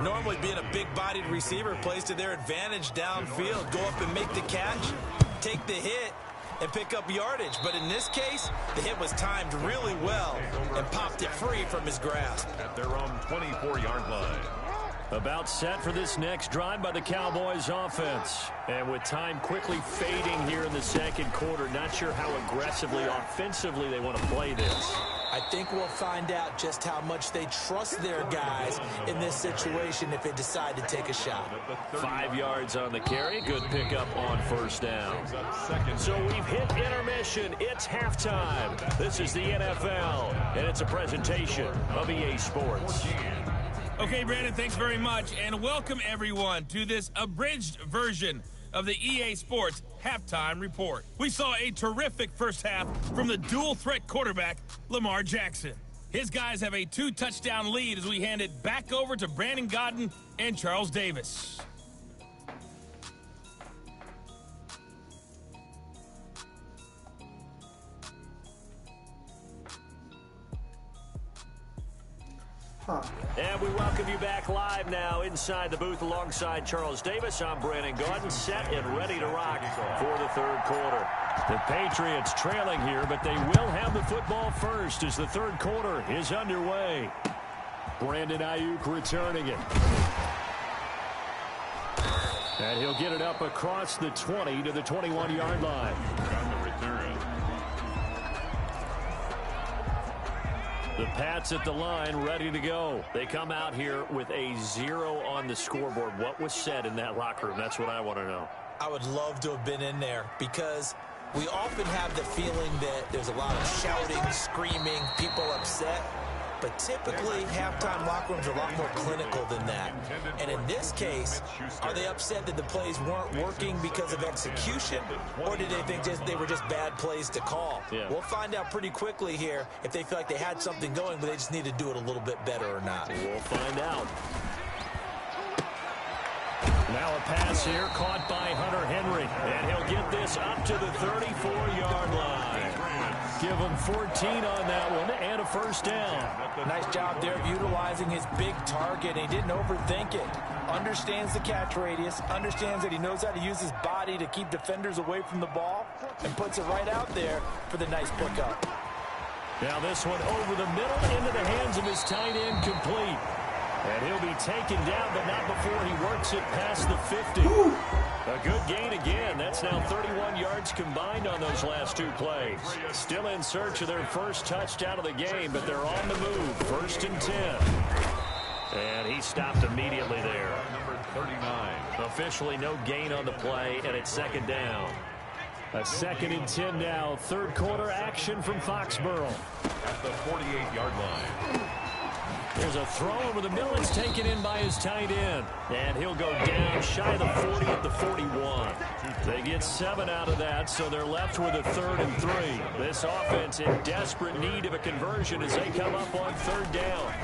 Normally being a big-bodied receiver plays to their advantage downfield. Go up and make the catch, take the hit, and pick up yardage. But in this case, the hit was timed really well and popped it free from his grasp. At their own 24-yard line. About set for this next drive by the Cowboys offense. And with time quickly fading here in the 2nd quarter, not sure how aggressively, offensively they want to play this. I think we'll find out just how much they trust their guys in this situation if they decide to take a shot. 5 yards on the carry. Good pickup on 1st down. So we've hit intermission. It's halftime. This is the NFL, and it's a presentation of EA Sports. Okay, Brandon, thanks very much, and welcome everyone to this abridged version of the EA Sports Halftime Report. We saw a terrific 1st half from the dual-threat quarterback, Lamar Jackson. His guys have a 2-touchdown lead as we hand it back over to Brandon Godden and Charles Davis. And we welcome you back live now inside the booth alongside Charles Davis. I'm Brandon Gaudin, set and ready to rock for the third quarter. The Patriots trailing here, but they will have the football first as the third quarter is underway. Brandon Ayuk returning it. And he'll get it up across the 20 to the 21-yard line. On the return. The Pats at the line, ready to go. They come out here with a 0 on the scoreboard. What was said in that locker room? That's what I want to know. I would love to have been in there because we often have the feeling that there's a lot of shouting, screaming, people upset. But typically, halftime locker rooms are a lot more clinical than that. And in this case, are they upset that the plays weren't working because of execution? Or did they think they were just bad plays to call? Yeah. We'll find out pretty quickly here if they feel like they had something going, but they just need to do it a little bit better or not. We'll find out. Now a pass here caught by Hunter Henry. And he'll get this up to the 34-yard line. Give him 14 on that one and a first down. Nice job there of utilizing his big target. He didn't overthink it. Understands the catch radius. Understands that he knows how to use his body to keep defenders away from the ball. And puts it right out there for the nice pickup. Now this one over the middle into the hands of his tight end, complete. And he'll be taken down, but not before he works it past the 50. Ooh. A good gain again. That's now 31 yards combined on those last two plays. Still in search of their first touchdown of the game, but they're on the move. 1st and 10. And he stopped immediately there. Number 39. Officially no gain on the play, and it's 2nd down. A 2nd and 10 now. Third quarter action from Foxborough. At the 48-yard line. There's a throw over the middle. It's taken in by his tight end. And he'll go down shy of the 40 at the 41. They get 7 out of that, so they're left with a 3rd and 3. This offense in desperate need of a conversion as they come up on 3rd down.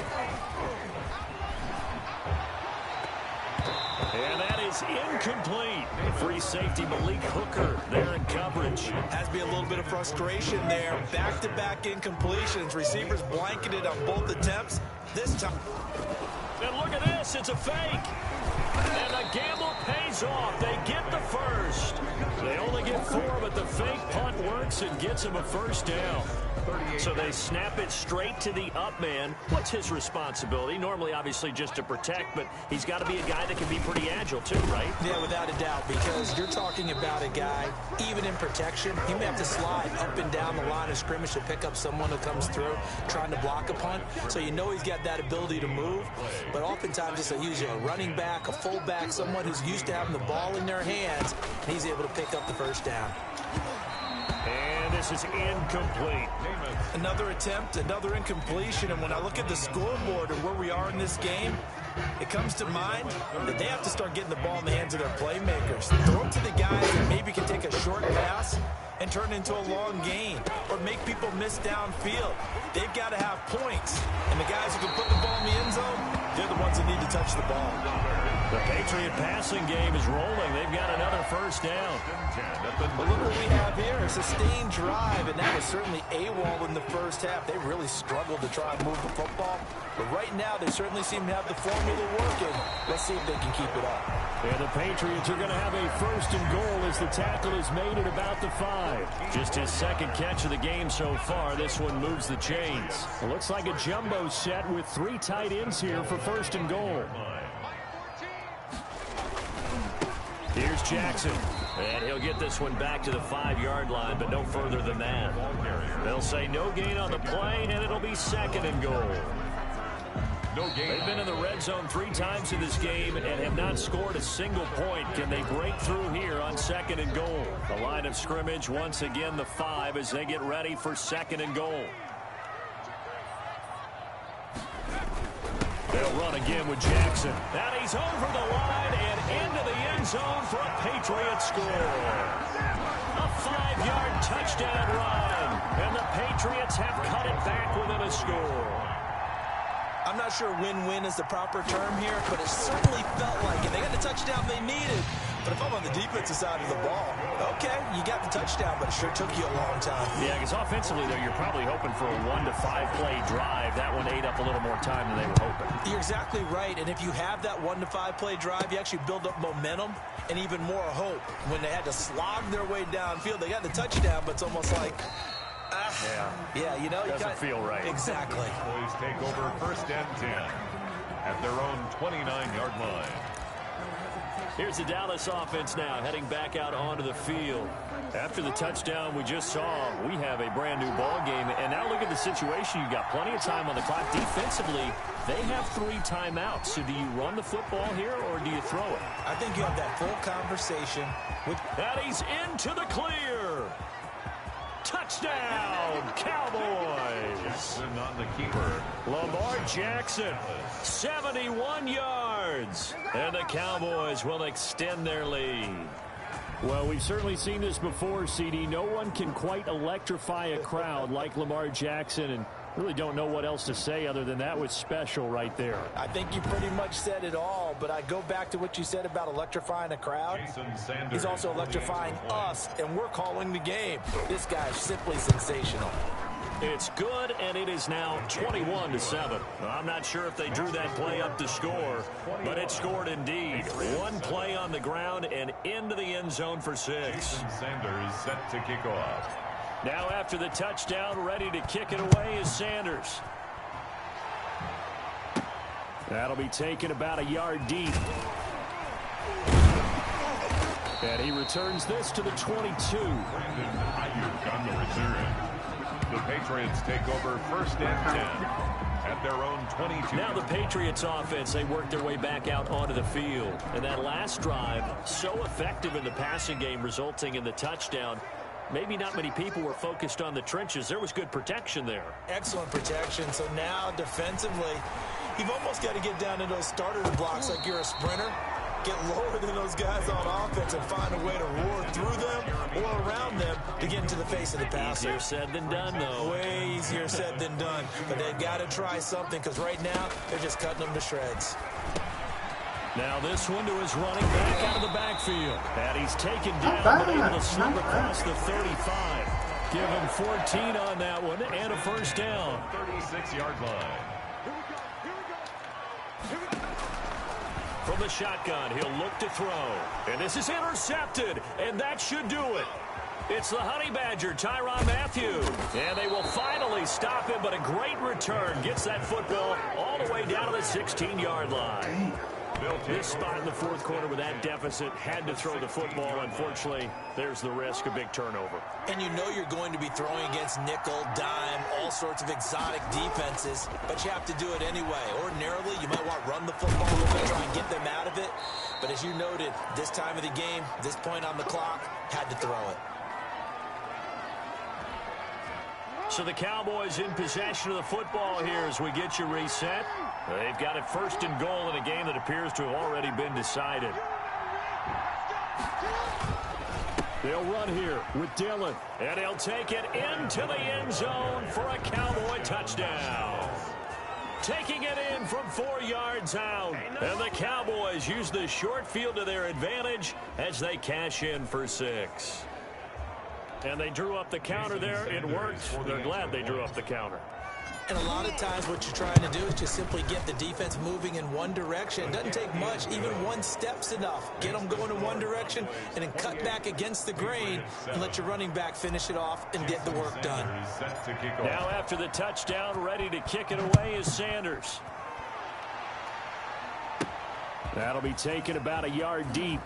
And that is incomplete. Free safety Malik Hooker there in coverage. Has to be a little bit of frustration there. Back-to-back incompletions. Receivers blanketed on both attempts. This time. And look at this. It's a fake. And the gamble pays off. They get the first. They only get 4, but the fake punt works and gets them a first down. So they snap it straight to the up man. What's his responsibility? Normally, obviously, just to protect, but he's got to be a guy that can be pretty agile, too, right? Yeah, without a doubt, because you're talking about a guy, even in protection, he may have to slide up and down the line of scrimmage to pick up someone who comes through trying to block a punt. So you know he's got that ability to move, but oftentimes it's usually a running back, a fullback, someone who's used to having the ball in their hands, and he's able to pick up the first down. And this is incomplete. Another attempt, another incompletion, and when I look at the scoreboard and where we are in this game, it comes to mind that they have to start getting the ball in the hands of their playmakers. Throw it to the guys that maybe can take a short pass and turn it into a long gain or make people miss downfield. They've got to have points, and the guys who can put the ball in the end zone, they're the ones that need to touch the ball. The Patriot passing game is rolling. They've got another first down. But look what we have here, a sustained drive, and that was certainly AWOL in the first half. They really struggled to try and move the football. But right now, they certainly seem to have the formula working. Let's see if they can keep it up. And the Patriots are going to have a 1st and goal as the tackle is made at about the 5. Just his 2nd catch of the game so far. This one moves the chains. It looks like a jumbo set with 3 tight ends here for 1st and goal. Here's Jackson. And he'll get this one back to the 5-yard line, but no further than that. They'll say no gain on the play, and it'll be 2nd and goal. They've been in the red zone 3 times in this game and have not scored a single point. Can they break through here on 2nd and goal? The line of scrimmage, once again, the 5 as they get ready for 2nd and goal. They'll run again with Jackson. And he's over the line and into the end zone for a Patriot score. A 5-yard touchdown run. And the Patriots have cut it back within a score. I'm not sure win-win is the proper term here, but it certainly felt like it. They got the touchdown they needed, But if I'm on the defensive side of the ball, okay, you got the touchdown, but it sure took you a long time. Yeah, because offensively, though, you're probably hoping for a 1 to 5 play drive. That one ate up a little more time than they were hoping. You're exactly right, and if you have that 1 to 5 play drive, you actually build up momentum and even more hope. When they had to slog their way downfield, they got the touchdown, but it's almost like, yeah, you know, doesn't feel right. Exactly. Boys take over 1st and 10 at their own 29-yard line. Here's the Dallas offense now heading back out onto the field. After the touchdown we just saw, we have a brand new ball game. And now look at the situation. You got plenty of time on the clock. Defensively, they have 3 timeouts. So do you run the football here or do you throw it? I think you have that full conversation with... And he's into the clear. Touchdown, Cowboys. On the keeper. Lamar Jackson, 71 yards. And the Cowboys will extend their lead. Well, we've certainly seen this before, CD. No one can quite electrify a crowd like Lamar Jackson, and really don't know what else to say other than that was special right there. I think you pretty much said it all, but I go back to what you said about electrifying a crowd. He's also electrifying us, and we're calling the game. This guy's simply sensational. It's good, and it is now 21-7. I'm not sure if they drew that play up to score, but it scored indeed. One play on the ground and into the end zone for 6. Sanders set to kick off. Now after the touchdown, ready to kick it away is Sanders. That'll be taken about a yard deep. And he returns this to the 22. Brandon Ayuk on the return. The Patriots take over 1st and 10 at their own 22. Now the Patriots offense, they work their way back out onto the field. And that last drive, so effective in the passing game, resulting in the touchdown. Maybe not many people were focused on the trenches. There was good protection there. Excellent protection. So now defensively, you've almost got to get down to those starter blocks like you're a sprinter. Get lower than those guys on offense and find a way to roar through them or around them to get into the face of the passer. Easier said than done, though. Way easier said than done. But they've got to try something because right now they're just cutting them to shreds. Now this one to his running back out of the backfield. And he's taken down, but able to slip across the 35. Give him 14 on that one and a first down. 36-yard line. From the shotgun, he'll look to throw. And this is intercepted, and that should do it. It's the Honey Badger, Tyrann Mathieu. And they will finally stop him, but a great return gets that football all the way down to the 16-yard line. This spot in the 4th quarter with that deficit had to throw the football. Unfortunately, there's the risk of big turnover. And you know you're going to be throwing against nickel, dime, all sorts of exotic defenses, but you have to do it anyway. Ordinarily, you might want to run the football a little bit, try and get them out of it. But as you noted, this time of the game, this point on the clock, had to throw it. So the Cowboys in possession of the football here as we get you reset. They've got it 1st and goal in a game that appears to have already been decided. They'll run here with Dillon, and he'll take it into the end zone for a Cowboy touchdown. Taking it in from 4 yards out, and the Cowboys use the short field to their advantage as they cash in for 6. And they drew up the counter there. It worked. They're glad they drew up the counter. And a lot of times what you're trying to do is just simply get the defense moving in one direction. It doesn't take much. Even one step's enough. Get them going in one direction and then cut back against the grain and let your running back finish it off and get the work done. Now after the touchdown, ready to kick it away is Sanders. That'll be taken about a yard deep.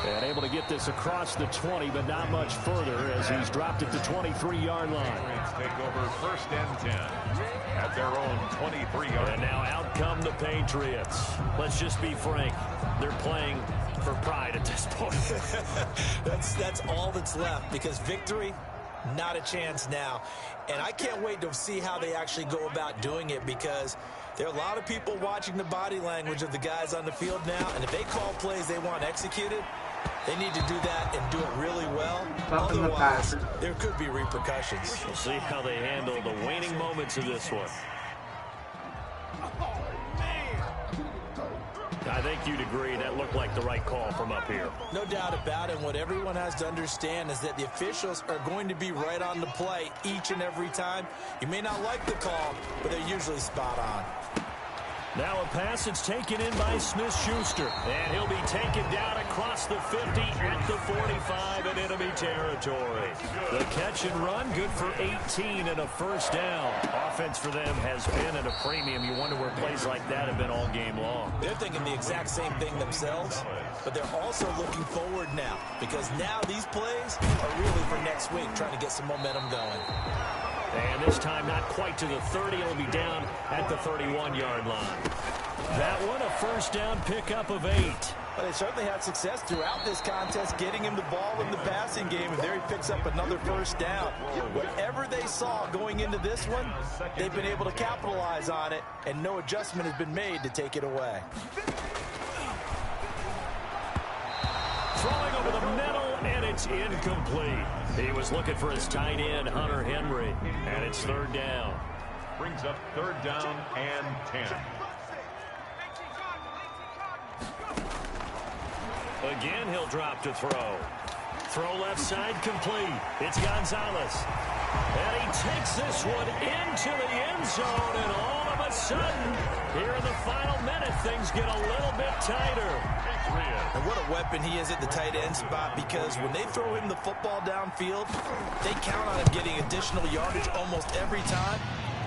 And able to get this across the 20, but not much further as he's dropped it to 23-yard line. Take over 1st and 10 at their own 23-yard. And now out come the Patriots. Let's just be frank. They're playing for pride at this point. That's all that's left because victory, not a chance now. And I can't wait to see how they actually go about doing it because there are a lot of people watching the body language of the guys on the field now, and if they call plays they want executed, they need to do that and do it really well. Otherwise, there could be repercussions. We'll see how they handle the waning moments of this one. I think think you'd agree that looked like the right call from up here. No doubt about it. What everyone has to understand is that the officials are going to be right on the play each and every time. You may not like the call, but they're usually spot on. Now a pass that's taken in by Smith-Schuster. And he'll be taken down across the 50 at the 45 in enemy territory. The catch and run, good for 18 and a first down. Offense for them has been at a premium. You wonder where plays like that have been all game long. They're thinking the exact same thing themselves, but they're also looking forward now, because now these plays are really for next week, trying to get some momentum going. And this time not quite to the 30. It'll be down at the 31-yard line. That one a first down pickup of 8. But they certainly had success throughout this contest getting him the ball in the passing game, and there he picks up another first down. Whatever they saw going into this one, they've been able to capitalize on it, and no adjustment has been made to take it away. Throwing over the middle, and it's incomplete. He was looking for his tight end, Hunter Henry, and it's third down. Brings up third down and 10. Again, he'll drop to throw. Throw left side complete. It's Gonzalez. And he takes this one into the end zone, and all of a sudden, here in the final minute, things get a little bit tighter. And what a weapon he is at the tight end spot, because when they throw him the football downfield, they count on him getting additional yardage almost every time.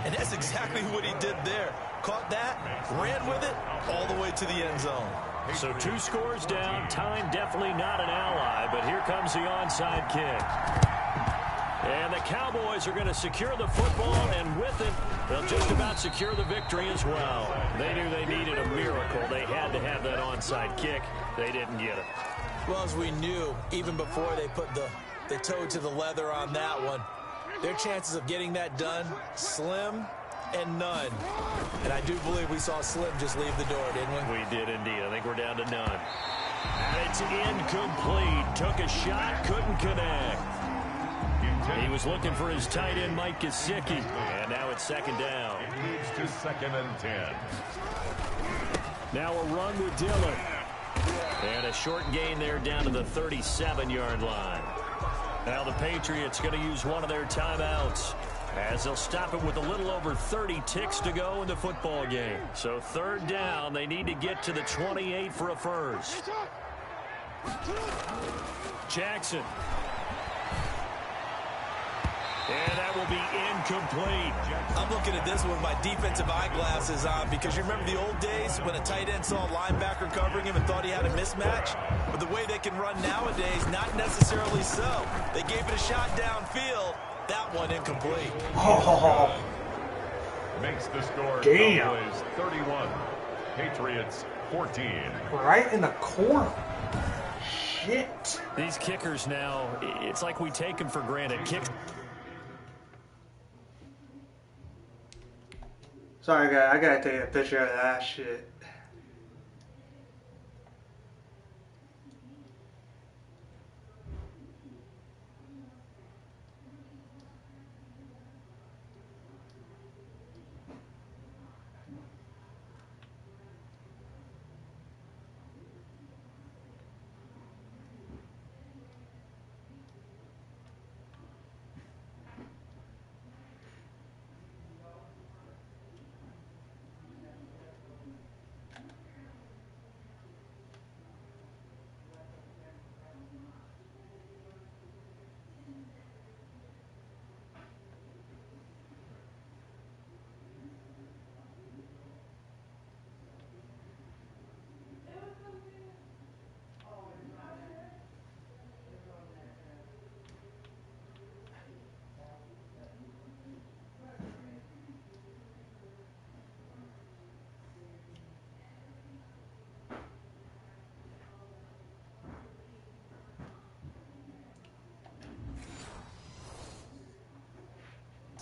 And that's exactly what he did there. Caught that, ran with it, all the way to the end zone. So 2 scores down. Time definitely not an ally, but here comes the onside kick. And the Cowboys are going to secure the football, and with it, they'll just about secure the victory as well. They knew they needed a miracle. They had to have that onside kick. They didn't get it. Well, as we knew, even before they put the toe to the leather on that one, their chances of getting that done, slim and none. And I do believe we saw Slim just leave the door, didn't we? We did indeed. I think we're down to none. And it's incomplete. Took a shot, couldn't connect. He was looking for his tight end, Mike Gesicki, and now it's second down. It moves to second and 10. Now a run with Dillon. And a short gain there down to the 37-yard line. Now the Patriots going to use one of their timeouts, as they'll stop it with a little over 30 ticks to go in the football game. So third down, they need to get to the 28 for a first. Jackson. And that will be incomplete. I'm looking at this with my defensive eyeglasses on, because you remember the old days when a tight end saw a linebacker covering him and thought he had a mismatch? But the way they can run nowadays, not necessarily so. They gave it a shot downfield. That one incomplete. Oh. Makes the score Damn. Cowboys 31. Patriots 14. Right in the corner. Shit. These kickers now, it's like we take them for granted. Sorry, guys. I gotta take a picture of that shit.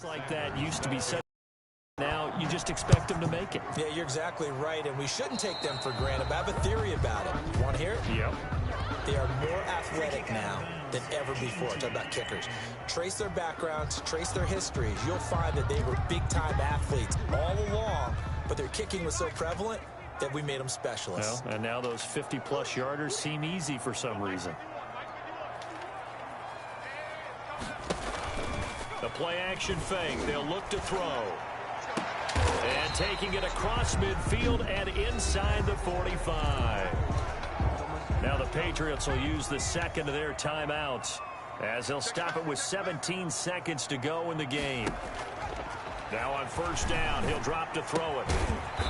Like that used to be such. Now you just expect them to make it. Yeah, you're exactly right, and we shouldn't take them for granted. But I have a theory about it. You want to hear it? Yep. They are more athletic now than ever before. Talk about kickers. Trace their backgrounds, trace their histories. You'll find that they were big-time athletes all along, but their kicking was so prevalent, that we made them specialists. Well, and now those 50-plus yarders seem easy for some reason. The play-action fake. They'll look to throw. And taking it across midfield and inside the 45. Now the Patriots will use the second of their timeouts as they'll stop it with 17 seconds to go in the game. Now on first down, he'll drop to throw it.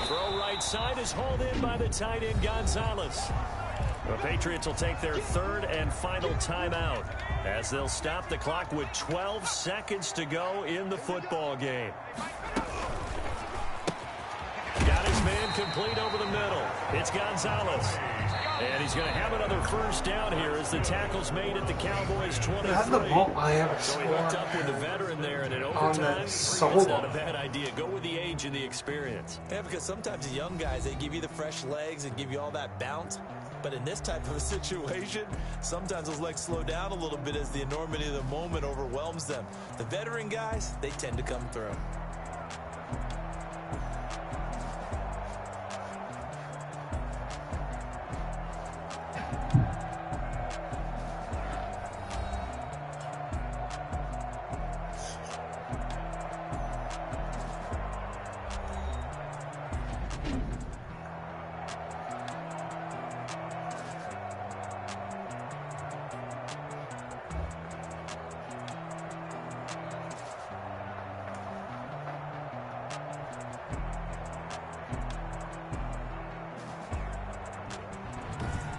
Throw right side is hauled in by the tight end Gonzalez. The Patriots will take their third and final timeout as they'll stop the clock with 12 seconds to go in the football game. Got his man complete over the middle. It's Gonzalez. And he's going to have another first down here as the tackle's made at the Cowboys' 23. That's the most I ever So he scored hooked up with the veteran there, and in on overtime, that it's solo. not a bad idea. Go with the age and the experience. Yeah, because sometimes the young guys, they give you the fresh legs and give you all that bounce. But in this type of a situation, sometimes those legs slow down a little bit as the enormity of the moment overwhelms them. The veteran guys, they tend to come through.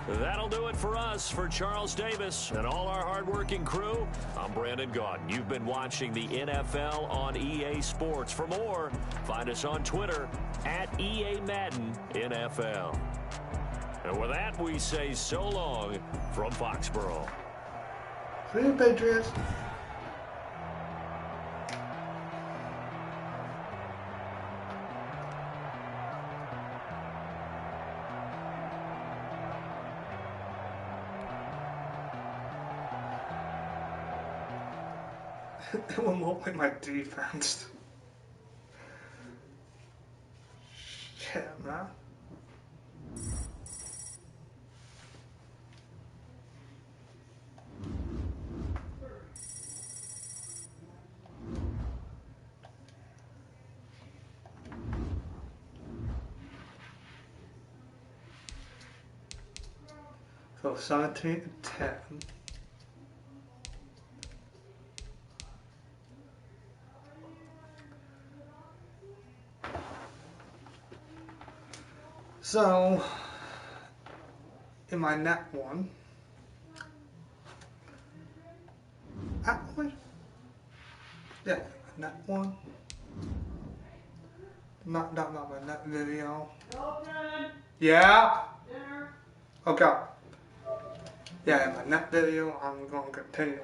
That'll do it for us. For Charles Davis and all our hardworking crew, I'm Brandon Gaudin. You've been watching the NFL on EA Sports. For more, find us on Twitter at EA Madden NFL. And with that, we say so long from Foxborough. See you, Patriots. It will look like my defense. Shit, man. So 17-10. So, in my net one, actually, yeah, net one, not my net video. Yeah. Okay. Yeah, in my net video, I'm going to continue